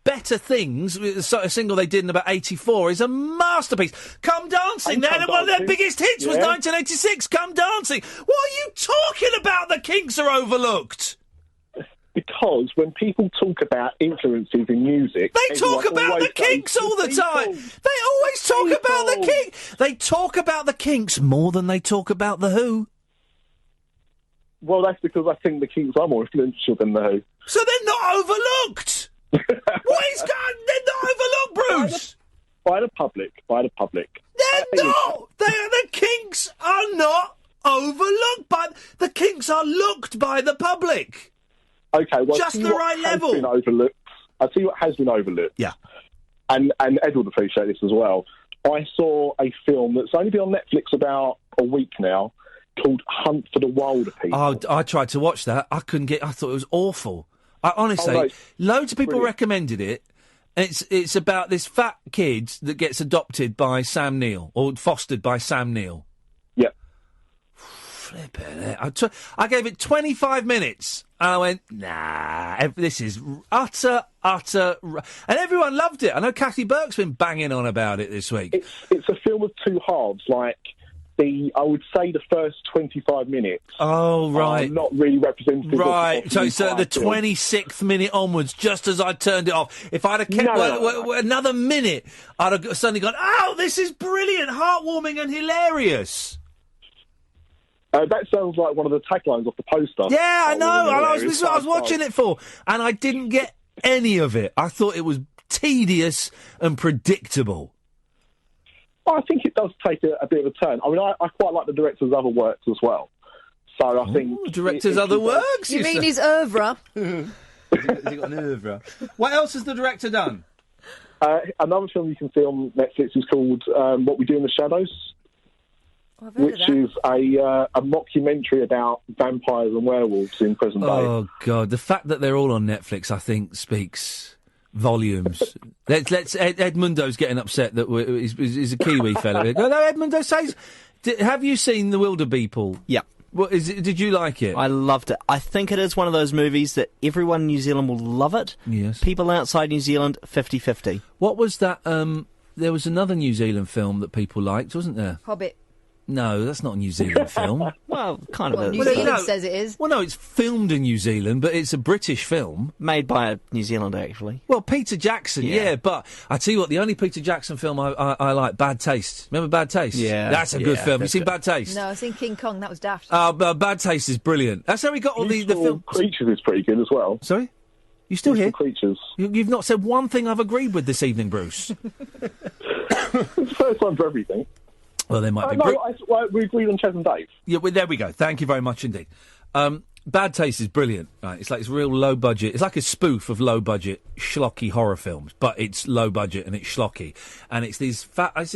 Better Things, a single they did in about 84, is a masterpiece. Come Dancing, one of their biggest hits was 1986, Come Dancing. What are you talking about? The Kinks are overlooked.
Because when people talk about influences in music...
They talk about the Kinks all the time. They always talk about the Kinks. They talk about the Kinks more than they talk about The Who.
Well, that's because I think the Kinks are more influential than The Who.
So they're not overlooked. What is going? They're not overlooked, Bruce.
By the public.
They're not. The Kinks are not overlooked by the Kinks. Are looked by the public.
Okay, well,
just the right level.
Been overlooked. I'll tell you what has been overlooked.
Yeah,
and Ed would appreciate this as well. I saw a film that's only been on Netflix about a week now, called Hunt for the Wilder People.
Oh, I tried to watch that. I couldn't get. I thought it was awful. Honestly, loads of people recommended it. It's about this fat kid that gets adopted by Sam Neill, or fostered by Sam Neill.
Yeah.
Flipping it. I gave it 25 minutes, and I went, nah, this is utter... And everyone loved it. I know Kathy Burke's been banging on about it this week.
It's a film of two halves, like... I would say the first 25 minutes.
Oh, right.
Are not really representative.
Right. So the 26th minute onwards, just as I turned it off, if I'd have kept another minute, I'd have suddenly gone, oh, this is brilliant, heartwarming and hilarious.
That sounds like one of the taglines off the poster.
Yeah, I know. This is what I was watching it for. And I didn't get any of it. I thought it was tedious and predictable.
I think it does take a bit of a turn. I mean, I quite like the director's other works as well. So I think...
Director's other works?
You mean his oeuvre?
Has he got an oeuvre? What else has the director done?
Another film you can see on Netflix is called What We Do in the Shadows, which is a mockumentary about vampires and werewolves in present day.
Oh, God. The fact that they're all on Netflix, I think, speaks... volumes. Let's Edmundo's getting upset that he's a Kiwi fella. No, Edmundo says, have you seen The Wildebeople?
Yeah.
What is it? Did you like it?
I loved it. I think it is one of those movies that everyone in New Zealand will love it.
Yes.
People outside New Zealand, 50-50.
What was that? There was another New Zealand film that people liked, wasn't there?
Hobbit.
No, that's not a New Zealand film.
Well, kind of.
Well, New Zealand says it is.
Well, no, it's filmed in New Zealand, but it's a British film.
Made by a New Zealander, actually.
Well, Peter Jackson, yeah, but I tell you what, the only Peter Jackson film I like, Bad Taste. Remember Bad Taste?
Yeah.
That's a good film. You seen Bad Taste?
No, I've seen King Kong. That was daft.
Bad Taste is brilliant. That's how we got all the film.
Creatures is pretty good as well.
Sorry? You still here?
Creatures.
You've not said one thing I've agreed with this evening, Bruce.
It's the first one for everything.
Well, there might be.
No, we agreed on Chas and Dave.
Yeah, well, there we go. Thank you very much indeed. Bad Taste is brilliant, right? It's like it's real low budget. It's like a spoof of low budget schlocky horror films, but it's low budget and it's schlocky. And it's these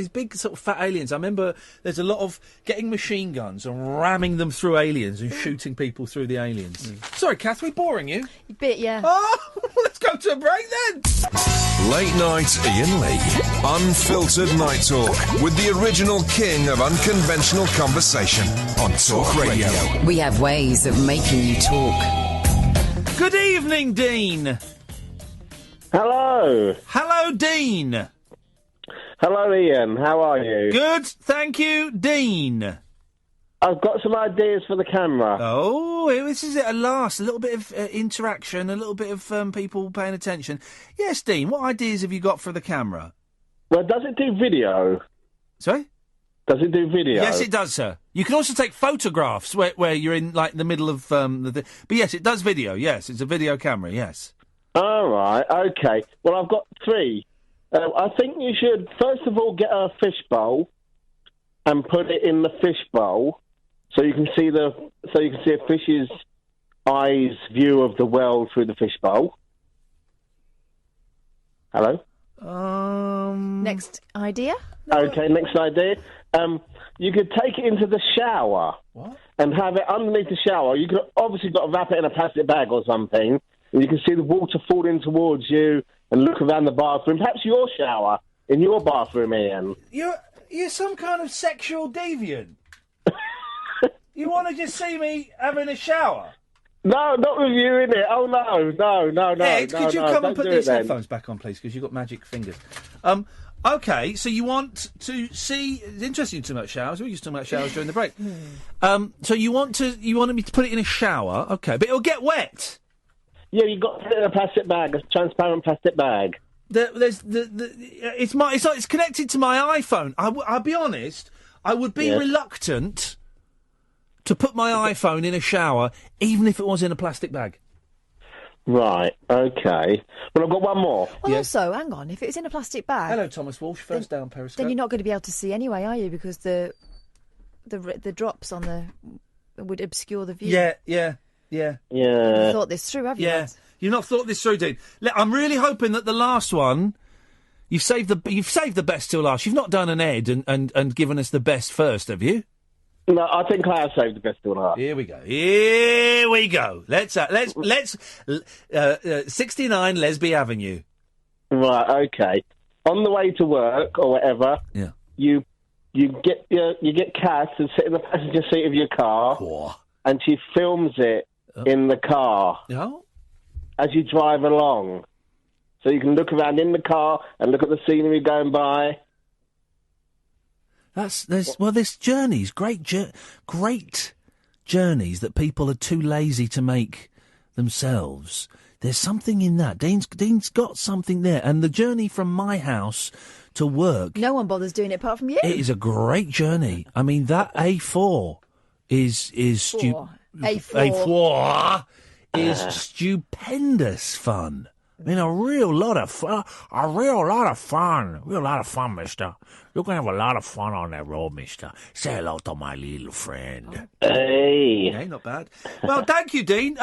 big sort of fat aliens. I remember there's a lot of getting machine guns and ramming them through aliens and shooting people through the aliens. Sorry, Kath, we boring you?
A bit, yeah.
Oh, let's go to a break then.
Late night Iain Lee. Unfiltered night talk with the original king of unconventional conversation on Talk Radio.
We have ways of making you talk.
Good evening, Dean.
Hello.
Hello, Dean.
Hello, Ian. How are you?
Good, thank you, Dean.
I've got some ideas for the camera.
Oh, this is it at last. A little bit of interaction, a little bit of people paying attention. Yes, Dean, what ideas have you got for the camera?
Well, does it do video?
Sorry?
Does it do video?
Yes, it does, sir. You can also take photographs where you're in, like, the middle of But yes, it does video, yes. It's a video camera, yes.
All right, OK. Well, I've got three. I think you should, first of all, get a fish bowl and put it in the fish bowl so you can see a fish's eyes view of the world through the fish bowl. Hello?
Next idea?
Okay, next idea. You could take it into the shower.
What?
And have it underneath the shower. You could obviously got to wrap it in a plastic bag or something. And you can see the water falling towards you and look around the bathroom. Perhaps your shower in your bathroom, Ian.
You're some kind of sexual deviant. You want to just see me having a shower?
No, not with you in it. Oh, no.
Ed, could you come and put these
then.
headphones back on, please, because you've got magic fingers. OK, so you want to see... It's interesting to talk about showers. We were just talking about showers during the break. So you wanted me to put it in a shower, OK, but it'll get wet.
Yeah, you've got to put it in a plastic bag, a transparent plastic bag.
It's connected to my iPhone. I'll be honest, I would be reluctant to put my iPhone in a shower, even if it was in a plastic bag.
Right, OK. Well, I've got one more.
Well, also, hang on, if it's in a plastic bag...
Hello, Thomas Walsh, first down Periscope.
Then you're not going to be able to see anyway, are you? Because the drops on the... would obscure the view.
Yeah.
You've thought this through, haven't you?
Yeah. You've not thought this through, Dean. I'm really hoping that the last one... You've saved the best till last. You've not done an Ed and given us the best first, have you?
No, I think I have saved the best till last.
Here we go. Let's 69 Lesby Avenue.
Right, OK. On the way to work or whatever, you get Kath and sit in the passenger seat of your car, and she films it in the car as you drive along. So you can look around in the car and look at the scenery going by.
There's journeys, great journeys that people are too lazy to make themselves. There's something in that. Dean's got something there, and the journey from my house to work.
No one bothers doing it apart from you.
It is a great journey. I mean, that A4 is A4 is stupendous fun. I mean, a real lot of fun, mister. You're going to have a lot of fun on that road, mister. Say hello to my little friend.
Hey.
Yeah, not bad. Well, thank you, Dean.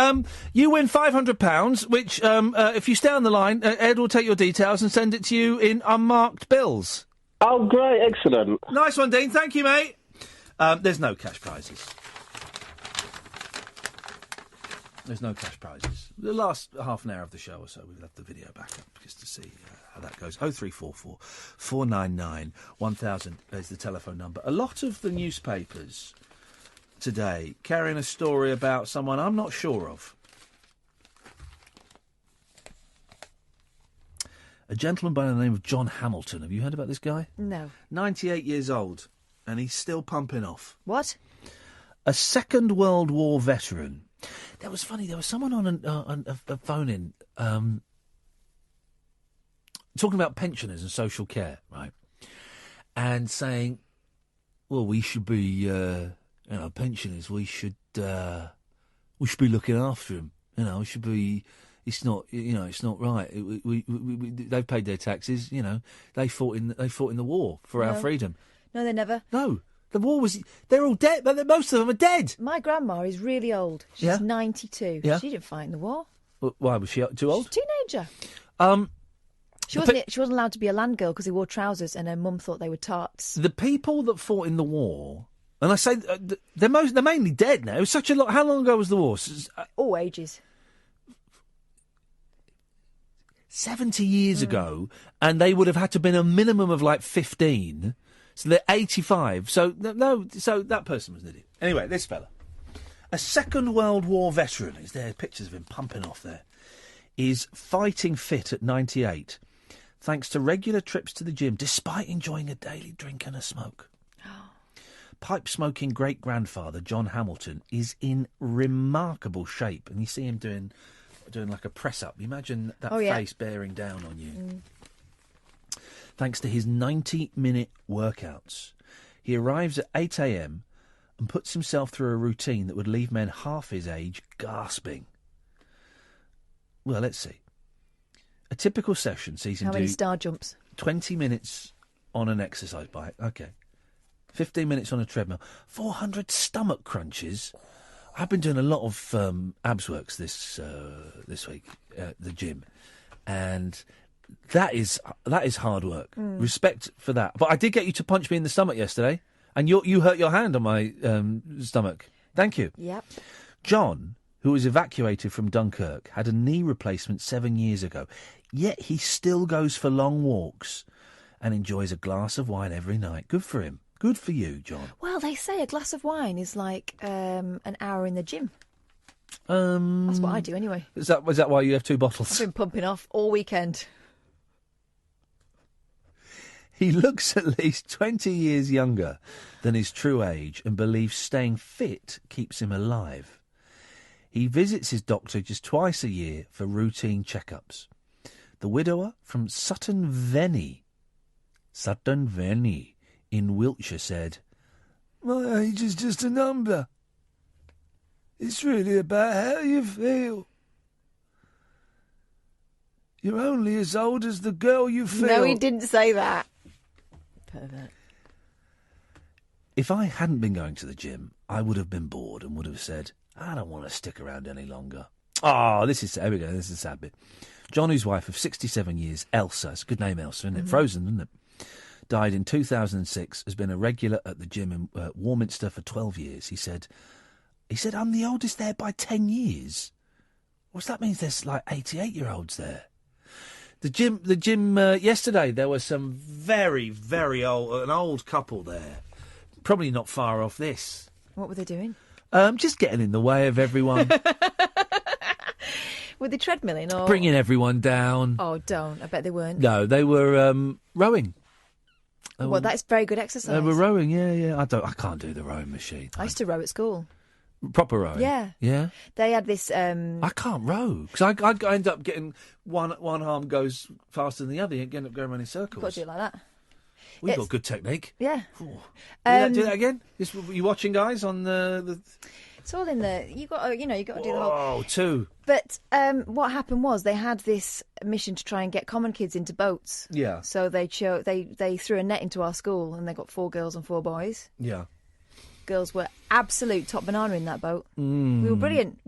You win £500, which, if you stay on the line, Ed will take your details and send it to you in unmarked bills.
Oh, great. Excellent.
Nice one, Dean. Thank you, mate. There's no cash prizes. There's no cash prizes. The last half an hour of the show or so, we'll have the video back up just to see how that goes. 0344 499 1000 is the telephone number. A lot of the newspapers today carrying a story about someone I'm not sure of. A gentleman by the name of John Hamilton. Have you heard about this guy?
No. 98
years old, and he's still pumping off.
What?
A Second World War veteran. That was funny. There was someone on a phone-in talking about pensioners and social care, right? And saying, well, we should be, pensioners. We should be looking after them. We should be. It's not, it's not right. They've paid their taxes. They fought in the war for our freedom.
No, they never.
No. The war was... They're all dead, but most of them are dead.
My grandma is really old. She's 92.
Yeah.
She didn't fight in the war.
Why, was she too old?
She's a teenager. She wasn't allowed to be a land girl because they wore trousers and her mum thought they were tarts.
The people that fought in the war... And I say they're mainly dead now. It was such a lot... How long ago was the war?
All ages.
70 years ago, and they would have had to have been a minimum of like 15... So they're 85. So so that person was an idiot. Anyway, this fella, a Second World War veteran, is there pictures of him pumping off there, is fighting fit at 98, thanks to regular trips to the gym, despite enjoying a daily drink and a smoke. Pipe-smoking great-grandfather John Hamilton is in remarkable shape, and you see him doing like a press-up. Imagine that face bearing down on you. Thanks to his 90-minute workouts. He arrives at 8 a.m. and puts himself through a routine that would leave men half his age gasping. Well, let's see. A typical session sees him do...
How many star jumps?
20 minutes on an exercise bike. OK. 15 minutes on a treadmill. 400 stomach crunches. I've been doing a lot of abs works this week at the gym. And... That is hard work. Respect for that. But I did get you to punch me in the stomach yesterday, and you hurt your hand on my stomach. Thank you.
Yep.
John, who was evacuated from Dunkirk, had a knee replacement 7 years ago, yet he still goes for long walks and enjoys a glass of wine every night. Good for him. Good for you, John.
Well, they say a glass of wine is like an hour in the gym. That's what I do anyway.
Is that why you have 2 bottles?
I've been pumping off all weekend.
He looks at least 20 years younger than his true age and believes staying fit keeps him alive. He visits his doctor just twice a year for routine checkups. The widower from Sutton Veny in Wiltshire said, "My age is just a number. It's really about how you feel. You're only as old as the girl you feel."
No, he didn't say that. Pervert.
If I hadn't been going to the gym, I would have been bored and would have said, I don't want to stick around any longer. There we go, this is a sad bit. John, whose wife of 67 years, Elsa, it's a good name, Elsa, isn't it? Frozen, isn't it? Died in 2006, has been a regular at the gym in Warminster for 12 years. He said, I'm the oldest there by 10 years. What's that mean? There's like 88-year-olds there. The gym yesterday, there was some very, very an old couple there. Probably not far off this.
What were they doing?
Just getting in the way of everyone.
Were they treadmilling or...
Bringing everyone down.
Oh, don't. I bet they weren't.
No, they were rowing.
Well, that's very good exercise.
They were rowing, yeah. I can't do the rowing machine.
I used to row at school.
Proper rowing?
Yeah.
Yeah?
They had this...
I can't row, because I end up getting... One arm goes faster than the other, you end up going around in circles.
You've got to do it like that.
We've got good technique.
Yeah.
Do that again? You watching, guys, on the...
It's all in the... You got to do the whole...
Oh, 2.
But what happened was they had this mission to try and get common kids into boats.
Yeah.
So they threw a net into our school and they got 4 girls and 4 boys.
Yeah.
Girls were absolute top banana in that boat. We were brilliant.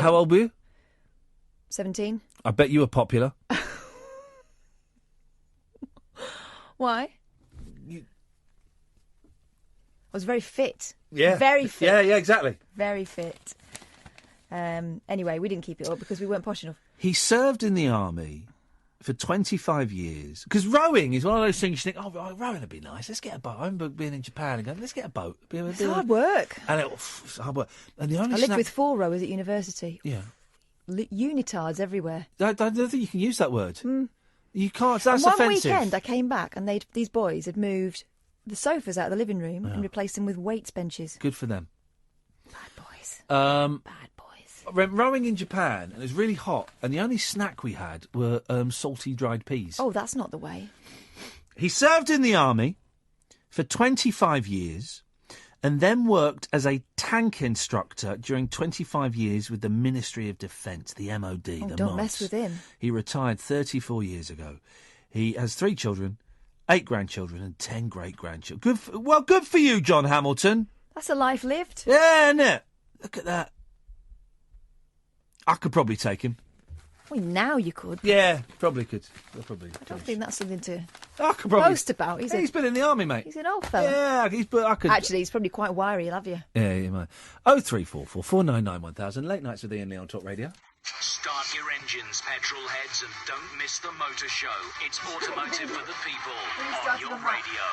How old were you?
17.
I bet you were popular.
Why? I was very fit.
Yeah.
Very fit.
Yeah, exactly.
Very fit. Anyway, we didn't keep it up because we weren't posh enough.
He served in the army for 25 years. Because rowing is one of those things you think, rowing would be nice. Let's get a boat. I remember being in Japan and going, let's get a boat.
It's hard work.
And it's hard work. And the only
I lived with 4 rowers at university.
Yeah.
Unitards everywhere.
I don't think you can use that word. You can't. That's
and one
offensive.
Weekend, I came back and these boys had moved the sofas out of the living room and replaced them with weights benches.
Good for them.
Bad boys.
Bad boys. Went rowing in Japan and it was really hot, and the only snack we had were salty dried peas.
Oh, that's not the way.
He served in the army for 25 years. And then worked as a tank instructor during 25 years with the Ministry of Defence, the MOD, the
don't
MOD.
mess with him.
He retired 34 years ago. He has 3 children 8 grandchildren and 10 great-grandchildren. Good for you, John Hamilton.
That's a life lived.
Yeah, isn't it? Look at that. I could probably take him.
Well, now you could.
Yeah, probably could. I
don't think that's something to
I could probably
boast about.
He's been in the army, mate.
He's an old fella.
Yeah, I could.
Actually, he's probably quite wiry. He'll have you.
Yeah, you might. 0344 499 1000. Late nights with Iain Lee on Talk Radio.
Start your engines, petrol heads, and don't miss the motor show. It's automotive for the people on your radio.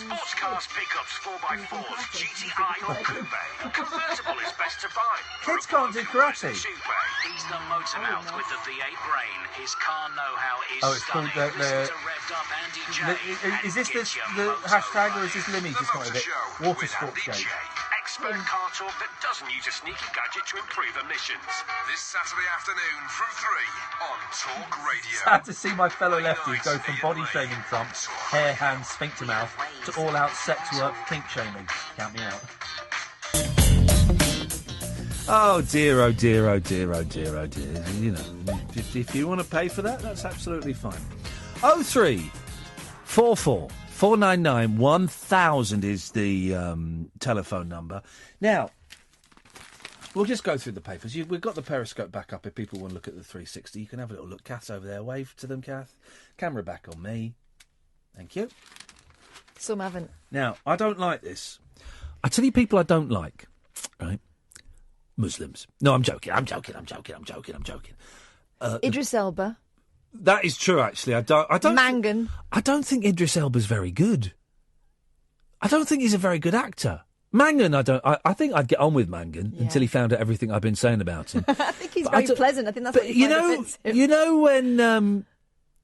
Sports cars, pickups, 4x4s, GTI or coupe. Convertible is best to buy.
Kids can't do karate.
He's the motor mouth with the V8 brain. His car know-how is
It's called
stunning. Listen to Revved Up Andy J.
Is this the hashtag or is this Limmy just got a bit? Water Sports Gate.
Expert car talk that doesn't use a sneaky gadget to improve emissions.
This Saturday afternoon from 3 on Talk Radio.
Sad to see my fellow lefties go from body shaming Trump, hair, hands, sphincter mouth, to all-out sex work, kink shaming. Count me out. Oh dear, oh dear, oh dear, oh dear, oh dear. You know, if you want to pay for that, that's absolutely fine. 0344 499 1000 is the telephone number. Now, we'll just go through the papers. We've got the Periscope back up if people want to look at the 360. You can have a little look. Kath's over there. Wave to them, Kath. Camera back on me. Thank you.
Some haven't.
Now, I don't like this. I tell you people I don't like, right? Muslims. No, I'm joking.
Idris Elba.
That is true, actually. I don't.
Mangan.
I don't think Idris Elba's very good. I don't think he's a very good actor. Mangan, I think I'd get on with Mangan until he found out everything I've been saying about him.
I think he's very pleasant. I think that's what
you know.
offensive.
You know when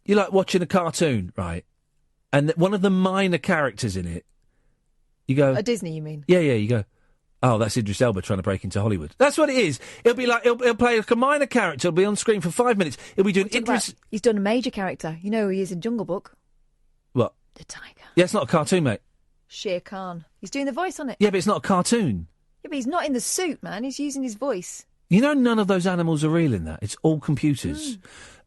you like watching a cartoon, right? And one of the minor characters in it, you go.
A Disney, you mean?
Yeah. You go. Oh, that's Idris Elba trying to break into Hollywood. That's what it is. It'll be like he'll play like a minor character. He'll be on screen for 5 minutes. He'll be doing Idris.
He's done a major character. You know who he is in Jungle Book?
What?
The tiger.
Yeah, it's not a cartoon, mate.
Shere Khan. He's doing the voice on it.
Yeah, but it's not a cartoon.
Yeah, but he's not in the suit, man. He's using his voice.
You know, none of those animals are real in that. It's all computers.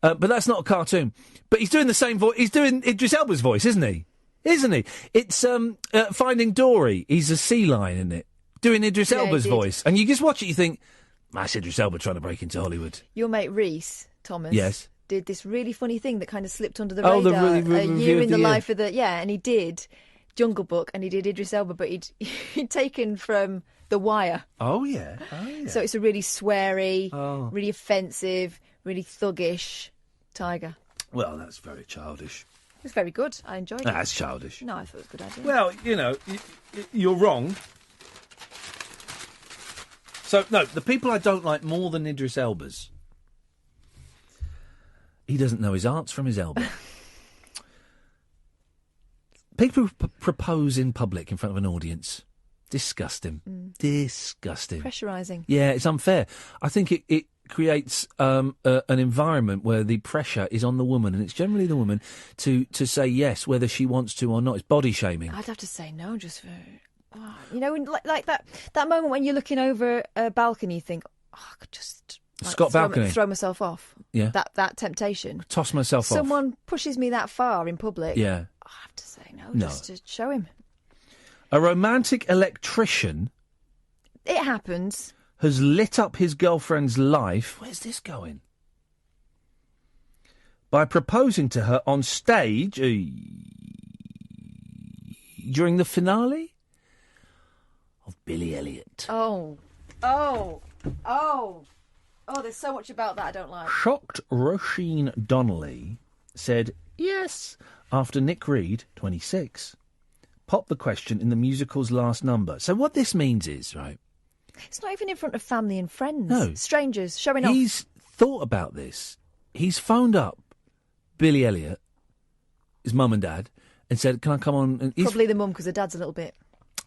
But that's not a cartoon. But he's doing the same voice. He's doing Idris Elba's voice, isn't he? It's Finding Dory. He's a sea lion in it. Doing Idris Elba's voice. And you just watch it, you think, that's Idris Elba trying to break into Hollywood.
Your mate Reese Thomas did this really funny thing that kind of slipped under the radar. A year in the life of the... Yeah, and he did Jungle Book and he did Idris Elba, but he'd taken from The Wire.
Oh, yeah.
So it's a really sweary, really offensive, really thuggish tiger.
Well, that's very childish.
It was very good. I enjoyed it.
That's childish.
No, I thought it was a good idea.
Well, you know, you're wrong. So, no, the people I don't like more than Idris Elba's, he doesn't know his arts from his elbow. People who propose in public in front of an audience, disgusting. Disgusting.
Pressurising.
Yeah, it's unfair. I think it creates an environment where the pressure is on the woman, and it's generally the woman to say yes, whether she wants to or not. It's body shaming.
I'd have to say no, just for... Oh, you know, like that moment when you're looking over a balcony, you think, I could just throw myself off.
Yeah.
That temptation.
Toss myself off.
Someone pushes me that far in public.
Yeah.
I have to say no, just to show him.
A romantic electrician.
It happens.
Has lit up his girlfriend's life. Where's this going? By proposing to her on stage during the finale of Billy Elliot.
Oh, there's so much about that I don't like.
Shocked Roisin Donnelly said yes after Nick Reed, 26, popped the question in the musical's last number. So what this means is, right...
It's not even in front of family and friends.
No.
Strangers, showing off.
He's thought about this. He's phoned up Billy Elliot, his mum and dad, and said, can I come on... And
probably the mum, because the dad's a little bit...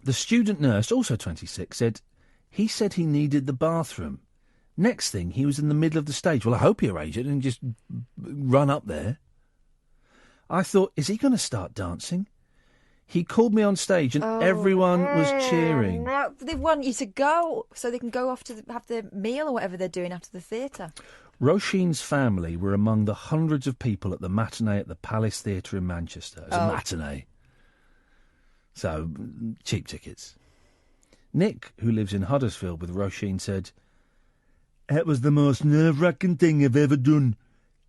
The student nurse, also 26, said he needed the bathroom. Next thing, he was in the middle of the stage. Well, I hope he arranged it and just run up there. I thought, is he going to start dancing? He called me on stage and everyone was cheering.
No, they want you to go so they can go off to have their meal or whatever they're doing after the theatre.
Roisin's family were among the hundreds of people at the matinee at the Palace Theatre in Manchester. It was a matinee. So, cheap tickets. Nick, who lives in Huddersfield with Roisin, said, "It was the most nerve-wracking thing I've ever done.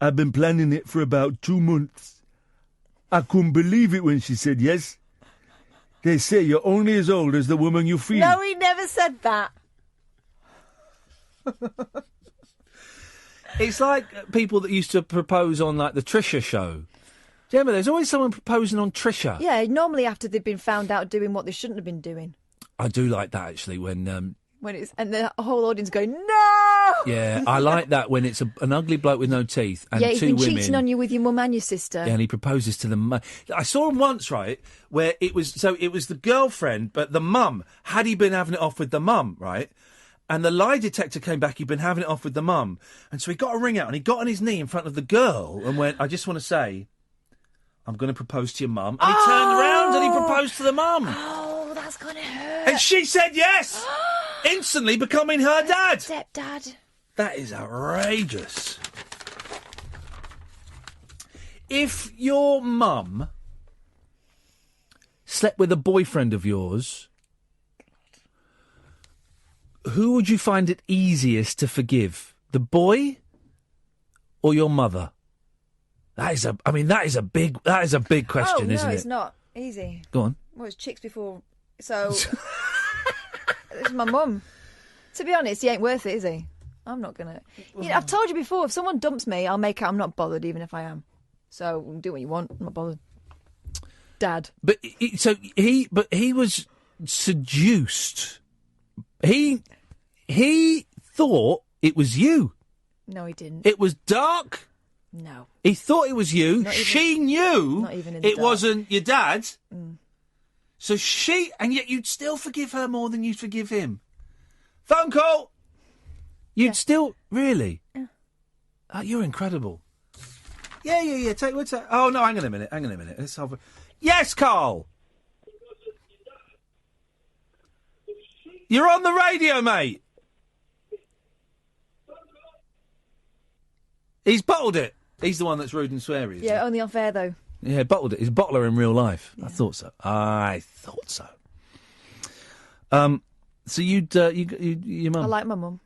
I've been planning it for about 2 months. I couldn't believe it when she said yes. They say you're only as old as the woman you feel."
No, he never said that.
It's like people that used to propose on, like, the Trisha show. Do you remember? There's always someone proposing on Trisha.
Yeah, normally after they've been found out doing what they shouldn't have been doing.
I do like that, actually, when
it's and the whole audience going, no!
Yeah, I like that when it's an ugly bloke with no teeth and
yeah, he's
two
been
women.
cheating on you with your mum and your sister.
Yeah, and he proposes to them. I saw him once, right, where it was the girlfriend, but the mum, had he been having it off with the mum, right? And the lie detector came back, he'd been having it off with the mum. And so he got a ring out and he got on his knee in front of the girl and went, "I just want to say, I'm going to propose to your mum." And he turned around and he proposed to the mum.
Oh, that's going to hurt.
And she said yes! Instantly becoming her dad.
Stepdad.
That is outrageous. If your mum slept with a boyfriend of yours, who would you find it easiest to forgive? The boy or your mother? That is a big question, isn't it?
No, it's not easy.
Go on.
Well, it's chicks before, so this is my mum. To be honest, he ain't worth it, is he? I'm not gonna. You know, I've told you before. If someone dumps me, I'll make out I'm not bothered, even if I am. So do what you want. I'm not bothered. Dad.
But he was seduced. He thought it was you.
No, he didn't.
It was dark.
No.
He thought it was you. She knew
not even in the
it
dark.
wasn't your dad.
Mm.
So and yet you'd still forgive her more than you'd forgive him. Phone call. You'd still really.
Yeah.
Oh, you're incredible. Yeah. Oh no, hang on a minute. Let's have Yes, Carl. You're on the radio, mate. He's bottled it. He's the one that's rude and sweary.
Yeah, only on fair though.
Yeah, bottled it. He's a bottler in real life. Yeah. I thought so. So your mum?
I like my mum.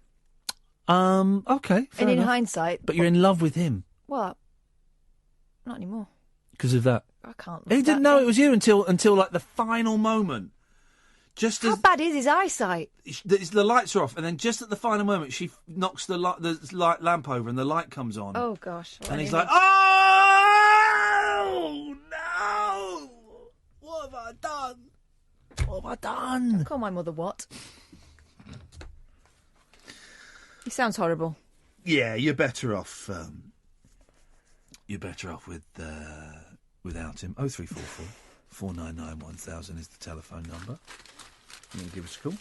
Okay. Fair
and in
enough.
hindsight,
but you're in love with him.
Well, not anymore.
Because of that.
I can't.
He didn't know it was you until like the final moment.
How bad is his eyesight?
The lights are off, and then just at the final moment, she knocks the light lamp over, and the light comes on.
Oh gosh!
And he's like, "Oh no! What have I done? What have I done?"
Don't call my mother what? He sounds horrible.
Yeah, you're better off. You're better off without him. 0344 499 1000 is the telephone number. You can give us a call.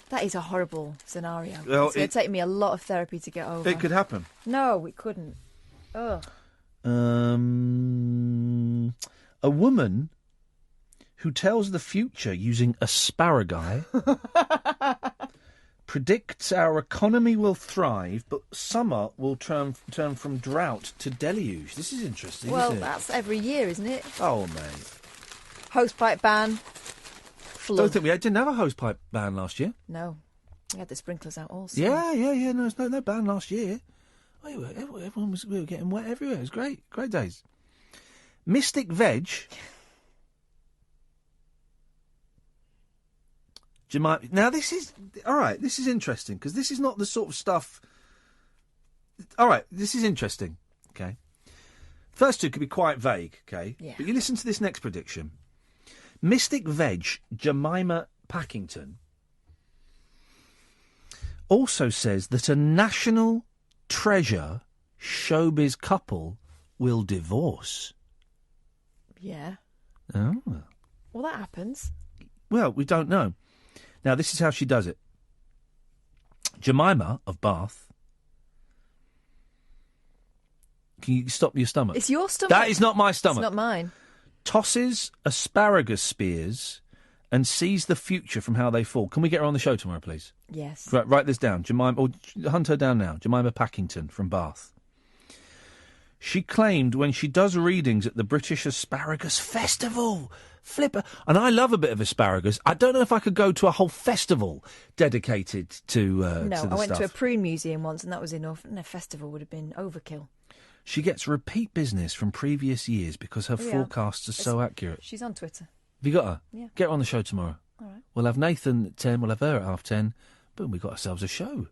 That is a horrible scenario.
Well,
it's going to take me a lot of therapy to get over.
It could happen.
No, it couldn't. Ugh.
A woman who tells the future using asparagus predicts our economy will thrive, but summer will turn from drought to deluge. This is interesting, isn't it?
Well, that's every year, isn't it?
Oh, mate.
Hosepipe ban. Flood.
Don't think we didn't have a hosepipe ban last year.
No. We had the sprinklers out also.
Yeah. No, there's no ban last year. We were getting wet everywhere. It was great. Great days. Mystic Veg. Now, this is... All right, this is interesting, because this is not the sort of stuff... All right, this is interesting, okay? First two could be quite vague, okay?
Yeah.
But you listen to this next prediction. Mystic Veg Jemima Packington also says that a national treasure showbiz couple will divorce.
Yeah.
Oh.
Well, that happens.
Well, we don't know. Now, this is how she does it. Jemima of Bath. Can you stop your stomach?
It's your stomach.
That is not my stomach.
It's not mine.
Tosses asparagus spears and sees the future from how they fall. Can we get her on the show tomorrow, please?
Yes.
Right, write this down. Jemima, or hunt her down now. Jemima Packington from Bath. She claimed when she does readings at the British Asparagus Festival. Flipper. And I love a bit of asparagus. I don't know if I could go to a whole festival dedicated to
No,
to the
I went
stuff.
to a prune museum once and that was enough. And a festival would have been overkill.
She gets repeat business from previous years because her
Oh, yeah.
forecasts are so accurate.
She's on Twitter.
Have you got her?
Yeah.
Get her on the show tomorrow.
All right.
We'll have Nathan at 10, we'll have her at 10:30. Boom, we've got ourselves a show.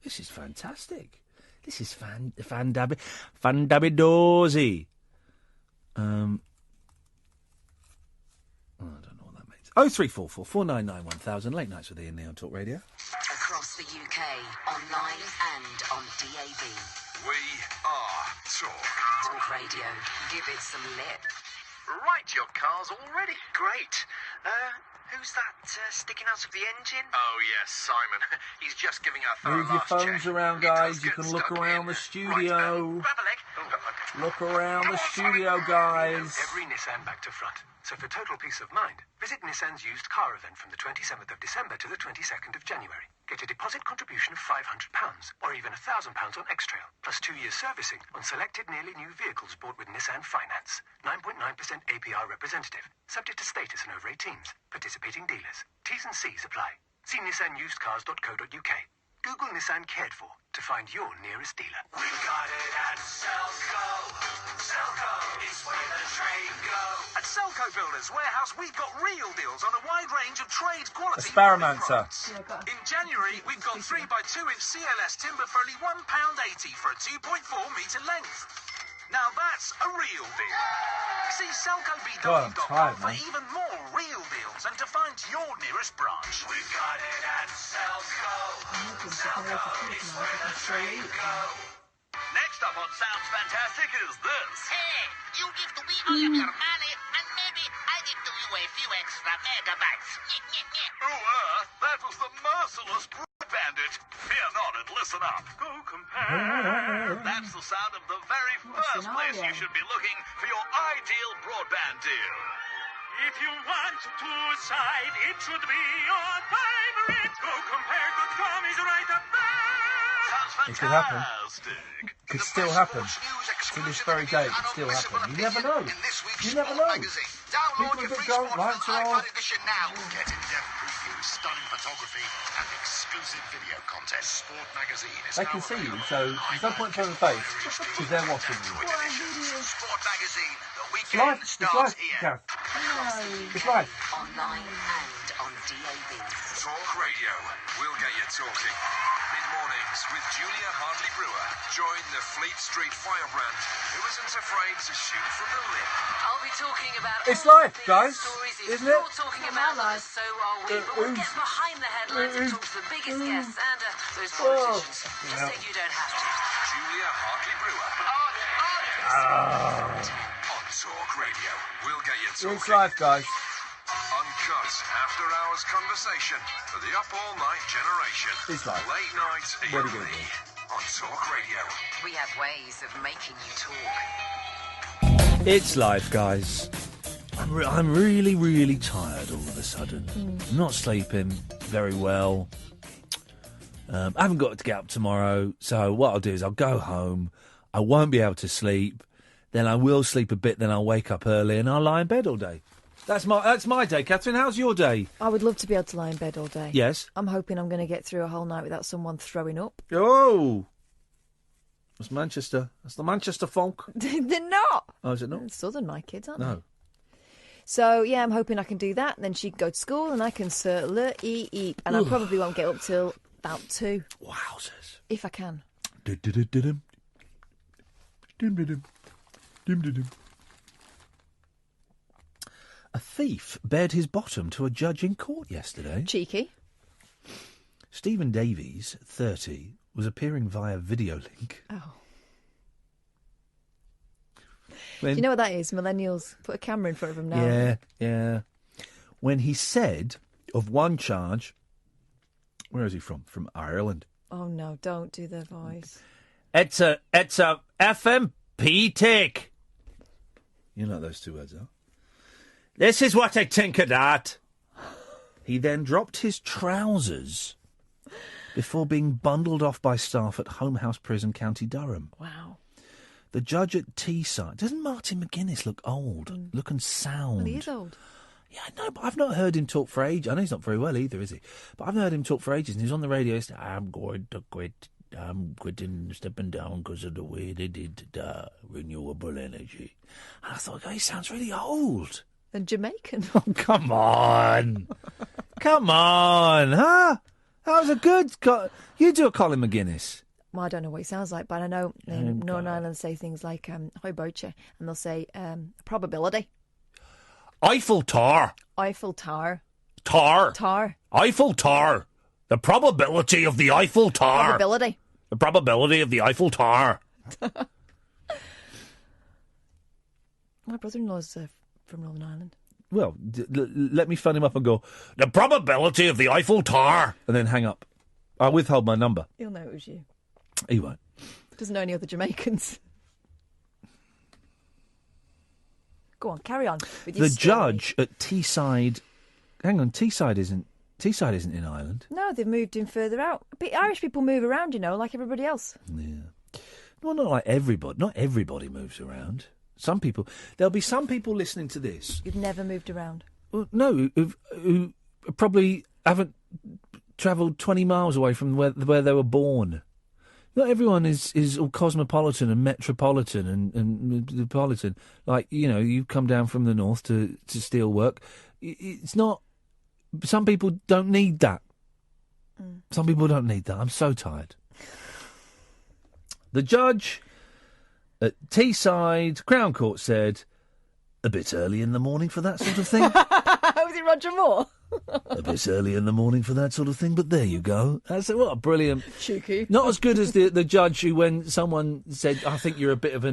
This is fantastic. This is fan-dabby-doozy. I don't know what that means. 0344 499 1000. Late nights with Iain Lee on Talk Radio.
Across the UK, online and on DAB.
We are Talk.
Talk Radio. Give it some lip.
Right, your car's all ready. Great. Who's that sticking out of the engine? Oh, yes, Simon. He's just giving our thorough
Move your
last
phones
check.
around, guys. You can look around the studio.
Grab a leg.
Look around the studio, guys.
Every Nissan back to front. So for total peace of mind, visit Nissan's used car event from the 27th of December to the 22nd of January. Get a deposit contribution of £500 or even £1,000 on X-Trail, plus 2 years servicing on selected nearly new vehicles bought with Nissan Finance. 9.9% APR representative, subject to status and over 18s. Participating dealers. T's and C's apply. See nissanusedcars.co.uk. Google Nissan Cared For to find your nearest dealer.
We got it at Selco. Selco is where the trade goes.
At Selco Builders Warehouse, we've got real deals on a wide range of trade quality
Asparamancer.
In January, we've got 3x2-inch CLS timber for only £1.80 for a 2.4-metre length. Now that's a real deal. See
God, I'm tired,
selcobw.com for
man.
even more real deals and to find your nearest branch.
We got it at Selco. Selco is where the trade goes.
Next up on Sounds Fantastic is this.
Hey, you give to me all of your money, and maybe I give to you a few extra megabytes.
That was the merciless Bandit. Fear not and listen up. Go compare. That's the sound of the very first place you should be looking for your ideal broadband deal.
If you want to side, it should be your favorite. Go compare .com is right up there.
Sounds
It could happen.
fantastic.
Could still happen. To this very day, it could still happen. You never know. You never know. People are a bit drunk, lights are on.
Now get in-depth previews, stunning photography, and exclusive video content. Sport magazine is
They can see you, so there's no point putting a face, because they're watching you.
Sport magazine. The
It's
weekend
life, it's
starts
life,
here.
Gav. It's life.
Online and on DAB.
Talk Radio. We'll get you talking. Mid-mornings with Julia Hartley-Brewer. Join the Fleet Street firebrand who isn't afraid to shoot from the lip.
I'll be talking about
It's
all
life,
these
guys,
stories. If
isn't it?
you're talking about life, so are we. But we'll get behind the headlines and talk to the biggest guests and those politicians. Just say you don't have to.
Julia Hartley-Brewer. On Talk Radio. We'll get you talking.
It's life, guys.
Uncut after-hours conversation for the up-all-night generation.
It's life.
Late night
What are
Iain
you gonna
Lee on Talk Radio.
We have ways of making you talk.
It's life, guys. I'm really, really tired all of a sudden. I'm not sleeping very well. I haven't got to get up tomorrow, so what I'll do is I'll go home. I won't be able to sleep. Then I will sleep a bit. Then I'll wake up early and I'll lie in bed all day. That's my day, Catherine. How's your day?
I would love to be able to lie in bed all day.
Yes.
I'm hoping I'm going to get through a whole night without someone throwing up.
Oh, that's Manchester. That's the Manchester folk.
They're not.
Oh, is it not?
Southern, my kids, aren't they?
No.
So, yeah, I'm hoping I can do that. Then she can go to school and I can eat. And I probably won't get up till about 2.
Wowzers.
If I can.
A thief bared his bottom to a judge in court yesterday.
Cheeky.
Stephen Davies, 30, was appearing via video link.
Oh.
When,
do you know what that is? Millennials put a camera in front of them now.
Yeah. When he said of one charge, where is he from? From Ireland.
Oh no, don't do the voice.
It's a FMP tick. You know what those two words are. This is what I think of that. He then dropped his trousers before being bundled off by staff at Home House Prison, County Durham.
Wow.
The judge at Teesside... Doesn't Martin McGuinness look old? Look and sound?
Well, he is old.
Yeah, I know, but I've not heard him talk for ages. I know he's not very well either, is he? But I've not heard him talk for ages. And he was on the radio yesterday. I'm going to quit. I'm quitting, stepping down because of the way they did renewable energy. And I thought, he sounds really old.
And Jamaican.
Oh, come on. Come on, huh? That was a good... You do a Colin McGuinness.
Well, I don't know what he sounds like, but I know in Northern Ireland say things like hoi boche, and they'll say probability.
Eiffel Tower.
Eiffel Tower.
Tar.
Tar.
Eiffel Tower. The probability of the Eiffel Tower.
Probability.
The probability of the Eiffel Tower.
My brother-in-law's from Northern Ireland.
Well, let me phone him up and go, the probability of the Eiffel Tower, and then hang up. I'll withhold my number.
He'll know it was you.
He won't.
Doesn't know any other Jamaicans. Go on, carry on with your
The judge at Teesside... Hang on, Teesside isn't in Ireland.
No, they've moved in further out. But Irish people move around, like everybody else.
Yeah. Well, not like everybody. Not everybody moves around. Some people... There'll be some people listening to this...
You've never moved around?
Well, no, who probably haven't travelled 20 miles away from where they were born. Not everyone is all cosmopolitan and metropolitan and metropolitan. Like, you come down from the north to steel work. It's not... Some people don't need that. Some people don't need that. I'm so tired. The judge at Teesside Crown Court said, a bit early in the morning for that sort of thing.
Was it Roger Moore?
A bit early in the morning for that sort of thing, but there you go. What a brilliant...
Cheeky.
Not as good as the judge who, when someone said, I think you're a bit of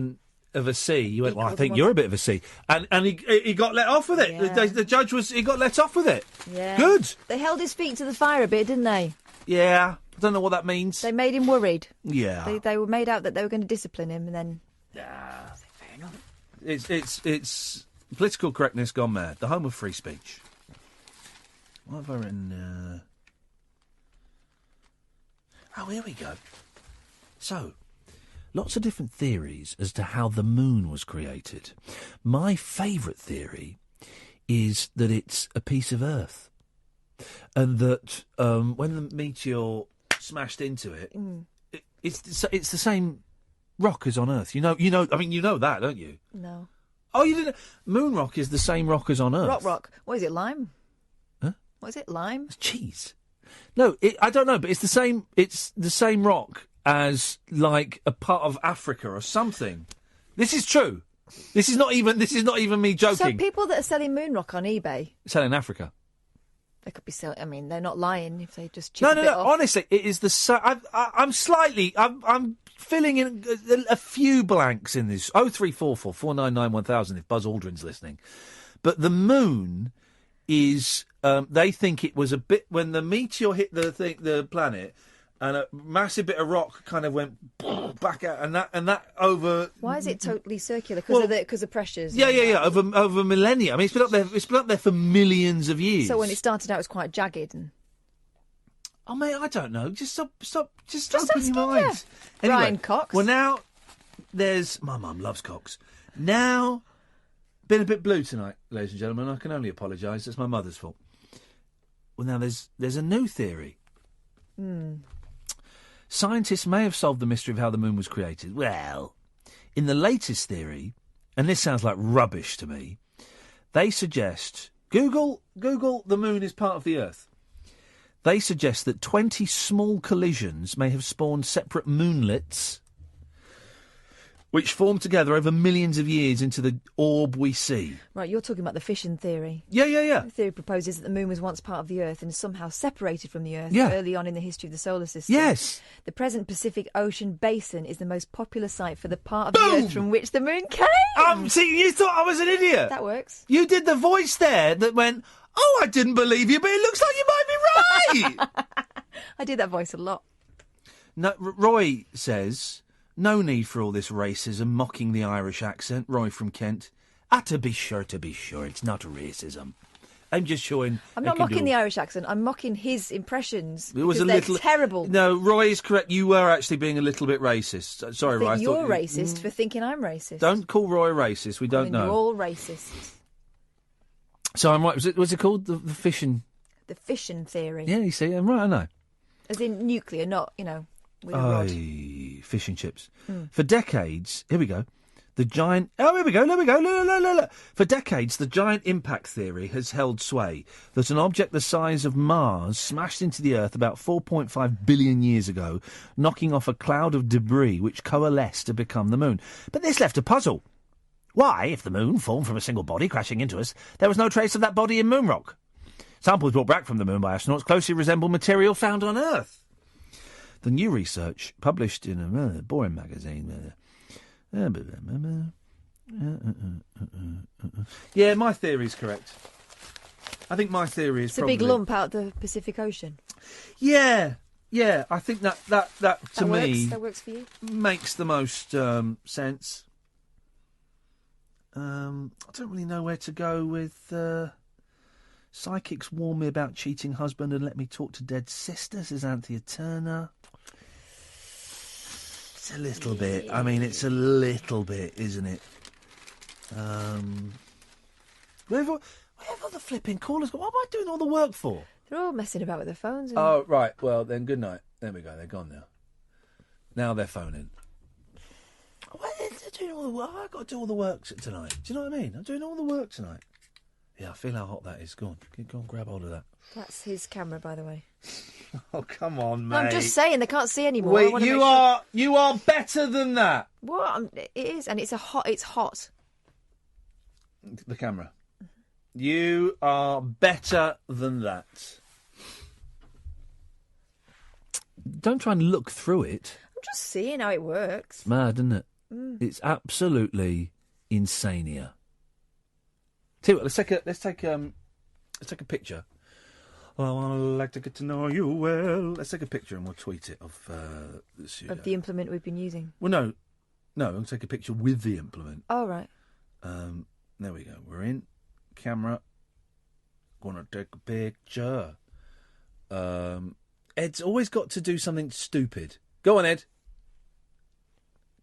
a C, you went, well, I think you're a bit of a C. And he got let off with it.
Yeah.
The judge he got let off with it.
Yeah.
Good.
They held his feet to the fire a bit, didn't they?
Yeah. I don't know what that means.
They made him worried.
Yeah.
They were made out that they were going to discipline him, and then...
Yeah.
Fair enough.
It's political correctness gone mad. The home of free speech. What have I written? Oh, here we go. So, lots of different theories as to how the moon was created. My favourite theory is that it's a piece of Earth. And that when the meteor smashed into it, it's the same rock as on Earth. You know that, don't you?
No.
Oh, you didn't? Moon rock is the same rock as on Earth.
Rock. What is it, lime?
Huh?
What is it, lime?
It's cheese. No, I don't know, but it's the same. It's the same rock as like a part of Africa or something. This is true. This is not even me joking.
So people that are selling moon rock on eBay,
selling Africa,
they could be selling. I mean, they're not lying if they just chip
no.
a bit off.
Honestly, it is the. I'm filling in a few blanks in this. 0344 499 1000 if Buzz Aldrin's listening. But the moon is. They think it was a bit when the meteor hit the planet, and a massive bit of rock kind of went back out, and that over.
Why is it totally circular? Because of pressures.
Yeah. Over millennia. I mean, it's been up there. It's been up there for millions of years.
So when it started out, it was quite jagged and.
Oh mate, I don't know. Just open your mind.
Yeah.
Anyway,
Brian Cox.
Well, now there's my mum loves Cox. Now, been a bit blue tonight, ladies and gentlemen. I can only apologise. It's my mother's fault. Well, now there's a new theory. Scientists may have solved the mystery of how the moon was created. Well, in the latest theory, and this sounds like rubbish to me, they suggest Google the moon is part of the Earth. They suggest that 20 small collisions may have spawned separate moonlets, which formed together over millions of years into the orb we see.
Right, you're talking about the fission theory.
Yeah.
The theory proposes that the moon was once part of the Earth and is somehow separated from the Earth early on in the history of the solar system.
Yes.
The present Pacific Ocean basin is the most popular site for the part of the Earth from which the moon came.
See, you thought I was an idiot.
That works.
You did the voice there that went, oh, I didn't believe you, but it looks like you might be right.
I did that voice a lot.
No, Roy says, no need for all this racism, mocking the Irish accent. Roy from Kent. To be sure, it's not racism. I'm just showing.
I'm not mocking the Irish accent. I'm mocking his impressions.
It was a
they're
little
terrible.
No, Roy is correct. You were actually being a little bit racist. Sorry, Roy.
You're racist for thinking I'm racist.
Don't call Roy racist. We don't know.
You're all racist.
So I'm right. Was it called the fission? The
fission theory.
Yeah, you see, I'm right. I know.
As in nuclear, not with a rod.
Fish and chips. For decades, here we go. The giant... Oh, here we go, there we go. Look. For decades, the giant impact theory has held sway that an object the size of Mars smashed into the Earth about 4.5 billion years ago, knocking off a cloud of debris which coalesced to become the Moon. But this left a puzzle. Why, if the Moon formed from a single body crashing into us, there was no trace of that body in moon rock? Samples brought back from the Moon by astronauts closely resemble material found on Earth. The new research, published in a boring magazine... Yeah, my theory's correct. I think my theory is
It's a big lump out the Pacific Ocean.
Yeah, I think that to me...
That works for you?
Makes the most sense. I don't really know where to go with... Psychics warn me about cheating husband and let me talk to dead sister, says Anthea Turner. It's a little bit. I mean, it's a little bit, isn't it? Wherever the flipping callers go, what am I doing all the work for?
They're all messing about with their phones.
Oh, right. Well, then, good night. There we go. They're gone now. Now they're phoning. They're doing all the work. I've got to do all the work tonight. Do you know what I mean? I'm doing all the work tonight. Yeah, I feel how hot that is. Go on, grab hold of that.
That's his camera, by the way.
Oh, come on, mate.
I'm just saying, they can't see anymore.
Wait, you are better than that.
What? It is, and it's hot.
The camera. You are better than that. Don't try and look through it.
I'm just seeing how it works.
It's mad, isn't it? It's absolutely insania. Tell you what, let's take a picture. Oh, I would like to get to know you well. Let's take a picture and we'll tweet it of the studio.
Of the implement we've been using.
Well, no, we'll take a picture with the implement.
Oh, right.
There we go. We're in camera. Gonna take a picture. Ed's always got to do something stupid. Go on, Ed.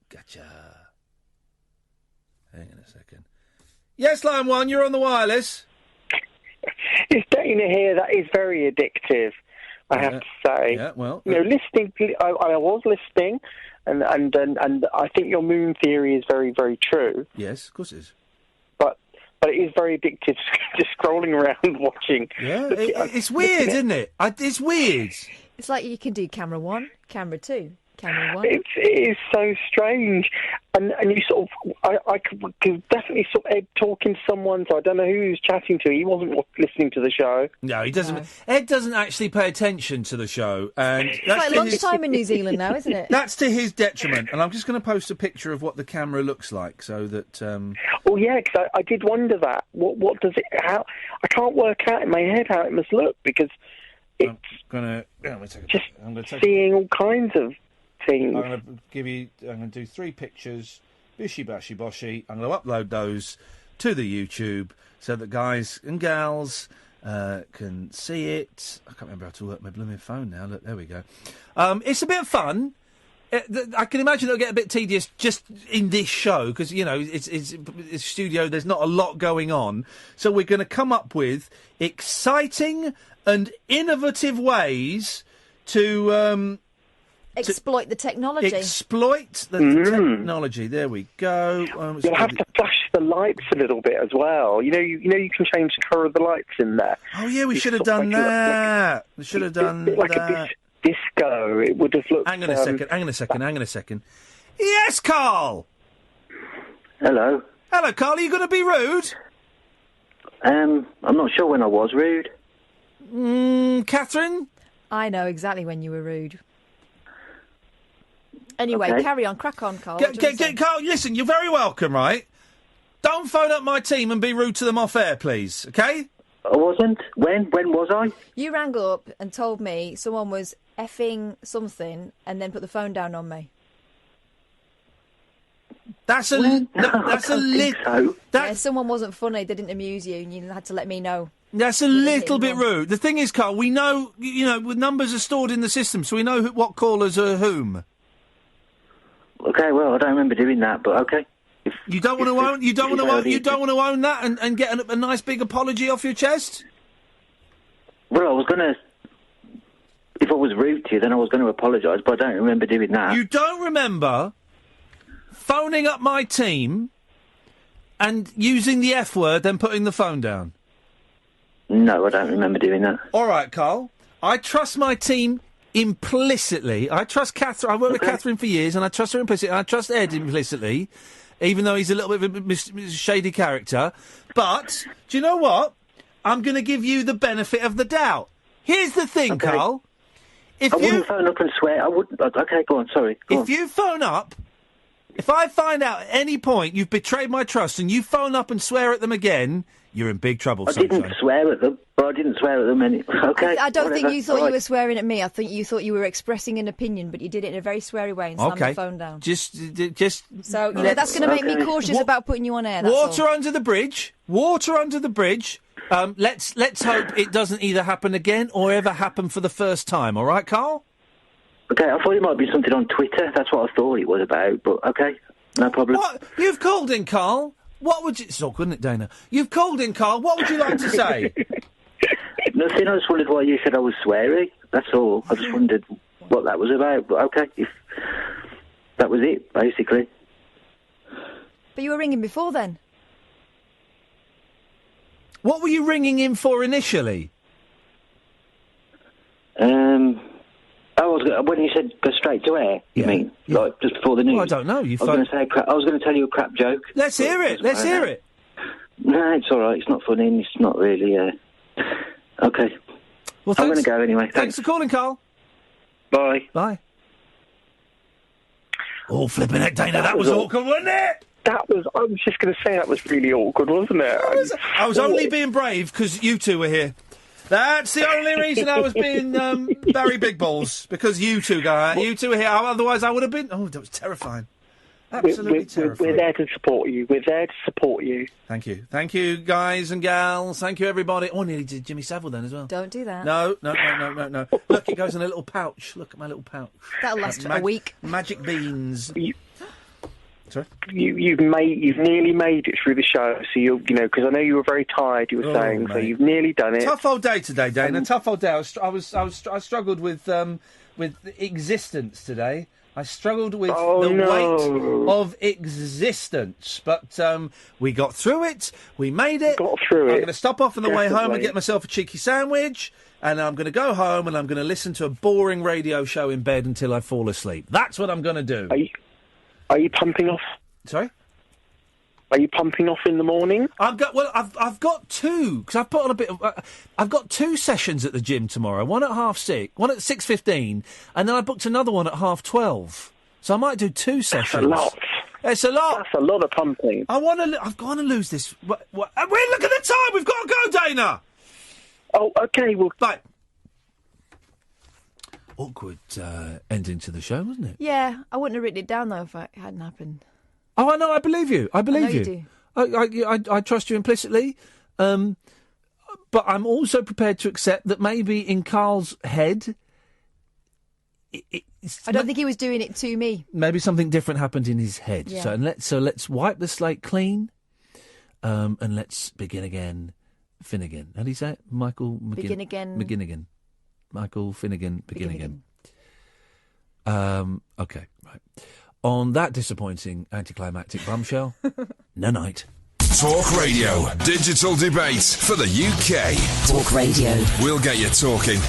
Gotcha. Hang on a second. Yes, Line 1, you're on the wireless.
It's getting to hear that is very addictive, I have to say.
Yeah, well...
listening, I was listening, and I think your moon theory is very, very true.
Yes, of course it is.
But it is very addictive, just scrolling around watching.
Yeah, it's weird, isn't it? It's weird.
It's like you can do camera 1, camera 2, camera 1.
It is so strange. And you sort of, I could definitely sort of Ed talking to someone, so I don't know who he was chatting to. He wasn't listening to the show.
No, he doesn't. No. Ed doesn't actually pay attention to the show. And
it's like lunchtime in New Zealand now, isn't it?
That's to his detriment. And I'm just going to post a picture of what the camera looks like so that...
Oh, yeah, because I did wonder that. What does it... How? I can't work out in my head how it must look, because it's seeing all kinds of things.
I'm going to do 3 pictures, bishy bashy boshy. I'm going to upload those to the YouTube so that guys and gals can see it. I can't remember how to work my blooming phone now. Look, there we go. It's a bit of fun. I can imagine it'll get a bit tedious just in this show because, it's a studio, there's not a lot going on. So we're going to come up with exciting and innovative ways to...
exploit the technology.
Exploit the technology. There we go.
You'll have to flash the lights a little bit as well. You can change the colour of the lights in there.
Oh yeah, we should have done that. We should have done that.
Like a disco. It would have looked.
Hang on a second. Yes, Carl.
Hello.
Hello, Carl. Are you going to be rude?
I'm not sure when I was rude.
Catherine?
I know exactly when you were rude. Anyway,
okay.
Carry on, crack on, Carl.
Carl, listen, you're very welcome, right? Don't phone up my team and be rude to them off air, please, okay?
I wasn't. When was I?
You rang up and told me someone was effing something and then put the phone down on me.
That's a little...
Yeah, someone wasn't funny, they didn't amuse you, and you had to let me know.
That's a little bit rude. The thing is, Carl, we know, numbers are stored in the system, so we know what callers are whom.
Okay, well, I don't remember doing that, but okay.
You don't want to own that and get a nice big apology off your chest?
Well, I was going to... If I was rude to you, then I was going to apologise, but I don't remember doing that.
You don't remember phoning up my team and using the F word, then putting the phone down?
No, I don't remember doing that.
All right, Carl. I trust my team implicitly. I trust Catherine. I worked with Catherine for years, and I trust her implicitly. I trust Ed implicitly, even though he's a little bit of a shady character. But, do you know what? I'm going to give you the benefit of the doubt. Here's the thing, Carl.
I wouldn't phone up and swear. I wouldn't... Okay, go on, sorry. Go on.
You phone up... If I find out at any point you've betrayed my trust and you phone up and swear at them again, you're in big trouble,
I didn't swear at them, but I didn't swear at them any... Okay,
I don't think
whatever.
you thought you were swearing at me. I think you thought you were expressing an opinion, but you did it in a very sweary way and slammed the phone down.
Just...
So, that's going to make me cautious about putting you on air, that's
Water
all.
under the bridge. Water under the bridge. Let's hope it doesn't either happen again or ever happen for the first time, all right, Carl?
Okay, I thought it might be something on Twitter. That's what I thought it was about, but okay, no problem.
What? You've called in, Carl. What would you... It's awkward, isn't it, Dana? You've called in, Carl. What would you like to say?
Nothing. I just wondered why you said I was swearing. That's all. I just wondered what that was about, but okay, if that was it, basically.
But you were ringing before then.
What were you ringing in for initially?
When you said go straight to air, you mean? Like, just before the news?
Well, I don't know.
I was going to tell you a crap joke.
Let's hear it. Let's hear it.
No, it's all right. It's not funny. It's not really... Okay.
Well,
I'm going to go anyway.
Thanks for calling, Carl.
Bye.
Bye. Oh, flipping heck, Dana, that was awkward, wasn't it?
I was just going to say that was really awkward, wasn't it?
I was only being brave because you two were here. That's the only reason I was being Barry Big Balls, because you two were here. Otherwise, I would have been... Oh, that was terrifying. Absolutely terrifying.
We're there to support you. We're there to support you.
Thank you. Thank you, guys and gals. Thank you, everybody. Oh, I nearly did Jimmy Savile then as well.
Don't do that.
No. Look, it goes in a little pouch. Look at my little pouch.
That'll last for a week.
Magic beans. Sorry?
You've nearly made it through the show, so because I know you were very tired. You were saying,
mate.
So you've nearly done it.
Tough old day today, Dana. Tough old day. I struggled with existence today. I struggled with weight of existence, but we got through it. We made it.
Got through it.
I'm going to stop off on the way home and get myself a cheeky sandwich, and I'm going to go home and I'm going to listen to a boring radio show in bed until I fall asleep. That's what I'm going to do.
Are you pumping off?
Sorry?
Are you pumping off in the morning?
I've got two, because I've put on a bit of... I've got two sessions at the gym tomorrow, one at 6:30, one at 6:15, and then I booked another one at 12:30. So I might do two sessions.
That's a lot.
It's a lot.
That's a lot of pumping.
I've got to lose this... Wait, look at the time! We've got to go, Dana!
Oh, OK, well...
Bye. Awkward ending to the show, wasn't it?
Yeah, I wouldn't have written it down, though, if it hadn't happened.
Oh, I know, I believe you. I believe
you.
Do. I trust you implicitly, but I'm also prepared to accept that maybe in Carl's head...
I don't think he was doing it to me.
Maybe something different happened in his head.
Yeah.
So let's wipe the slate clean, and let's begin again. Finnegan. How do you say it? Michael...
Begin again.
Begin again. Michael Finnegan, begin again. OK, right. On that disappointing anticlimactic bombshell, night.
Talk Radio. Digital debate for the UK.
Talk Radio.
We'll get you talking.